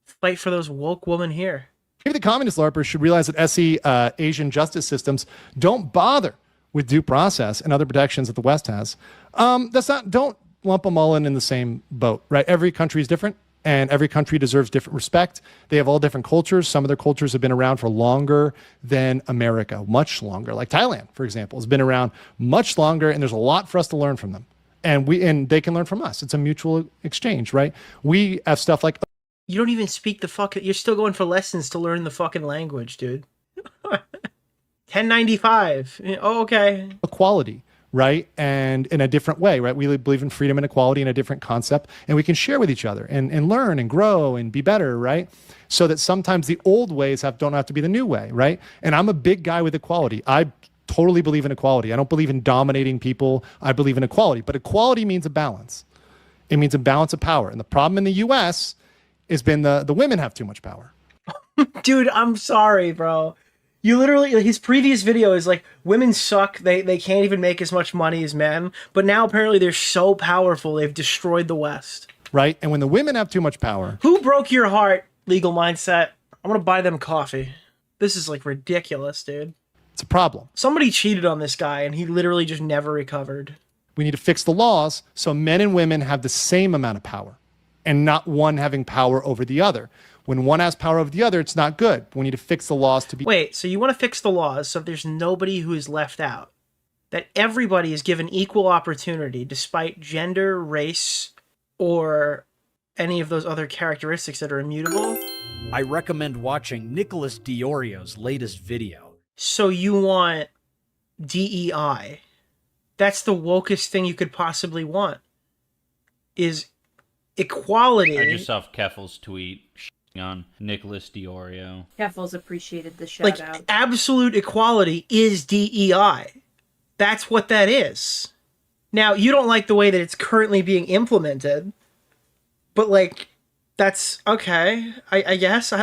fight for those woke women here? Maybe the communist LARPers should realize that SE Asian justice systems don't bother with due process and other protections that the West has. Don't lump them all in the same boat, right? Every country is different and every country deserves different respect. They have all different cultures. Some of their cultures have been around for longer than America, much longer. Like Thailand, for example, has been around much longer, and there's a lot for us to learn from them. And they can learn from us. It's a mutual exchange, right? We have stuff like. You don't even speak the fucking. You're still going for lessons to learn the fucking language, dude. 1095. Oh, okay. Equality, right? And in a different way, right? We believe in freedom and equality in a different concept, and we can share with each other and learn and grow and be better, right? So that sometimes the old ways don't have to be the new way, right? And I'm a big guy with equality. I totally believe in equality. I don't believe in dominating people. I believe in equality. But equality means a balance. It means a balance of power. And the problem in the U.S. has been the women have too much power. Dude, I'm sorry, bro. You literally, his previous video is like, women suck, they can't even make as much money as men, but now apparently they're so powerful, they've destroyed the West. Right? And when the women have too much power. Who broke your heart, Legal Mindset? I want to buy them coffee. This is like ridiculous, dude. It's a problem. Somebody cheated on this guy and he literally just never recovered. We need to fix the laws so men and women have the same amount of power and not one having power over the other. When one has power over the other, it's not good. We need to fix the laws to be... Wait, so you want to fix the laws so there's nobody who is left out? That everybody is given equal opportunity despite gender, race, or any of those other characteristics that are immutable? I recommend watching Nicholas DeOrio's latest video. So you want DEI. That's the wokest thing you could possibly want. Is equality. I just saw Keffel's tweet on Nicholas DeOrio. Keffels appreciated the shout out. Like, absolute equality is DEI. That's what that is. Now, you don't like the way that it's currently being implemented, but, like, that's okay, I guess.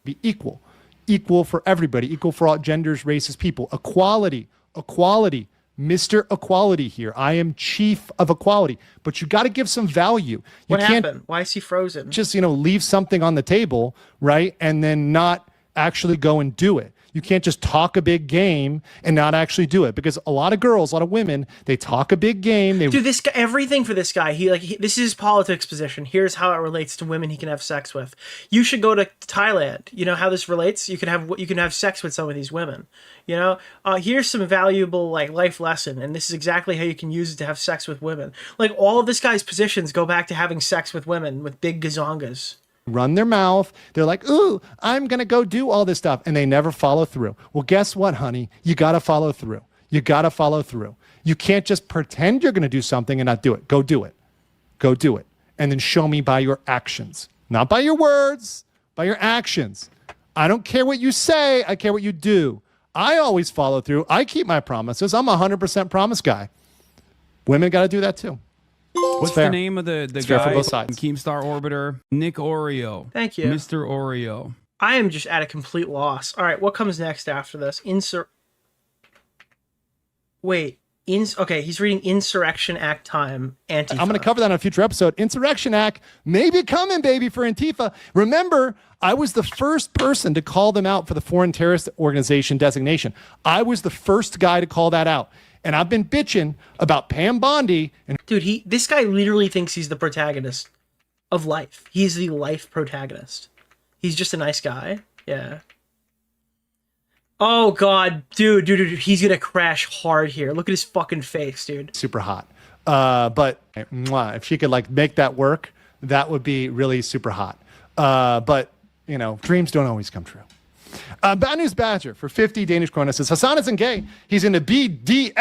Be equal. Equal for everybody. Equal for all genders, races, people. Equality. Equality. Mr. Equality here. I am chief of equality. But you got to give some value. You What happened? Why is he frozen? Just, leave something on the table, right? And then not actually go and do it. You can't just talk a big game and not actually do it, because a lot of girls, a lot of women, they talk a big game. Dude, this guy, everything for this guy. This is his politics position. Here's how it relates to women he can have sex with. You should go to Thailand. You know how this relates? You can have sex with some of these women. Here's some valuable life lesson, and this is exactly how you can use it to have sex with women. Like, all of this guy's positions go back to having sex with women with big gazongas. Run their mouth. They're like, ooh, I'm going to go do all this stuff. And they never follow through. Well, guess what, honey? You got to follow through. You got to follow through. You can't just pretend you're going to do something and not do it. Go do it. Go do it. And then show me by your actions. Not by your words, by your actions. I don't care what you say. I care what you do. I always follow through. I keep my promises. I'm a 100% promise guy. Women got to do that too. What's the name of the guy for both sides. Keemstar Orbiter? Nick Oreo. Thank you. Mr. Oreo. I am just at a complete loss. All right, what comes next after this? Okay, he's reading Insurrection Act time, Antifa. I'm going to cover that on a future episode. Insurrection Act may be coming, baby, for Antifa. Remember, I was the first person to call them out for the foreign terrorist organization designation. I was the first guy to call that out. And I've been bitching about Pam Bondi. Dude, this guy literally thinks he's the protagonist of life. He's the life protagonist. He's just a nice guy. Yeah. Oh, God. Dude. He's going to crash hard here. Look at his fucking face, dude. Super hot. But if she could make that work, that would be really super hot. But, dreams don't always come true. Bad News Badger for 50 Danish krona says, Hasan isn't gay. He's into BD.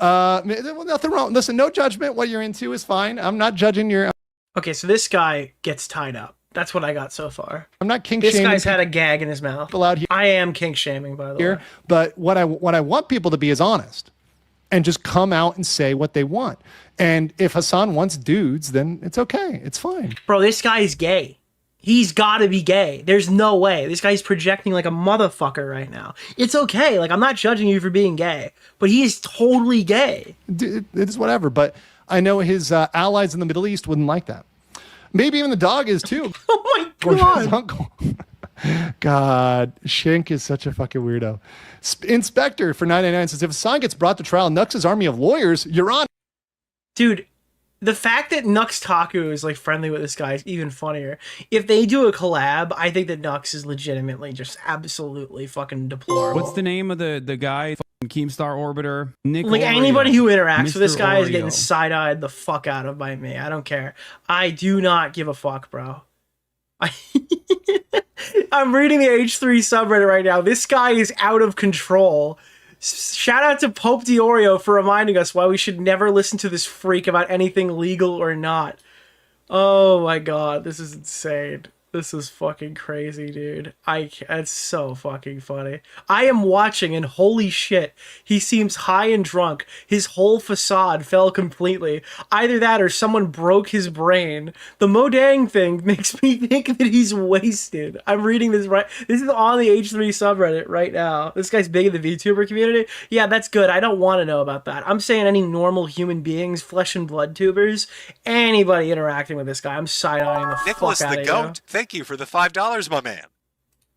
Nothing wrong. Listen, no judgment. What you're into is fine. I'm not judging your... Okay, so this guy gets tied up. That's what I got so far. I'm not kink shaming. This guy's had a gag in his mouth. Out here. I am kink shaming, by the way. But what I want people to be is honest and just come out and say what they want. And if Hasan wants dudes, then it's okay. It's fine. Bro, this guy is gay. He's got to be gay. There's no way. This guy's projecting like a motherfucker right now. It's okay. I'm not judging you for being gay, but he is totally gay. It's whatever. But I know his allies in the Middle East wouldn't like that. Maybe even the dog is too. Oh my God. His uncle. God, Shink is such a fucking weirdo. Inspector for 999 says, if Hasan gets brought to trial, Nux's army of lawyers, you're on. Dude, the fact that Nux Taku is friendly with this guy is even funnier. If they do a collab, I think that Nux is legitimately just absolutely fucking deplorable. What's the name of the guy? Keemstar Orbiter. Nick anybody who interacts with this Mr. guy is Oreo. getting side-eyed the fuck out of by me. I don't care. I do not give a fuck, bro. I'm reading the H3 subreddit right now. This guy is out of control. Shout out to Pope DeOrio for reminding us why we should never listen to this freak about anything legal or not. Oh my God, this is insane. This is fucking crazy, dude. It's so fucking funny. I am watching and holy shit, he seems high and drunk. His whole facade fell completely. Either that or someone broke his brain. The Modang thing makes me think that he's wasted. I'm reading this right. This is on the H3 subreddit right now. This guy's big in the VTuber community. Yeah, that's good. I don't want to know about that. I'm saying any normal human beings, flesh and blood tubers, anybody interacting with this guy, I'm side-eyeing the Nicholas fuck out the of Goat, thank you for the $5, my man.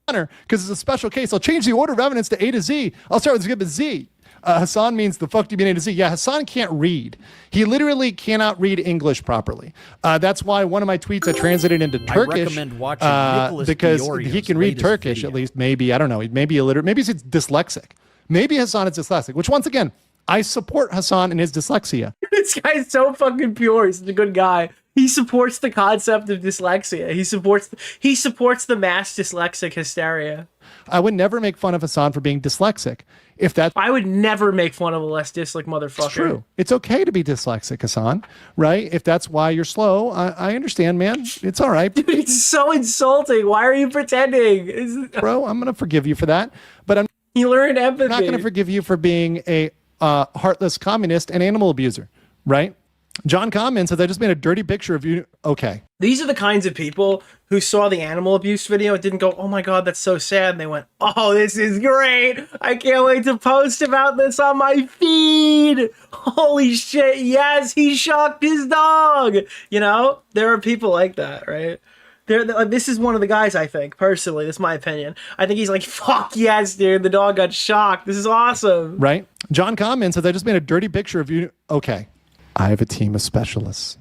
Because it's a special case. I'll change the order of evidence to A to Z. I'll start with Exhibit Z. Hasan means the fuck do you mean A to Z? Yeah, Hasan can't read. He literally cannot read English properly. That's why one of my tweets I translated into Turkish. I recommend watching Nicholas because DeOrio's he can read latest Turkish video. at least. Maybe, I don't know. Maybe illiterate. Maybe he's dyslexic. Maybe Hasan is dyslexic, which once again, I support Hasan and his dyslexia. This guy's so fucking pure. He's such a good guy. He supports the concept of dyslexia. He supports the mass dyslexic hysteria. I would never make fun of Hasan for being dyslexic. If that's I would never make fun of a less dyslexic motherfucker. It's true. It's okay to be dyslexic, Hasan, right? If that's why you're slow, I understand, man. It's all right. Dude, it's so insulting. Why are you pretending? Bro, I'm going to forgive you for that. But you learned empathy. I'm not going to forgive you for being a heartless communist and animal abuser, right? John Comment says, I just made a dirty picture of you. Okay. These are the kinds of people who saw the animal abuse video and didn't go, oh my God, that's so sad. And they went, oh, this is great. I can't wait to post about this on my feed. Holy shit. Yes, he shocked his dog. You know, there are people like that, right? This is one of the guys, I think, personally. That's my opinion. I think he's like, fuck yes, dude. The dog got shocked. This is awesome. Right? John Comment says, I just made a dirty picture of you. Okay. I have a team of specialists,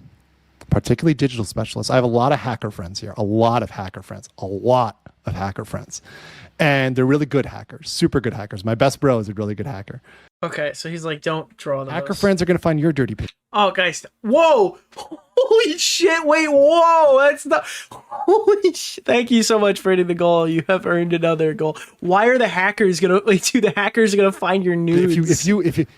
particularly digital specialists. I have a lot of hacker friends here, a lot of hacker friends. And they're really good hackers, super good hackers. My best bro is a really good hacker. Okay, so he's like, don't draw those. Hacker friends are going to find your dirty picture. Oh, guys. Whoa. Holy shit. Wait, whoa. That's not. Holy shit. Thank you so much for hitting the goal. You have earned another goal. Why are the hackers going to. Wait, dude, the hackers are going to find your nudes.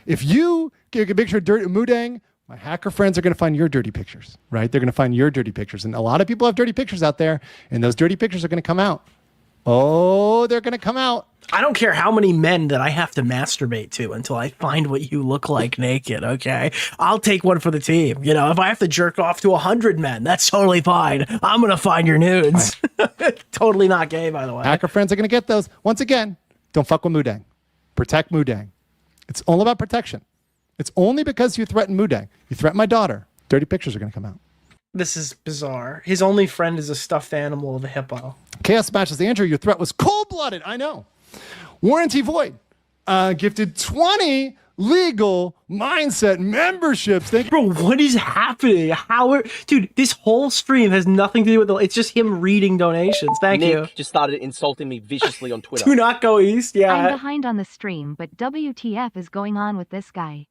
If you get a picture of dirty Mudang, my hacker friends are going to find your dirty pictures, right? They're going to find your dirty pictures. And a lot of people have dirty pictures out there, and those dirty pictures are going to come out. Oh, they're going to come out. I don't care how many men that I have to masturbate to until I find what you look like naked, okay? I'll take one for the team. You know, if I have to jerk off to 100 men, that's totally fine. I'm going to find your nudes. Totally not gay, by the way. Hacker friends are going to get those. Once again, don't fuck with Mudang. Protect Mudang. It's all about protection. It's only because you threaten Mudang. You threaten my daughter. Dirty pictures are going to come out. This is bizarre. His only friend is a stuffed animal of a hippo. Chaos Matches Andrew, your threat was cold-blooded. I know. Warranty Void gifted 20 legal mindset memberships. Bro, what is happening? Dude, this whole stream has nothing to do with it's just him reading donations. Thank you. Nick just started insulting me viciously on Twitter. Do not go east. Yeah. I'm behind on the stream, but WTF is going on with this guy?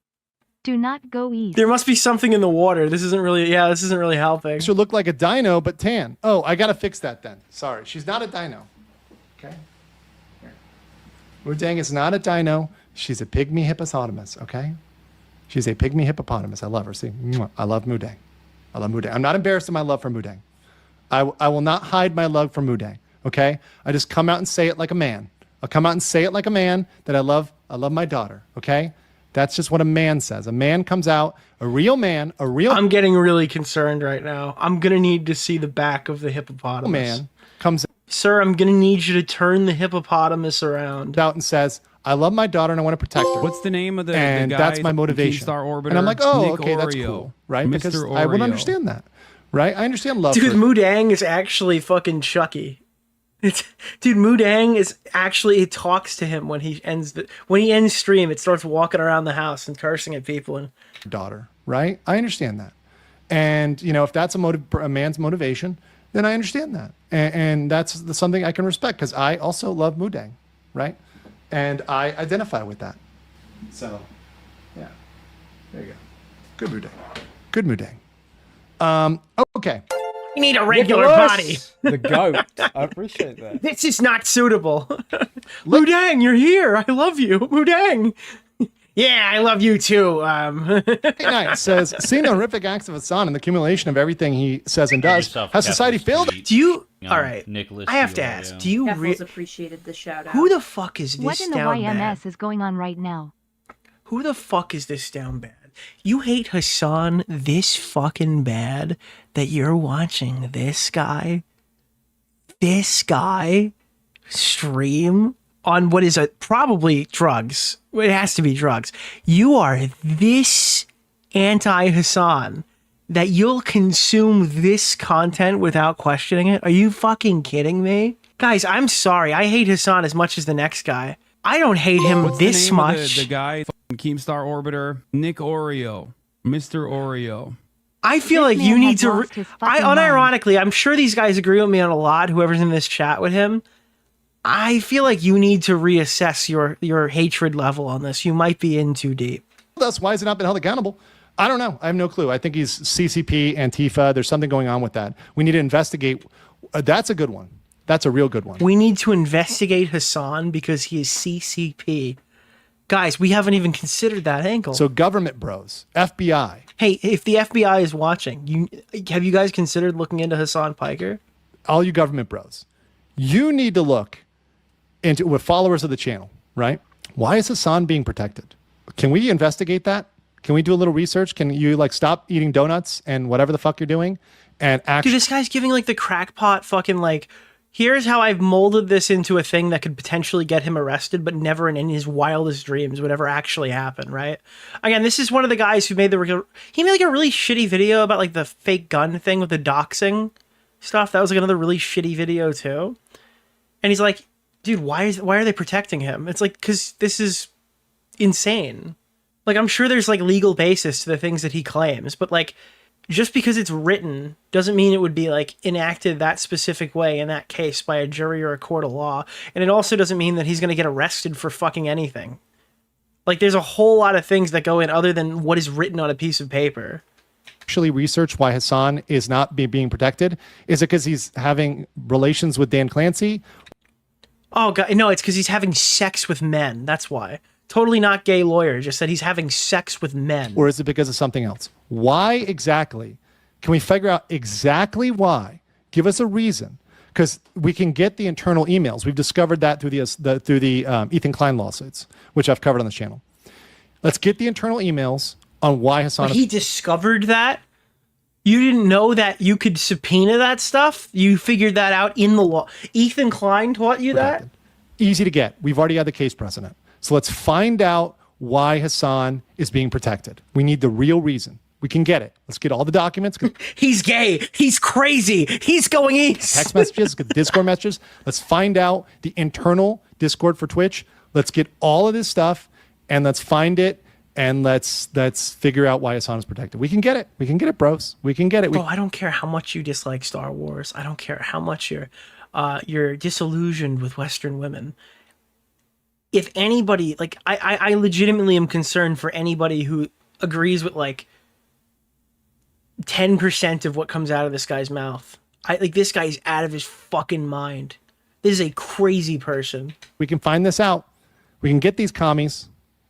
Do not go east. There must be something in the water. This isn't really helping. She'll look like a dino, but tan. Oh, I got to fix that then. Sorry. She's not a dino. Okay. Mudang is not a dino. She's a pygmy hippopotamus, okay? She's a pygmy hippopotamus. I love her. See? I love Mudang. I love Mudang. I'm not embarrassed of my love for Mudang. I will not hide my love for Mudang, okay? I just come out and say it like a man. I'll come out and say it like a man that I love my daughter, okay? That's just what a man says. A man comes out, a real man, I'm getting really concerned right now. I'm going to need to see the back of the hippopotamus. Man comes Sir, I'm going to need you to turn the hippopotamus around. Out and says, I love my daughter and I want to protect her. What's the name of the and guy? That's my motivation. Star Orbiter, and I'm like, oh, Nick okay, that's Oreo, cool, right? Mr. Because Oreo. I would understand that, right? I understand love. Dude, Mudang is actually fucking Chucky. Dude, Mudang is actually, it talks to him when he ends stream. It starts walking around the house and cursing at people. And daughter, right? I understand that. And, you know, if that's a man's motivation, then I understand that. And that's something I can respect because I also love Mudang, right? And I identify with that. So, yeah. There you go. Good Mudang. Good Mudang. Okay. You need a regular body. The goat. I appreciate that. This is not suitable. Mudang, you're here. I love you. Mudang. Yeah, I love you too. Night says, seeing the horrific acts of Hasan and the accumulation of everything he says and does, has society failed? Do you? All right. Nicholas I have to DeOrio. ask. Do you? appreciated the shout out. Who the fuck is this What in the down bad? YMS is going on right now? Who the fuck is this down bad? You hate Hasan this fucking bad that you're watching this guy stream on what is probably drugs. It has to be drugs. You are this anti-Hasan that you'll consume this content without questioning it? Are you fucking kidding me? Guys, I'm sorry. I hate Hasan as much as the next guy. I don't hate him What's this the name of much. the guy, Keemstar Orbiter, Nick Oreo, Mr. Oreo. I feel like you need to. Unironically, I'm sure these guys agree with me on a lot. Whoever's in this chat with him, I feel like you need to reassess your hatred level on this. You might be in too deep. Thus, why has it not been held accountable? I don't know. I have no clue. I think he's CCP, Antifa. There's something going on with that. We need to investigate. That's a good one. That's a real good one. We need to investigate Hasan because he is CCP. Guys, we haven't even considered that angle. So government bros, FBI. Hey, if the FBI is watching, have you guys considered looking into Hasan Piker? All you government bros, you need to look into, with followers of the channel, right? Why is Hasan being protected? Can we investigate that? Can we do a little research? Can you like stop eating donuts and whatever the fuck you're doing and actually? Dude, this guy's giving like the crackpot fucking like, here's how I've molded this into a thing that could potentially get him arrested, but never in his wildest dreams would ever actually happen, right? Again, this is one of the guys who made he made like a really shitty video about like the fake gun thing with the doxing stuff. That was like another really shitty video too. And he's like, dude, why are they protecting him? It's like, because this is insane. Like, I'm sure there's like legal basis to the things that he claims, but like, just because it's written doesn't mean it would be like enacted that specific way in that case by a jury or a court of law. And it also doesn't mean that he's going to get arrested for fucking anything. Like, there's a whole lot of things that go in other than what is written on a piece of paper. Actually research why Hasan is not being protected? Is it because he's having relations with Dan Clancy? Oh, God, no, it's because he's having sex with men. That's why. Totally not gay lawyer, just that he's having sex with men. Or is it because of something else? Why exactly? Can we figure out exactly why? Give us a reason. Because we can get the internal emails. We've discovered that through the Ethan Klein lawsuits, which I've covered on the channel. Let's get the internal emails on why Hasan... But he discovered that? You didn't know that you could subpoena that stuff? You figured that out in the law. Ethan Klein taught you that? Easy to get. We've already had the case precedent. So let's find out why Hasan is being protected. We need the real reason. We can get it. Let's get all the documents. He's gay. He's crazy. He's going east. Text messages, Discord messages. Let's find out the internal Discord for Twitch. Let's get all of this stuff and let's find it and let's figure out why Hasan is protected. We can get it. We can get it, bros. We can get it. Bro, I don't care how much you dislike Star Wars. I don't care how much you're disillusioned with Western women. If anybody, like, I legitimately am concerned for anybody who agrees with, like, 10% of what comes out of this guy's mouth. This guy's out of his fucking mind. This is a crazy person. We can find this out. We can get these commies.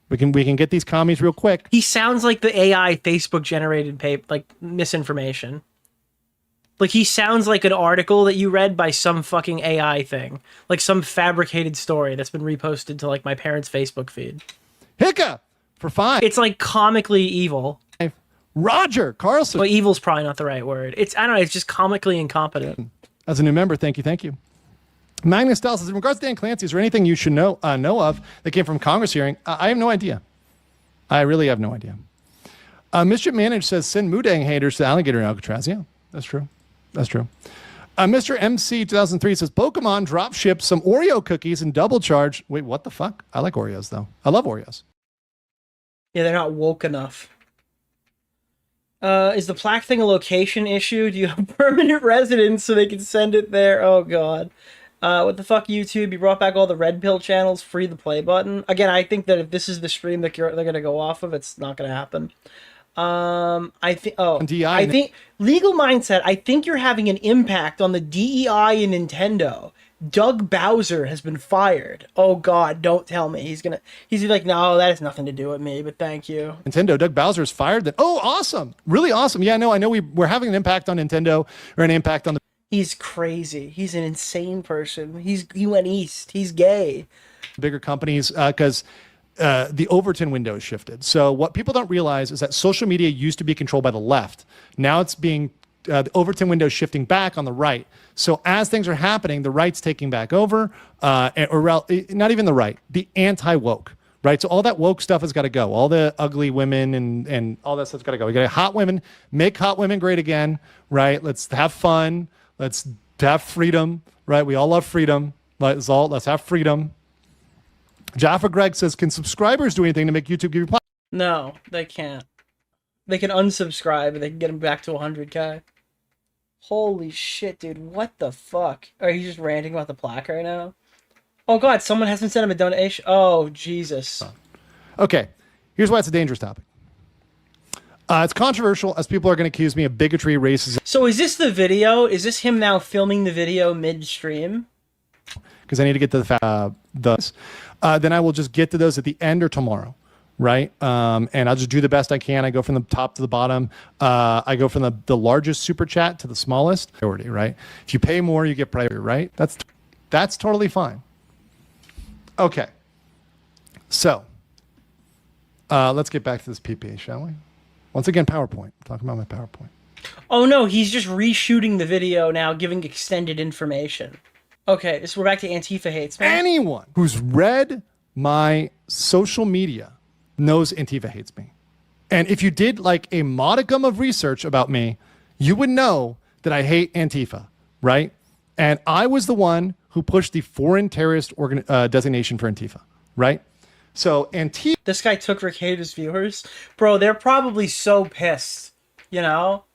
We can get these commies real quick. He sounds like the AI Facebook-generated misinformation. Like, he sounds like an article that you read by some fucking AI thing. Like some fabricated story that's been reposted to, like, my parents' Facebook feed. Hiccup for 5. It's, like, comically evil. Roger Carlson. Well, evil's probably not the right word. I don't know, it's just comically incompetent. As a new member, thank you. Magnus Dell says, in regards to Dan Clancy, is there anything you should know of that came from Congress hearing? I have no idea. I really have no idea. Mischief Managed says, send Mudang haters to Alligator and Alcatraz. Yeah, that's true. That's true. Mr. MC 2003 says, Pokemon drop ship some Oreo cookies and double charge. Wait, what the fuck? I like Oreos, though. I love Oreos. Yeah, they're not woke enough. Is the plaque thing a location issue? Do you have permanent residents so they can send it there? Oh, God. What the fuck, YouTube? You brought back all the red pill channels, free the play button. Again, I think that if this is the stream that they're going to go off of, it's not going to happen. I think legal mindset. I think you're having an impact on the DEI and Nintendo Doug Bowser has been fired. Oh God, don't tell me he's like, no, that has nothing to do with me, but thank you. Nintendo, Doug Bowser is fired. Then, oh, awesome. Really awesome. Yeah, no, I know we're having an impact on Nintendo, or an impact on the... He's crazy. He's an insane person. He went east. He's gay. Bigger companies, because the Overton window is shifted. So what people don't realize is that social media used to be controlled by the left. Now it's being the Overton window is shifting back on the right. So as things are happening, the right's taking back over, or not even the right, the anti-woke, right? So all that woke stuff has got to go. All the ugly women and all that stuff's got to go. We got hot women, make hot women great again, right? Let's have fun. Let's have freedom, right? We all love freedom. Let's have freedom. Jaffa Greg says, can subscribers do anything to make YouTube give you platform? No, they can't. They can unsubscribe and they can get them back to 100K. Holy shit, dude. What the fuck? Are you just ranting about the plaque right now? Oh God, someone hasn't sent him a donation. Oh, Jesus. Okay, here's why it's a dangerous topic. It's controversial as people are going to accuse me of bigotry, racism. So is this the video? Is this him now filming the video midstream? Because I need to get to the then I will just get to those at the end or tomorrow, right? And I'll just do the best I can. I go from the top to the bottom. I go from the largest super chat to the smallest priority, right? If you pay more, you get priority, right? That's totally fine. Okay. So let's get back to this PP, shall we? Once again, PowerPoint. I'm talking about my PowerPoint. Oh no, he's just reshooting the video now, giving extended information. Okay, so we're back to Antifa hates, man. Anyone who's read my social media knows Antifa hates me. And if you did like a modicum of research about me, you would know that I hate Antifa, right? And I was the one who pushed the foreign terrorist designation for Antifa, right? So Antifa... This guy took Recada's viewers? Bro, they're probably so pissed, you know?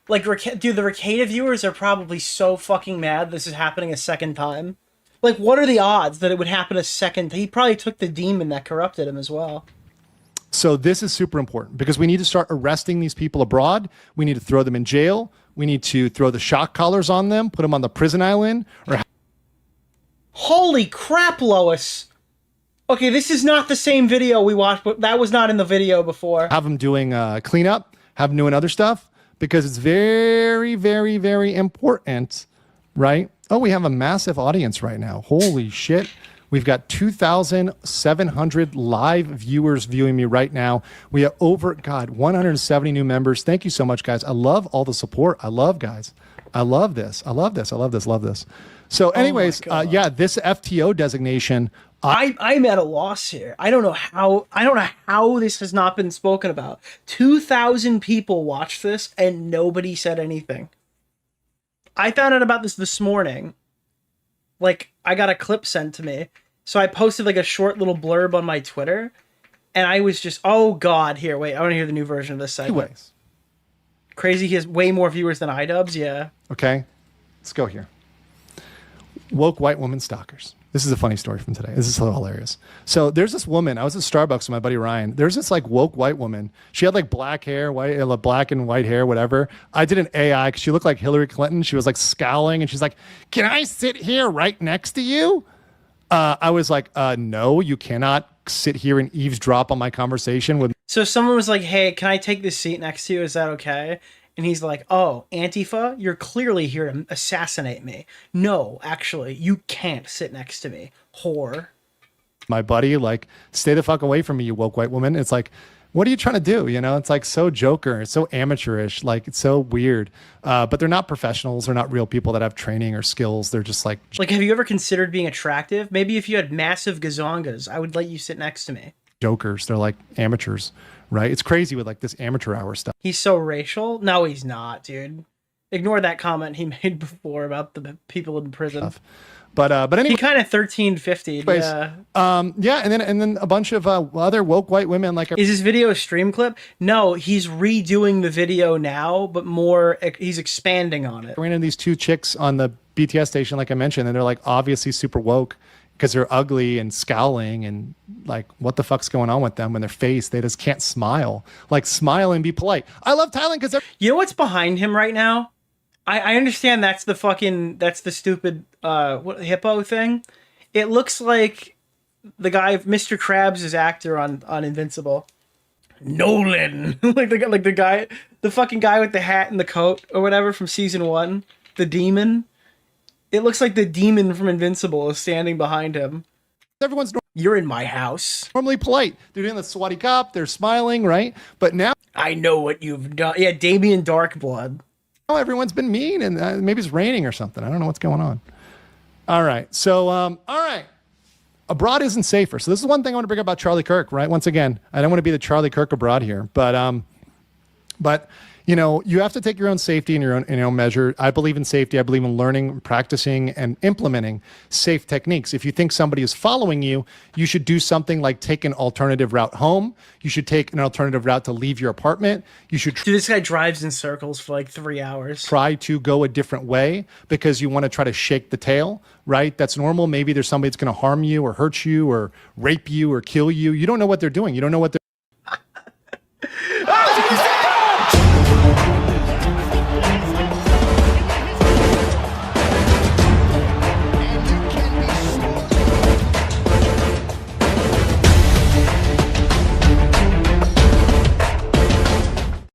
Like, dude, the Recada viewers are probably so fucking mad this is happening a second time. Like, what are the odds that it would happen a second? He probably took the demon that corrupted him as well. So this is super important because we need to start arresting these people abroad. We need to throw them in jail. We need to throw the shock collars on them, put them on the prison island. Holy crap, Lois. Okay, this is not the same video we watched, but that was not in the video before. Have them doing cleanup, have them doing other stuff. Because it's very, very, very important, right? Oh, we have a massive audience right now. Holy shit. We've got 2,700 live viewers viewing me right now. We have over, God, 170 new members. Thank you so much, guys. I love all the support. I love, guys. I love this. I love this. I love this. Love this. So anyways, yeah, this FTO designation... I'm at a loss here. I don't know how this has not been spoken about. 2,000 people watched this and nobody said anything. I found out about this morning. Like, I got a clip sent to me. So I posted like a short little blurb on my Twitter. And I was just, oh God, here, wait, I want to hear the new version of this segment. Anyways. Crazy, he has way more viewers than iDubbbz, yeah. Okay, let's go here. Woke white woman stalkers. This is a funny story from today. This is so hilarious. So there's this woman. I was at Starbucks with my buddy Ryan. There's this like woke white woman. She had like black hair, black and white hair, whatever. I did an AI because she looked like Hillary Clinton. She was like scowling and she's like, "Can I sit here right next to you?" I was like, "No, you cannot sit here and eavesdrop on my conversation with." So someone was like, "Hey, can I take this seat next to you? Is that okay?" And he's like, "Oh, Antifa, you're clearly here to assassinate me. No, actually, you can't sit next to me, whore." My buddy, like, stay the fuck away from me, you woke white woman. It's like, what are you trying to do? You know, it's like so Joker, it's so amateurish, like it's so weird. But they're not professionals. They're not real people that have training or skills. They're just like... have you ever considered being attractive? Maybe if you had massive gazongas, I would let you sit next to me. Jokers. They're like amateurs. Right? It's crazy with like this amateur hour stuff. He's so racial. No, he's not, dude. Ignore that comment he made before about the people in prison. But anyway, he kind of 1350'd. Yeah. Yeah, and then a bunch of other woke white women like. Is this video a stream clip? No, he's redoing the video now, but more. He's expanding on it. I ran into these two chicks on the BTS station, like I mentioned, and they're like obviously super woke. Because they're ugly and scowling and like, what the fuck's going on with them when their face, they just can't smile. Like, smile and be polite. I love Thailand because... You know what's behind him right now? I understand that's the stupid hippo thing. It looks like the guy, Mr. Krabs' actor on Invincible. Nolan. the fucking guy with the hat and the coat or whatever from season 1. The demon. It looks like the demon from Invincible is standing behind him. Everyone's You're in my house. normally polite. They're doing the sweaty cop. They're smiling, right? But now I know what you've done. Yeah, Damien Darkblood. everyone's been mean, and maybe it's raining or something. I don't know what's going on. All right. So, all right. Abroad isn't safer. So this is one thing I want to bring up about Charlie Kirk, right? Once again, I don't want to be the Charlie Kirk abroad here, but you know, you have to take your own safety in your own measure. I believe in safety. I believe in learning, practicing, and implementing safe techniques. If you think somebody is following you, you should do something like take an alternative route home. You should take an alternative route to leave your apartment. You should Dude, this guy drives in circles for like 3 hours. try to go a different way because you want to try to shake the tail, right? That's normal. Maybe there's somebody that's going to harm you or hurt you or rape you or kill you. You don't know what they're doing. You don't know what they're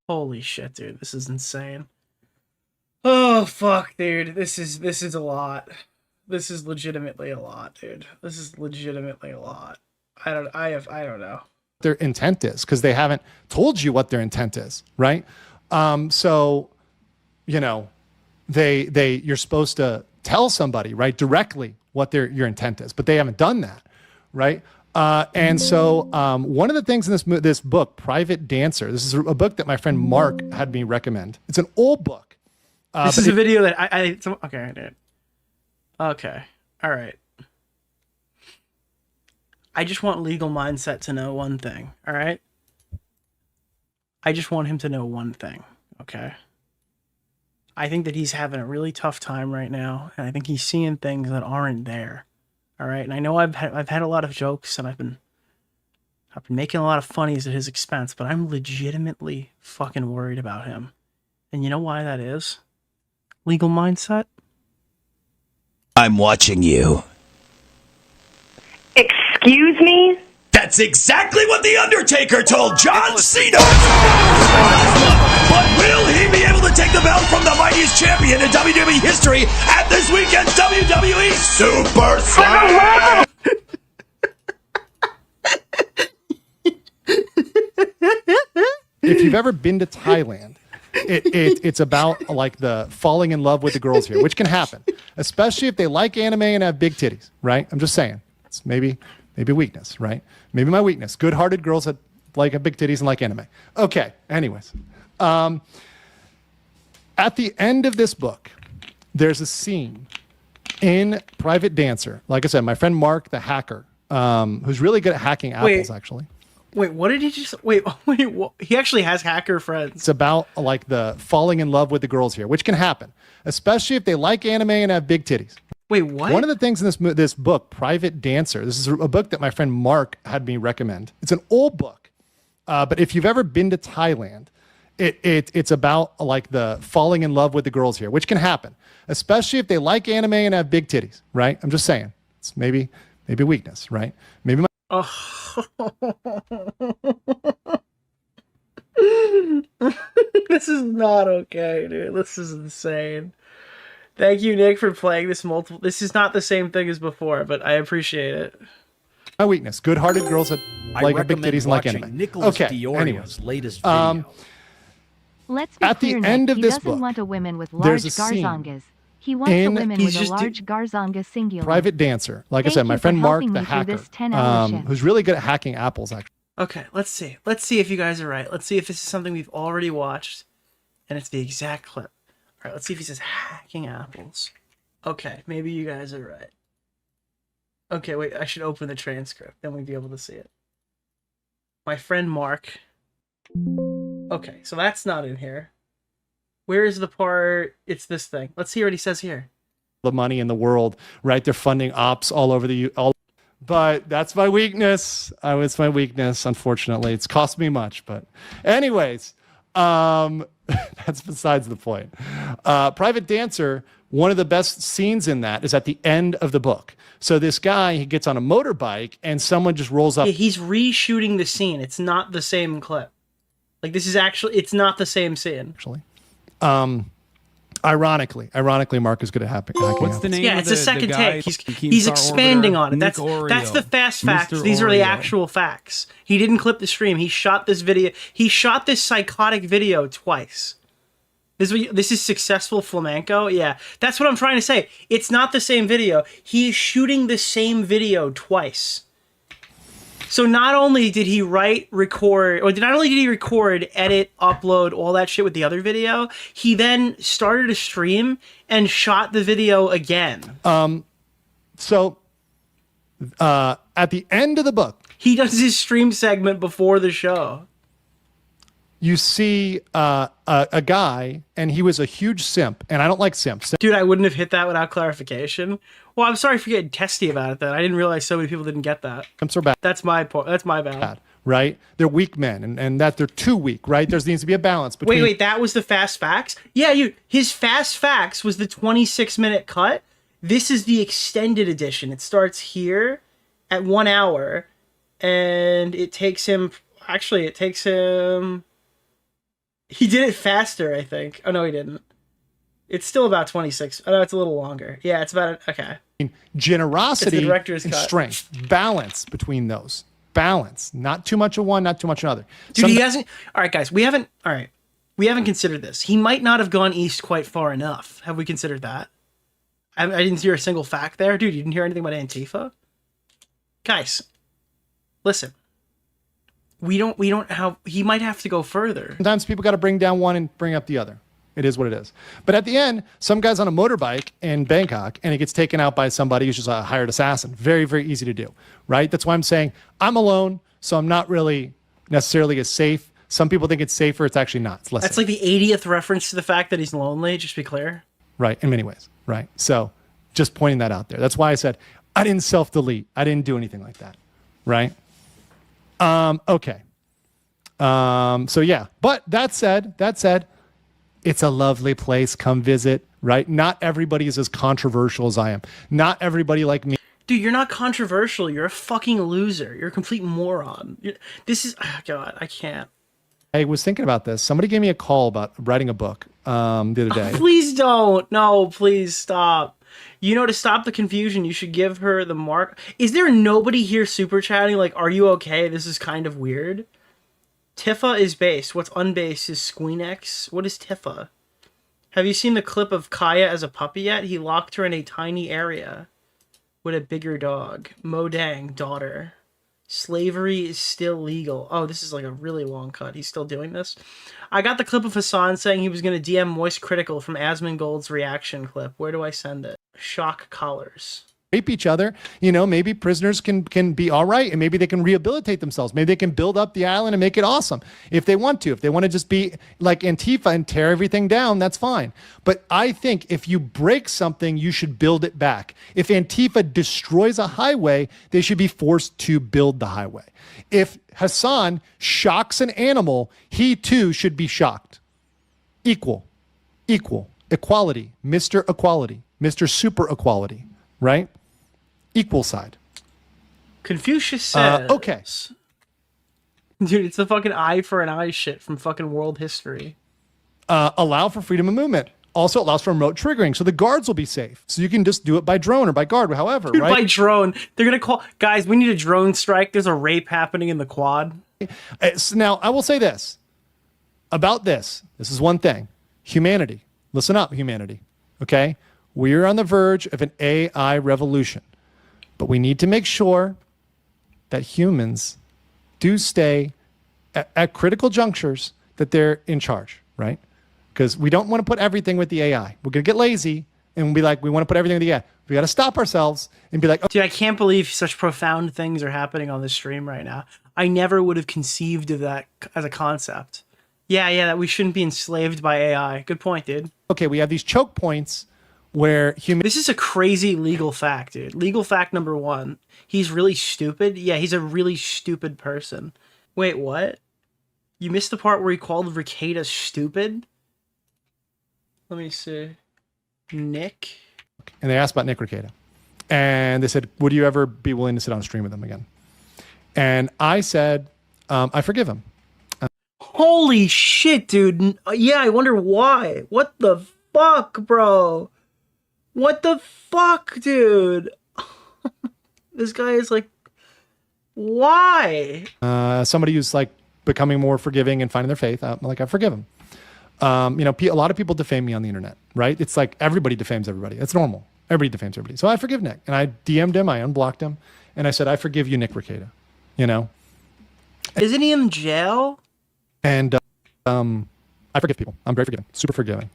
Holy shit, dude. This is insane. Oh, fuck, dude. This is a lot. This is legitimately a lot, dude. This is legitimately a lot. I don't know. their intent is because they haven't told you what their intent is, right? So, you know, you're supposed to tell somebody, right, directly what your intent is, but they haven't done that, right? And so one of the things in this book, Private Dancer, this is a book that my friend Mark had me recommend. It's an old book. This is a video that okay, I did. Okay. All right. I just want Legal Mindset to know one thing, all right? I just want him to know one thing, okay? I think that he's having a really tough time right now, and I think he's seeing things that aren't there, all right? And I know I've had a lot of jokes, and I've been making a lot of funnies at his expense, but I'm legitimately fucking worried about him. And you know why that is? Legal Mindset? I'm watching you. Excuse me? That's exactly what The Undertaker told John Cena! But will he be able to take the belt from the mightiest champion in WWE history at this weekend's WWE Super Slam? If you've ever been to Thailand, it's about like the falling in love with the girls here, which can happen, especially if they like anime and have big titties, right? I'm just saying. It's maybe a weakness, right? Maybe my weakness. Good-hearted girls that like have big titties and like anime. Okay, anyways. At the end of this book, there's a scene in Private Dancer. Like I said, my friend Mark, the hacker, who's really good at hacking apples, actually. Wait, what did he just... Wait, what? He actually has hacker friends. It's about like the falling in love with the girls here, which can happen, especially if they like anime and have big titties. Wait, what? One of the things in this book, Private Dancer, this is a book that my friend Mark had me recommend. It's an old book, but if you've ever been to Thailand, it's about like the falling in love with the girls here, which can happen, especially if they like anime and have big titties, right? I'm just saying. It's maybe a weakness, right? Maybe my... This is not okay, dude. This is insane. Thank you, Nick, for playing this multiple... This is not the same thing as before, but I appreciate it. My weakness. Good-hearted girls that like have big titties and like anime. Nicholas Okay, DeOrio's anyways. latest video. Let's be At the clear, end Nick, of this he doesn't book, want a woman with there's large a scene garzongas. He wants a in- woman he's with a just- large garzonga singular. Private Dancer. Like I Thank said, you my for friend Mark, helping the me through hacker, this 10-hour shift. who's really good at hacking apples, actually. Okay, let's see. Let's see if you guys are right. Let's see if this is something we've already watched, and it's the exact clip. All right, let's see if he says hacking apples. Okay, maybe you guys are right. Okay, wait, I should open the transcript, then we'd be able to see it. My friend Mark. Okay, so that's not in here. Where is the part? It's this thing. Let's see what he says here. The money in the world, right? They're funding ops all over but that's my weakness. It's my weakness, unfortunately. It's cost me much, but anyways, That's besides the point. Private Dancer, one of the best scenes in that is at the end of the book. So this guy, he gets on a motorbike and someone just rolls up. Yeah, he's reshooting the scene. It's not the same clip. Like, this is actually, it's not the same scene. Actually. Ironically, Mark is good at hacking. What's the name? Yeah, of it's the a second guy? take. He's expanding on it. That's DeOrio. the fast facts. Mr. These are the Oreo. actual facts. He didn't clip the stream. He shot this video. He shot this psychotic video twice. This is successful flamenco. Yeah, that's what I'm trying to say. It's not the same video. He's shooting the same video twice. So not only did he record, edit, upload, all that shit with the other video, he then started a stream and shot the video again. So at the end of the book, he does his stream segment before the show. You see a guy, and he was a huge simp, and I don't like simps. Dude, I wouldn't have hit that without clarification. Well, I'm sorry for getting testy about it then. I didn't realize so many people didn't get that. Simps are bad. That's my point. That's my bad. Right? They're weak men, and that they're too weak, right? There needs to be a balance between... Wait, that was the fast facts? Yeah, his fast facts was the 26-minute cut. This is the extended edition. It starts here at 1 hour, and it takes him... Actually, it takes him... He did it faster, I think. Oh, no, he didn't. It's still about 26. Oh, no, it's a little longer. Yeah, it's about... Okay. Generosity and cut. strength. Balance between those. Balance. Not too much of one, not too much of another. Dude, he hasn't... All right, guys, we haven't considered this. He might not have gone east quite far enough. Have we considered that? I didn't hear a single fact there. Dude, you didn't hear anything about Antifa? Guys, listen. We don't have... He might have to go further. Sometimes people got to bring down one and bring up the other. It is what it is. But at the end, some guy's on a motorbike in Bangkok, and he gets taken out by somebody who's just a hired assassin. Very, very easy to do, right? That's why I'm saying I'm alone, so I'm not really necessarily as safe. Some people think it's safer. It's actually not. It's less That's safe. like the 80th reference to the fact that he's lonely, just to be clear. Right, in many ways, right? So just pointing that out there. That's why I said I didn't self-delete. I didn't do anything like that, right? Okay. So yeah, but that said, it's a lovely place. Come visit, right? Not everybody is as controversial as I am. Not everybody like me. Dude, you're not controversial. You're a fucking loser. You're a complete moron. This is... Oh, God, I can't. I was thinking about this. Somebody gave me a call about writing a book the other day. Oh, please don't. No, please stop. You know, to stop the confusion, you should give her the mark. Is there nobody here super chatting? Like, are you okay? This is kind of weird. Tifa is based. What's unbased is Squeenix. What is Tifa? Have you seen the clip of Kaya as a puppy yet? He locked her in a tiny area with a bigger dog. Modang, daughter. Slavery is still legal. Oh, this is like a really long cut. He's still doing this. I got the clip of Hasan saying he was going to DM Moist Critical from Asmongold's reaction clip. Where do I send it? Shock collars. Rape each other, you know, maybe prisoners can be all right, and maybe they can rehabilitate themselves. Maybe they can build up the island and make it awesome if they want to. If they want to just be like Antifa and tear everything down, that's fine. But I think if you break something, you should build it back. If Antifa destroys a highway, they should be forced to build the highway. If Hasan shocks an animal, he too should be shocked. Equal, equality, Mr. Equality, Mr. Super Equality, right? Equal side. Confucius says... Okay. Dude, it's the fucking eye for an eye shit from fucking world history. Allow for freedom of movement. Also allows for remote triggering, so the guards will be safe. So you can just do it by drone or by guard, however, Dude, right? by drone. They're going to call... Guys, we need a drone strike. There's a rape happening in the quad. So now, I will say this. About this. This is one thing. Humanity. Listen up, humanity. Okay? We are on the verge of an AI revolution. But we need to make sure that humans do stay at critical junctures that they're in charge, right? Because we don't want to put everything with the AI. We're going to get lazy and be like, we want to put everything with the AI. We got to stop ourselves and be like... Oh. Dude, I can't believe such profound things are happening on this stream right now. I never would have conceived of that as a concept. Yeah, that we shouldn't be enslaved by AI. Good point, dude. Okay, we have these choke points where This is a crazy legal fact, dude. Legal fact number 1. He's really stupid. Yeah, he's a really stupid person. Wait, what? You missed the part where he called Ricada stupid? Let me see. Nick. And they asked about Nick Rekieta. And they said, would you ever be willing to sit on stream with him again? And I said, I forgive him. Holy shit, dude. Yeah, I wonder why. What the fuck, bro? What the fuck, dude? This guy is like, why? Somebody who's like becoming more forgiving and finding their faith. I'm like, I forgive him. You know, a lot of people defame me on the internet, right? It's like everybody defames everybody. It's normal. Everybody defames everybody. So I forgive Nick. And I DM'd him, I unblocked him, and I said, I forgive you, Nick Rekieta. You know? Isn't he in jail? And I forgive people. I'm very forgiving. Super forgiving.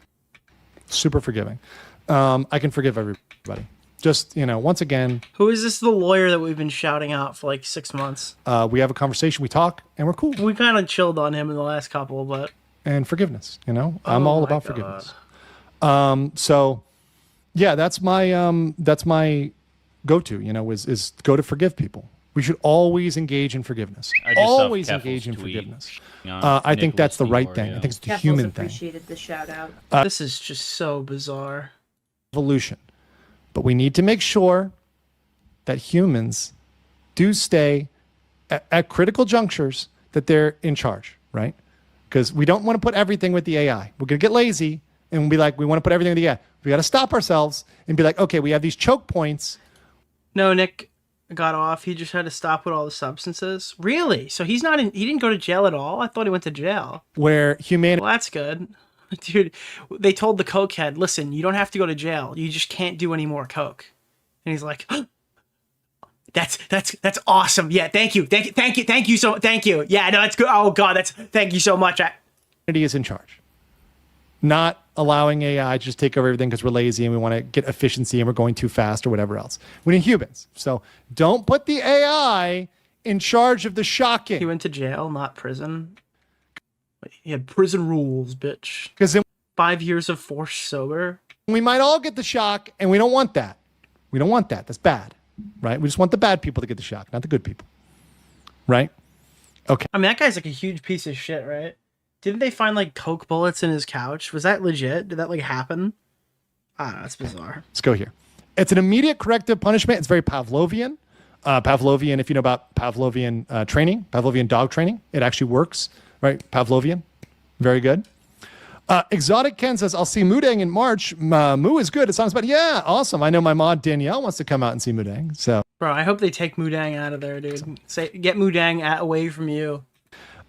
Super forgiving. I can forgive everybody. Just, you know, once again. Who is this the lawyer that we've been shouting out for like 6 months? We have a conversation, we talk, and we're cool. We kind of chilled on him in the last couple, but... And forgiveness, you know? I'm all about forgiveness. So, yeah, that's my go-to, you know, is go to forgive people. We should always engage in forgiveness. Always engage in forgiveness. I think that's the right thing. I think it's the human thing. Appreciated the shout out. This is just so bizarre. Evolution. But we need to make sure that humans do stay at critical junctures that they're in charge, right? Because we don't want to put everything with the AI. We're going to get lazy and be like, we want to put everything with the AI. We got to stop ourselves and be like, okay, we have these choke points. No, Nick got off. He just had to stop with all the substances. Really? So he's not in, he didn't go to jail at all? I thought he went to jail. Where humanity... Well, that's good. Dude, they told the cokehead, listen, you don't have to go to jail. You just can't do any more coke. And he's like, that's awesome. Yeah, thank you. Thank you. Yeah, no, that's good. Oh God, thank you so much. Humanity is in charge. Not allowing AI to just take over everything because we're lazy and we want to get efficiency and we're going too fast or whatever else. We need humans. So don't put the AI in charge of the shocking. He went to jail, not prison. He had prison rules, bitch. Because then 5 years of forced sober. We might all get the shock, and we don't want that. We don't want that. That's bad, right? We just want the bad people to get the shock, not the good people, right? Okay. I mean, that guy's like a huge piece of shit, right? Didn't they find like coke bullets in his couch? Was that legit? Did that like happen? I don't know. That's bizarre. Let's go here. It's an immediate corrective punishment. It's very Pavlovian. Pavlovian, if you know about Pavlovian training, Pavlovian dog training, it actually works. Right, Pavlovian, very good. Exotic Ken says, I'll see Mudang in March. Moo is good. It sounds about, yeah, awesome. I know my mod Danielle wants to come out and see Mudang. So, bro, I hope they take Mudang out of there, dude. Get Mudang away from you.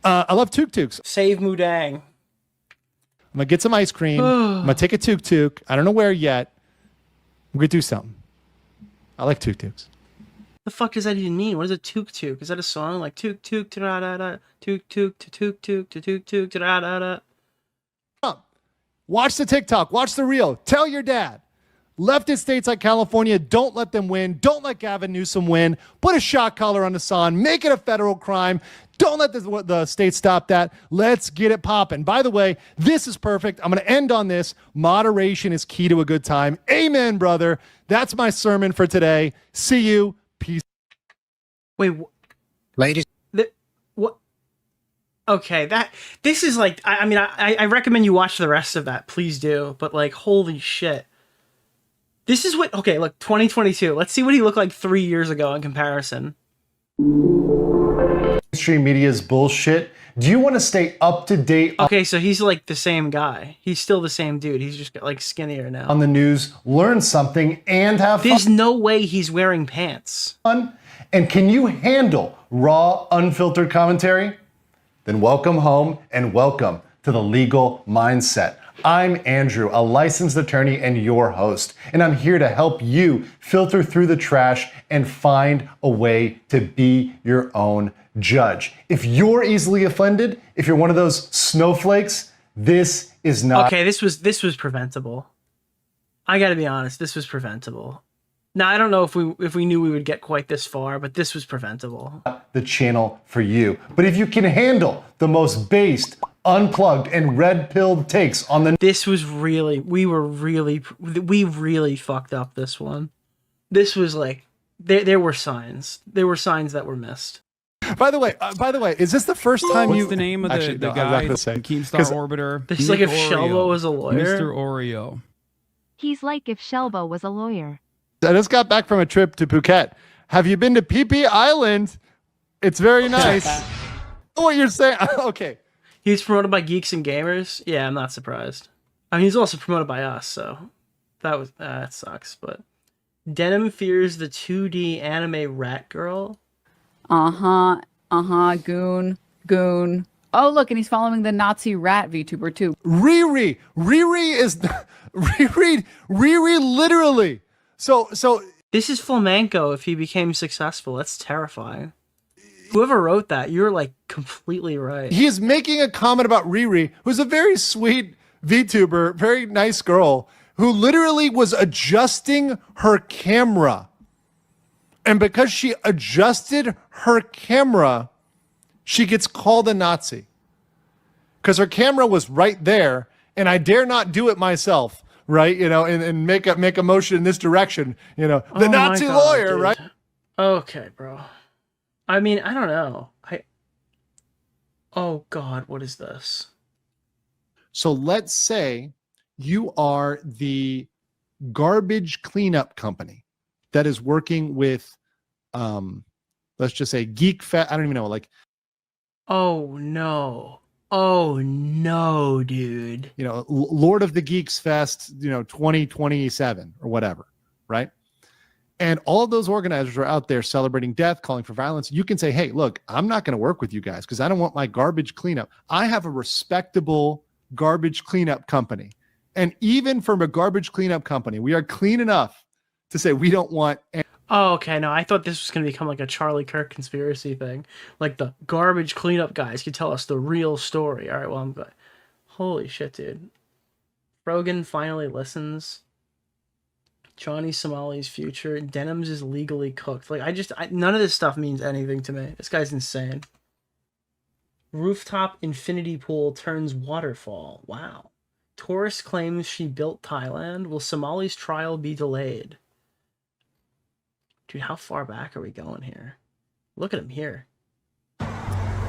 I love tuk-tuks. Save Mudang. I'm gonna get some ice cream. I'm gonna take a tuk-tuk. I don't know where yet. We're gonna do something. I like tuk-tuks. The fuck does that even mean? What is a tuk-tuk? Is that a song? Like tuk-tuk, da-da-da-da, tuk-tuk, tuk-tuk, tuk-tuk, da-da-da-da. Watch the TikTok. Watch the reel. Tell your dad. Leftist states like California, don't let them win. Don't let Gavin Newsom win. Put a shot collar on Hasan. Make it a federal crime. Don't let the state stop that. Let's get it popping. By the way, this is perfect. I'm going to end on this. Moderation is key to a good time. Amen, brother. That's my sermon for today. See you. Peace. Wait, ladies. What? Okay, this is like, I mean, I recommend you watch the rest of that. Please do. But like, holy shit. This is what, okay, look, 2022. Let's see what he looked like 3 years ago in comparison. Mainstream media's bullshit. Do you want to stay up to date? Okay, so he's like the same guy. He's still the same dude. He's just like skinnier now. On the news, learn something and have fun. There's no way he's wearing pants. And can you handle raw, unfiltered commentary? Then welcome home and welcome to the Legal Mindset. I'm Andrew, a licensed attorney and your host, and I'm here to help you filter through the trash and find a way to be your own judge. If you're easily offended, if you're one of those snowflakes, this is not... Okay, this was preventable. I gotta be honest, this was preventable. Now, I don't know if we knew we would get quite this far, but this was preventable. The channel for you. But if you can handle the most based, unplugged, and red-pilled takes on the... This was really... We really fucked up this one. This was like... There were signs. There were signs that were missed. By the way, is this the first time What's you? the name of Actually, the no, I'm guy? not gonna say. Keemstar 'Cause Orbiter. It's like if Nick Shelbo Oreo. was a lawyer. Mr. Oreo. He's like if Shelbo was a lawyer. I just got back from a trip to Phuket. Have you been to Phi Phi Island? It's very nice. What you're saying? Okay. He's promoted by Geeks and Gamers. Yeah, I'm not surprised. I mean, he's also promoted by us, so that sucks. But Denim fears the 2D anime rat girl. Goon. Oh, look, and he's following the Nazi rat VTuber too. Riri is Riri literally. So this is flamenco if he became successful. That's terrifying. Whoever wrote that, you're like completely right. he is making a comment about Riri, who's a very sweet VTuber, very nice girl, who literally was adjusting her camera. And because she adjusted her camera, she gets called a Nazi. Because her camera was right there, and I dare not do it myself, right? You know, and make a motion in this direction, you know. The Nazi lawyer, dude. right? Okay, bro. I mean, I don't know. Oh God, what is this? So let's say you are the garbage cleanup company that is working with, let's just say Geek Fest. I don't even know, like. Oh no, dude. You know, Lord of the Geeks Fest, you know, 2027 or whatever, right? And all of those organizers are out there celebrating death, calling for violence. You can say, hey, look, I'm not going to work with you guys because I don't want my garbage cleanup. I have a respectable garbage cleanup company. And even from a garbage cleanup company, we are clean enough to say we don't want. Oh, okay. No, I thought this was going to become like a Charlie Kirk conspiracy thing. Like the garbage cleanup guys could tell us the real story. All right, well, I'm good. Holy shit, dude. Rogan finally listens. Johnny Somali's future. Denims is legally cooked. Like, none of this stuff means anything to me. This guy's insane. Rooftop infinity pool turns waterfall. Wow. Tourist claims she built Thailand. Will Somali's trial be delayed? Dude, how far back are we going here? Look at him here.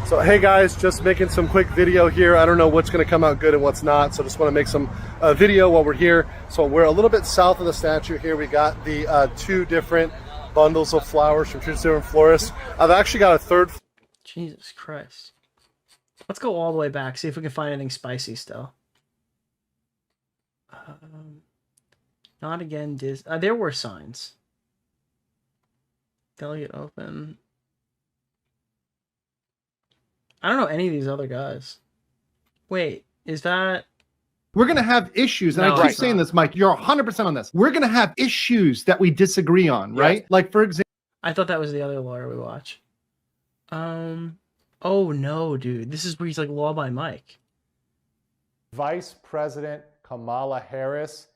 So, hey guys, just making some quick video here. I don't know what's going to come out good and what's not, so just want to make some video while we're here. So we're a little bit south of the statue here. We got the 2 different bundles of flowers from 2 different florists. I've actually got a third. Jesus Christ. Let's go all the way back, see if we can find anything spicy still. Not again, there were signs. Delegate open. I don't know any of these other guys. Wait, is that... We're going to have issues, and No, I keep saying this, Mike, you're 100% on this. We're going to have issues that we disagree on, right? Yes. Like, for example... I thought that was the other lawyer we watch. Oh no, dude. This is where he's like law by Mike. Vice President Kamala Harris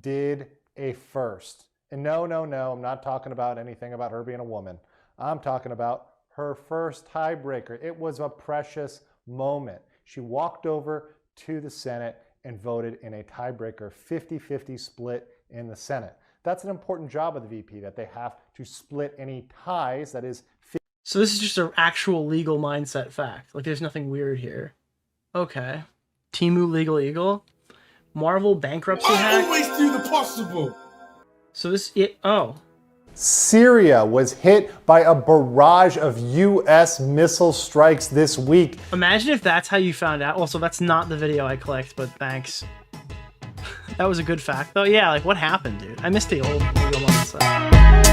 did a first. And no, I'm not talking about anything about her being a woman. I'm talking about her first tiebreaker. It was a precious moment. She walked over to the Senate and voted in a tiebreaker 50-50 split in the Senate. That's an important job of the VP, that they have to split any ties, that is. So this is just an actual legal mindset fact. Like there's nothing weird here. Okay. Temu Legal Eagle. Marvel bankruptcy hack. Always do the possible. So this, Syria was hit by a barrage of U.S. missile strikes this week. Imagine if that's how you found out. Also, that's not the video I clicked, but thanks. That was a good fact, though. Yeah, like, what happened, dude? I missed the old legal mindset.